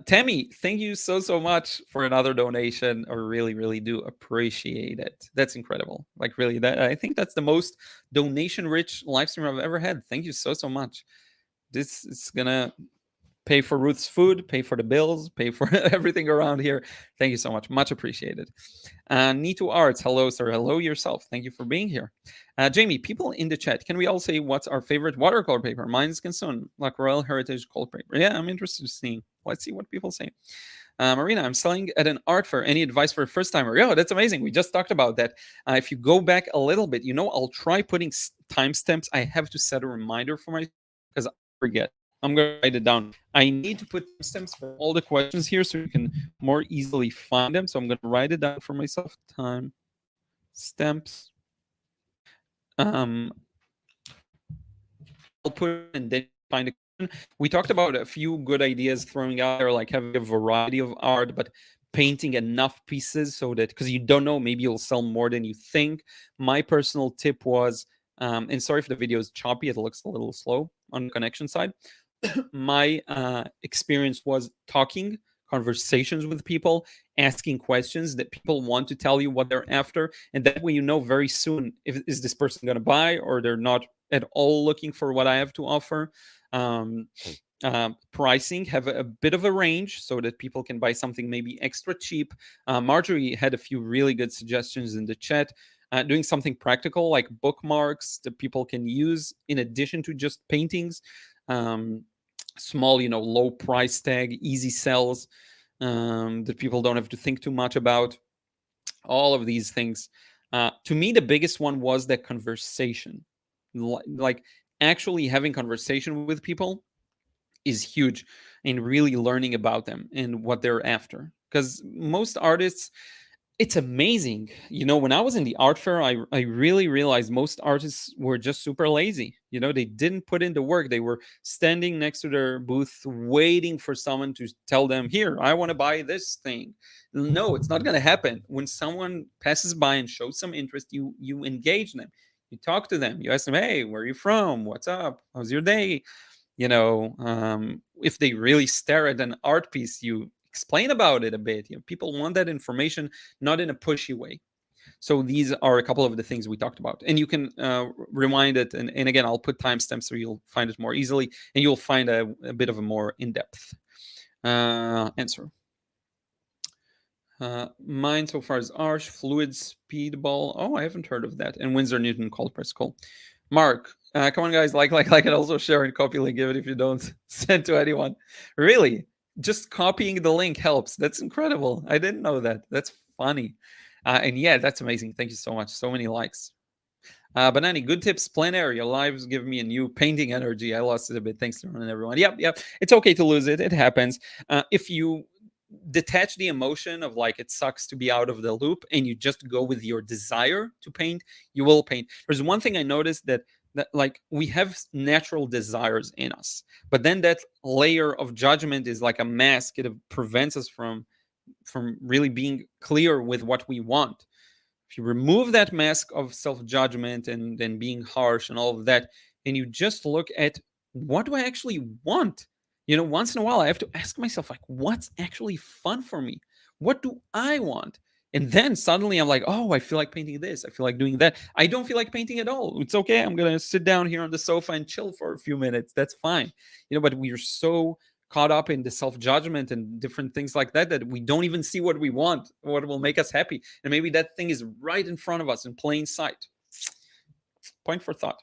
A: Tammy, thank you so much for another donation. I really do appreciate it. That's incredible. Like really, that I think that's the most donation rich live stream I've ever had. Thank you so much. This is gonna pay for Ruth's food, pay for the bills, pay for everything around here. Thank you so much. Much appreciated. Nito Arts, hello, sir. Hello yourself. Thank you for being here. Jamie, people in the chat, can we all say what's our favorite watercolor paper? Mine's Concern, like Royal Heritage Cold Paper. Yeah, I'm interested in seeing. Let's see what people say. Marina, I'm selling at an art fair. Any advice for a first timer? Yeah, that's amazing. We just talked about that. If you go back a little bit, I'll try putting timestamps. I have to set a reminder for myself because I forget. I'm going to write it down. I need to put timestamps for all the questions here so you can more easily find them. So I'm going to write it down for myself. Time stamps. Um, I'll put it and then find a question. We talked about a few good ideas throwing out there, like having a variety of art, but painting enough pieces so that, because you don't know, maybe you'll sell more than you think. My personal tip was, and sorry if the video is choppy, it looks a little slow on the connection side. My experience was talking conversations with people, asking questions that people want to tell you what they're after, and that way you know very soon if is this person going to buy or they're not at all looking for what I have to offer. um, Pricing, have a bit of a range so that people can buy something maybe extra cheap. Marjorie had a few really good suggestions in the chat. Doing something practical like bookmarks that people can use in addition to just paintings. um, Small, low price tag, easy sells, that people don't have to think too much about. All of these things. To me, the biggest one was that conversation. Like actually having conversation with people is huge in really learning about them and what they're after. Because most artists, it's amazing. When I was in the art fair, I really realized most artists were just super lazy. They didn't put in the work. They were standing next to their booth waiting for someone to tell them, here, I want to buy this thing. No, it's not going to happen. When someone passes by and shows some interest, you engage them. You talk to them. You ask them, hey, where are you from? What's up? How's your day? If they really stare at an art piece, you explain about it a bit. People want that information, not in a pushy way. So these are a couple of the things we talked about, and you can rewind it, and again, I'll put timestamps so you'll find it more easily, and you'll find a bit of a more in-depth answer. Mine so far is Arch, Fluid, Speedball. Oh, I haven't heard of that. And Winsor Newton, Cold Press. Cool. Mark, come on, guys. Like, and also share and copy link. Give it if you don't send to anyone. Really? Just copying the link helps. That's incredible. I didn't know that. That's funny. And yeah, that's amazing. Thank you so much. So many likes. Banani, good tips. Plein air. Your lives give me a new painting energy. I lost it a bit. Thanks to everyone. Yep. It's okay to lose it. It happens. If you detach the emotion of like it sucks to be out of the loop and you just go with your desire to paint, you will paint. There's one thing I noticed that like we have natural desires in us, but then that layer of judgment is like a mask. It prevents us from really being clear with what we want. If you remove that mask of self-judgment and then being harsh and all of that, and you just look at what do I actually want. Once in a while I have to ask myself, like, what's actually fun for me? What do I want? And then suddenly I'm like, oh, I feel like painting this, I feel like doing that. I don't feel like painting at all. It's okay, I'm gonna sit down here on the sofa and chill for a few minutes. That's fine. But we're so caught up in the self-judgment and different things like that that we don't even see what we want, what will make us happy, and maybe that thing is right in front of us in plain sight. Point for thought.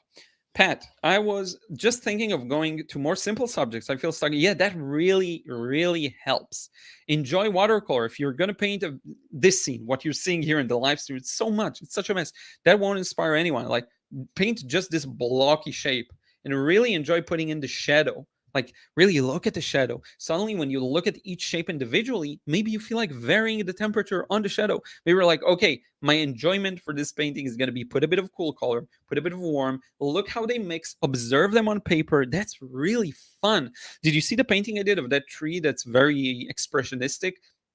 A: Pat, I was just thinking of going to more simple subjects. I feel stuck. Yeah, that really, really helps. Enjoy watercolor. If you're going to paint this scene, what you're seeing here in the live stream, it's so much. It's such a mess. That won't inspire anyone. Like, paint just this blocky shape and really enjoy putting in the shadow. Like, really look at the shadow. Suddenly, when you look at each shape individually, maybe you feel like varying the temperature on the shadow. Maybe we're like, okay, my enjoyment for this painting is going to be put a bit of cool color, put a bit of warm, look how they mix, observe them on paper. That's really fun. Did you see the painting I did of that tree that's very expressionistic?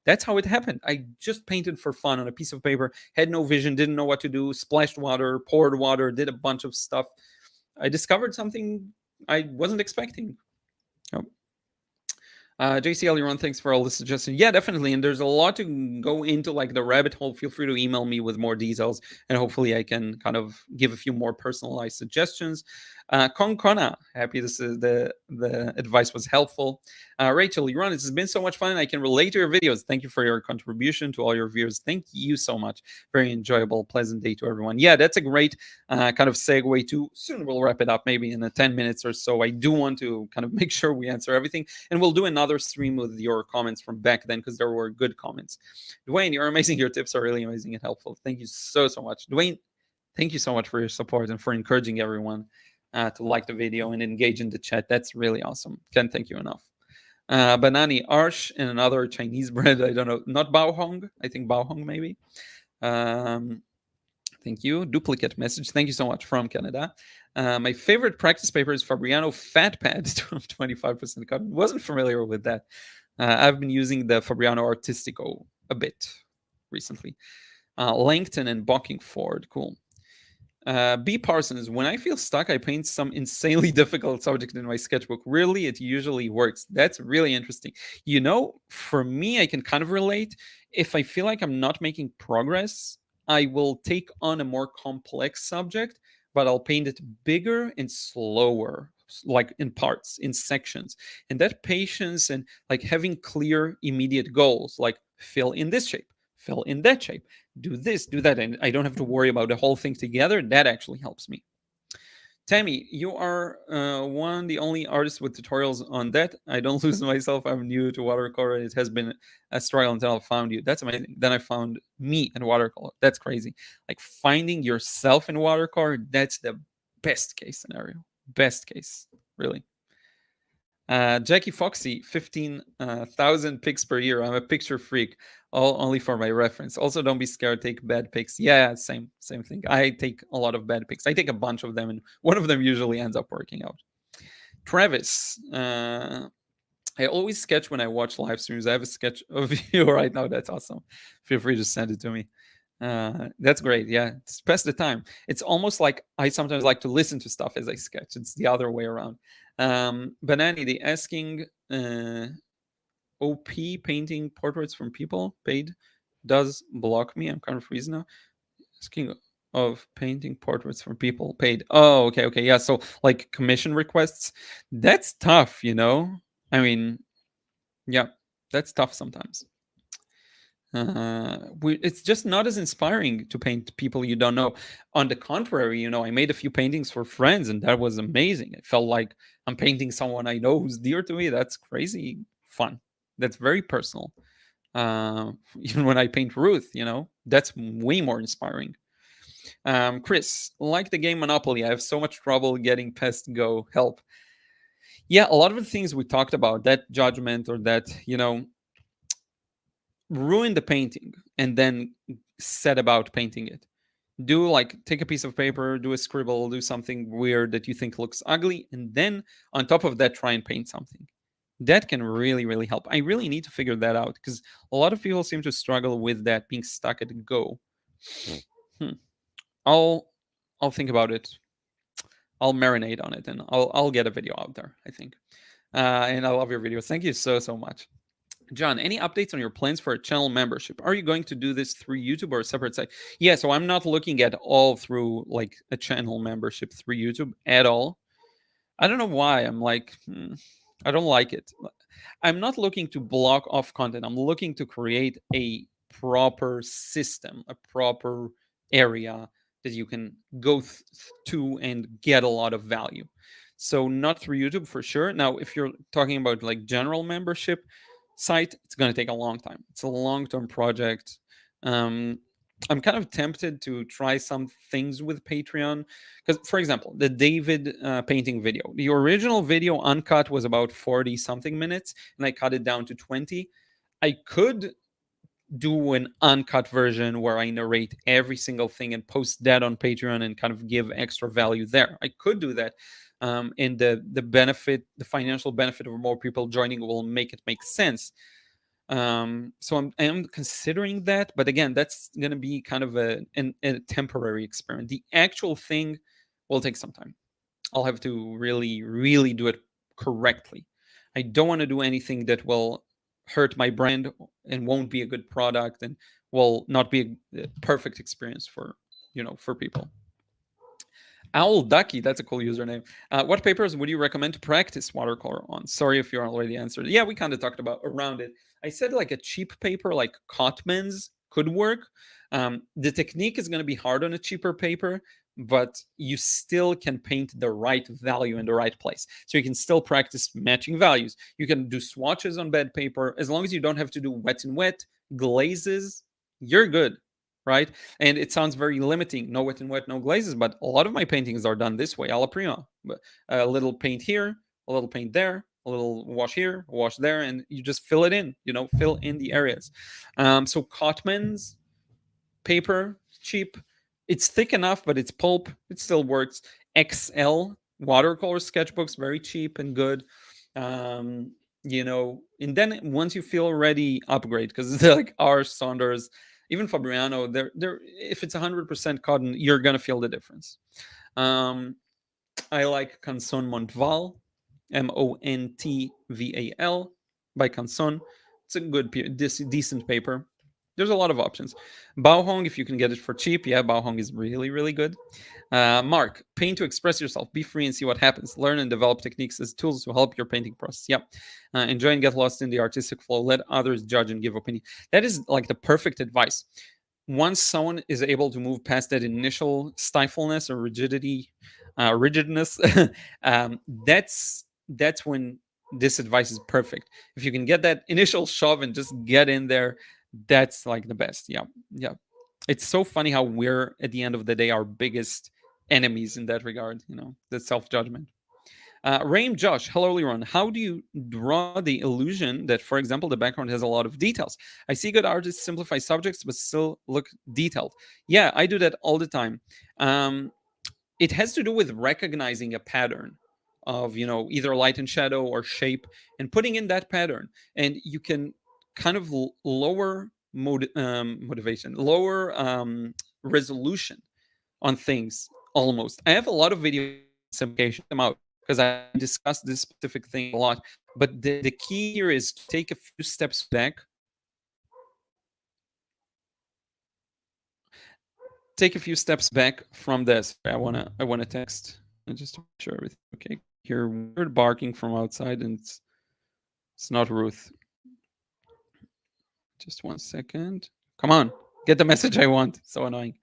A: That's how it happened. I just painted for fun on a piece of paper, had no vision, didn't know what to do, splashed water, poured water, did a bunch of stuff. I discovered something I wasn't expecting. Oh. JCL Liron, thanks for all the suggestions. Yeah, definitely. And there's a lot to go into, like the rabbit hole. Feel free to email me with more details, and hopefully I can kind of give a few more personalized suggestions. Konkona, happy this is the advice was helpful. Rachel Liron, this has been so much fun. I can relate to your videos. Thank you for your contribution to all your viewers. Thank you so much. Very enjoyable, pleasant day to everyone. Yeah, that's a great kind of segue to, soon we'll wrap it up, maybe in 10 minutes or so. I do want to kind of make sure we answer everything, and we'll do another stream with your comments from back then because there were good comments. Dwayne, you're amazing. Your tips are really amazing and helpful. Thank you so much. Dwayne, thank you so much for your support and for encouraging everyone to like the video and engage in the chat. That's really awesome. Can't thank you enough. Banani, Arsh, and another Chinese bread. I don't know. Not Bao Hong. I think Bao Hong maybe. Thank you. Duplicate message. Thank you so much from Canada. My favorite practice paper is Fabriano Fat Pad, 25% cotton. Wasn't familiar with that. I've been using the Fabriano Artistico a bit recently. Langton and Bockingford. Cool. B. Parsons, when I feel stuck, I paint some insanely difficult subject in my sketchbook. Really, it usually works. That's really interesting. For me, I can kind of relate. If I feel like I'm not making progress, I will take on a more complex subject, but I'll paint it bigger and slower, like in parts, in sections. And that patience and like having clear, immediate goals, like fill in this shape, fill in that shape, do this, do that, and I don't have to worry about the whole thing together. That actually helps me. Tammy, you are the only artist with tutorials on that. I don't lose myself. I'm new to watercolor. It has been a struggle until I found you. That's amazing. Then I found me in watercolor. That's crazy. Like finding yourself in watercolor, that's the best case scenario. Best case, really. Jackie Foxy, 15,000 pics per year. I'm a picture freak. Only for my reference. Also, don't be scared. Take bad pics. Yeah, same thing. I take a lot of bad pics. I take a bunch of them, and one of them usually ends up working out. Travis, I always sketch when I watch live streams. I have a sketch of you right now. That's awesome. Feel free to send it to me. That's great. Yeah, it's pass the time. It's almost like I sometimes like to listen to stuff as I sketch. It's the other way around. Banani, the asking OP painting portraits from people paid does block me. I'm kind of freezing now. Asking of painting portraits from people paid. Oh, okay. Yeah, so like commission requests, that's tough, I mean, yeah, that's tough sometimes. It's just not as inspiring to paint people you don't know. On the contrary, I made a few paintings for friends, and that was amazing. It felt like I'm painting someone I know who's dear to me. That's crazy fun. That's very personal. Even when I paint Ruth, that's way more inspiring. Chris, like the game Monopoly, I have so much trouble getting past Go. Help. Yeah, a lot of the things we talked about, that judgment or that, ruin the painting and then set about painting it. Do like take a piece of paper, do a scribble, do something weird that you think looks ugly, and then on top of that, try and paint something. That can really, really help. I really need to figure that out because a lot of people seem to struggle with that, being stuck at Go. Hmm. I'll think about it. I'll marinate on it, and I'll get a video out there, I think. And I love your videos. Thank you so much. John, any updates on your plans for a channel membership? Are you going to do this through YouTube or a separate site? Yeah, so I'm not looking at all through like a channel membership through YouTube at all. I don't know why. I'm like, I don't like it. I'm not looking to block off content. I'm looking to create a proper system, a proper area that you can go to and get a lot of value. So not through YouTube for sure. Now, if you're talking about like general membership site, it's going to take a long time. It's a long-term project. I'm kind of tempted to try some things with Patreon because, for example, the David painting video, the original video uncut was about 40 something minutes, and I cut it down to 20. I could do an uncut version where I narrate every single thing and post that on Patreon and kind of give extra value there. I could do that. And the benefit, the financial benefit of more people joining will make it make sense. So I am considering that, but again, that's going to be kind of a temporary experiment. The actual thing will take some time. I'll have to really, really do it correctly. I don't want to do anything that will hurt my brand and won't be a good product and will not be a perfect experience for people. Owl Ducky, that's a cool username. What papers would you recommend to practice watercolor on? Sorry if you already answered. Yeah, we kind of talked about around it. I said like a cheap paper like Cotman's could work. The technique is going to be hard on a cheaper paper, but you still can paint the right value in the right place. So you can still practice matching values. You can do swatches on bed paper. As long as you don't have to do wet and wet glazes, you're good, right? And it sounds very limiting, no wet and wet, no glazes, but a lot of my paintings are done this way, alla prima. A little paint here, a little paint there, a little wash here, wash there, and you just fill it in, fill in the areas. So Cotman's paper, cheap. It's thick enough, but it's pulp. It still works. XL watercolor sketchbooks, very cheap and good. Um, and then once you feel ready, upgrade because they're like our Saunders, even Fabriano. They're if it's 100% cotton, you're gonna feel the difference. Um, I like Canson Montval, Montval by Canson. It's a good, decent paper. There's a lot of options. Baohong, if you can get it for cheap, yeah, Baohong is really, really good. Mark, paint to express yourself, be free and see what happens. Learn and develop techniques as tools to help your painting process. Yep. Enjoy and get lost in the artistic flow. Let others judge and give opinion. That is like the perfect advice. Once someone is able to move past that initial stifleness or rigidness, um, that's when this advice is perfect. If you can get that initial shove and just get in there, that's like the best. Yeah, yeah. It's so funny how we're at the end of the day our biggest enemies in that regard. The self judgment. Raim Josh, hello Liron. How do you draw the illusion that, for example, the background has a lot of details? I see good artists simplify subjects but still look detailed. Yeah, I do that all the time. It has to do with recognizing a pattern of either light and shadow or shape and putting in that pattern, and you can kind of lower motivation, lower resolution on things. Almost, I have a lot of videos on simplification them out because I discussed this specific thing a lot, but the key here is to take a few steps back. Take a few steps back from this. I wanna text just to make sure everything okay. Hear weird barking from outside, and it's not Ruth. Just 1 second. Come on, get the message I want. So annoying.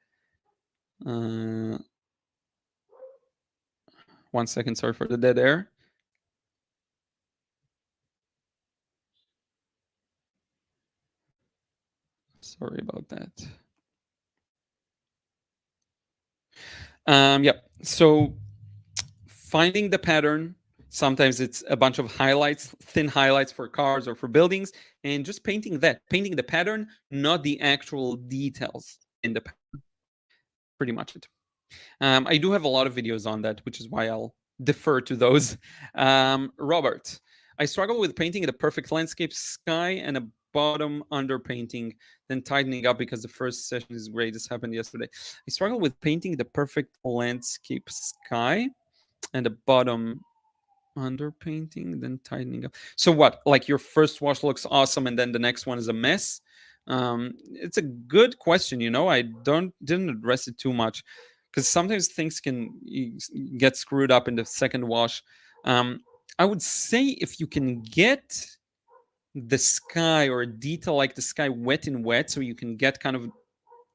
A: 1 second. Sorry for the dead air. Sorry about that. Yep. So finding the pattern. Sometimes it's a bunch of highlights, thin highlights for cars or for buildings, and just painting the pattern, not the actual details in the pattern. Pretty much it. I do have a lot of videos on that, which is why I'll defer to those. Robert, I struggle with painting the perfect landscape sky and a bottom underpainting, then tightening up because the first session is great. This happened yesterday. I struggle with painting the perfect landscape sky and the bottom underpainting, then tightening up. So what? Like your first wash looks awesome, and then the next one is a mess. It's a good question. I didn't address it too much because sometimes things can get screwed up in the second wash. I would say if you can get the sky or a detail like the sky wet in wet, so you can get kind of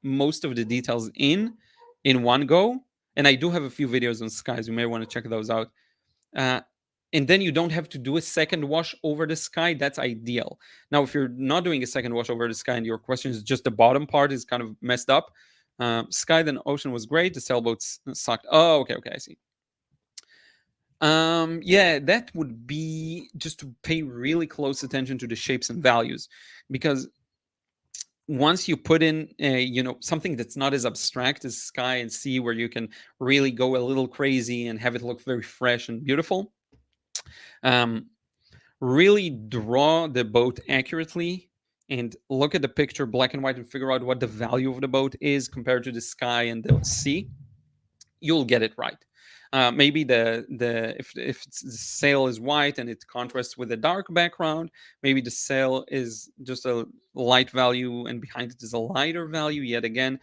A: most of the details in one go. And I do have a few videos on skies. You may want to check those out. Uh, and then you don't have to do a second wash over the sky. That's ideal. Now, if you're not doing a second wash over the sky and your question is just the bottom part is kind of messed up, sky then ocean was great. The sailboats sucked. Oh, okay, I see. Yeah, that would be just to pay really close attention to the shapes and values, because once you put in something that's not as abstract as sky and sea, where you can really go a little crazy and have it look very fresh and beautiful, really draw the boat accurately and look at the picture black and white and figure out what the value of the boat is compared to the sky and the sea, you'll get it right. Maybe if the sail is white and it contrasts with a dark background, maybe the sail is just a light value and behind it is a lighter value. Yet again,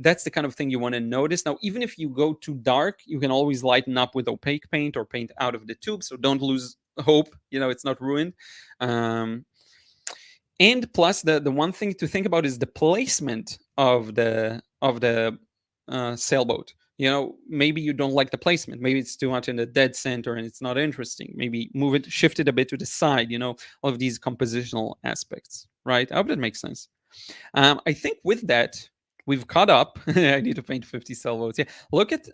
A: that's the kind of thing you want to notice. Now, even if you go too dark, you can always lighten up with opaque paint or paint out of the tube. So don't lose hope. It's not ruined. And plus, the one thing to think about is the placement of the sailboat. Maybe you don't like the placement. Maybe it's too much in the dead center and it's not interesting. Maybe shift it a bit to the side. All of these compositional aspects, right? I hope that makes sense. I think with that, we've caught up. I need to paint 50 sailboats. Yeah, look at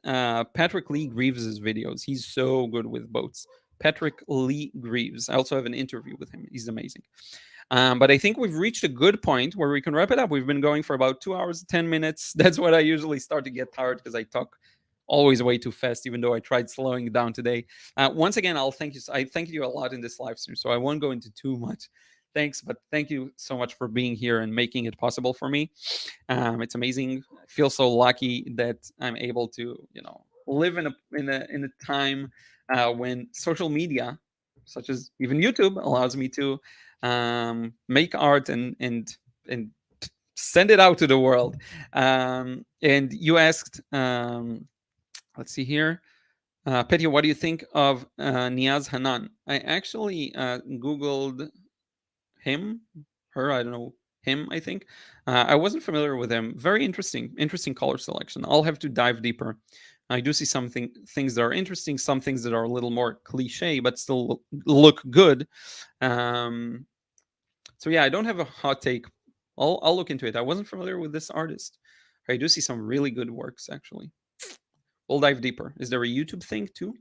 A: Patrick Lee Greaves's videos. He's so good with boats. Patrick Lee Greaves. I also have an interview with him. He's amazing. But I think we've reached a good point where we can wrap it up. We've been going for about 2 hours, 10 minutes. That's what I usually start to get tired because I talk always way too fast, even though I tried slowing it down today. Once again, I'll thank you. I thank you a lot in this live stream, so I won't go into too much thanks, but thank you so much for being here and making it possible for me. It's amazing. I feel so lucky that I'm able to, live in a time when social media, such as even YouTube, allows me to make art and send it out to the world. And you asked, let's see here. Petya, what do you think of Niaz Hanan? I actually Googled him, her, I don't know, him, I think. I wasn't familiar with him. Very interesting color selection. I'll have to dive deeper. I do see things that are interesting, some things that are a little more cliche, but still look good. Um, so yeah, I don't have a hot take. I'll look into it. I wasn't familiar with this artist. I do see some really good works actually. We'll dive deeper. Is there a YouTube thing too?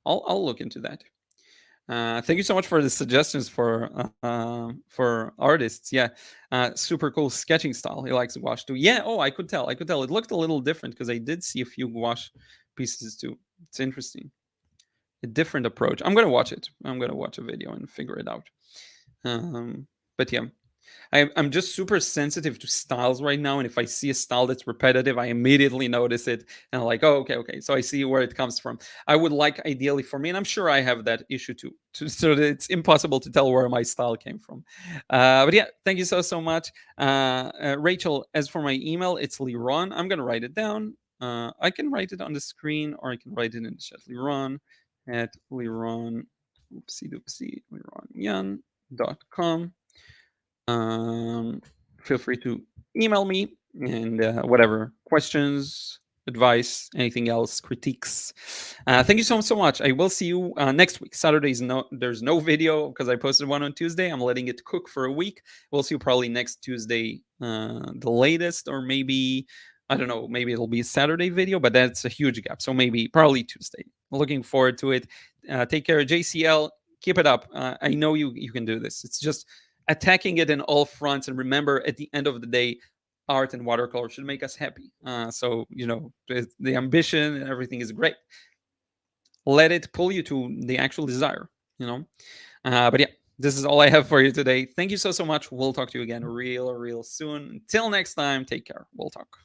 A: I'll look into that. Thank you so much for the suggestions for artists. Yeah, super cool sketching style. He likes gouache too. Yeah. Oh, I could tell. I could tell. It looked a little different because I did see a few gouache pieces too. It's interesting. A different approach. I'm gonna watch it. I'm gonna watch a video and figure it out. But yeah, I'm just super sensitive to styles right now, and if I see a style that's repetitive, I immediately notice it, and I'm like, oh, okay. So I see where it comes from. I would like, ideally for me, and I'm sure I have that issue too, so that it's impossible to tell where my style came from. But yeah, thank you so much, Rachel. As for my email, it's Liron. I'm gonna write it down. I can write it on the screen, or I can write it in the chat. Liron at Liron. Oopsie doopsie. LironYan.com. um, Feel free to email me and whatever questions, advice, anything else, critiques. Thank you so much. I will see you next week. There's no video because I posted one on Tuesday. I'm letting it cook for a week. We'll see you probably next Tuesday, the latest, or maybe I don't know. Maybe it'll be a Saturday video, but that's a huge gap. So maybe probably Tuesday. Looking forward to it. Take care, JCL. Keep it up. I know you can do this. It's just attacking it in all fronts. And remember, at the end of the day, art and watercolor should make us happy. So, the ambition and everything is great. Let it pull you to the actual desire, But yeah, this is all I have for you today. Thank you so much. We'll talk to you again real soon. Until next time, take care. We'll talk.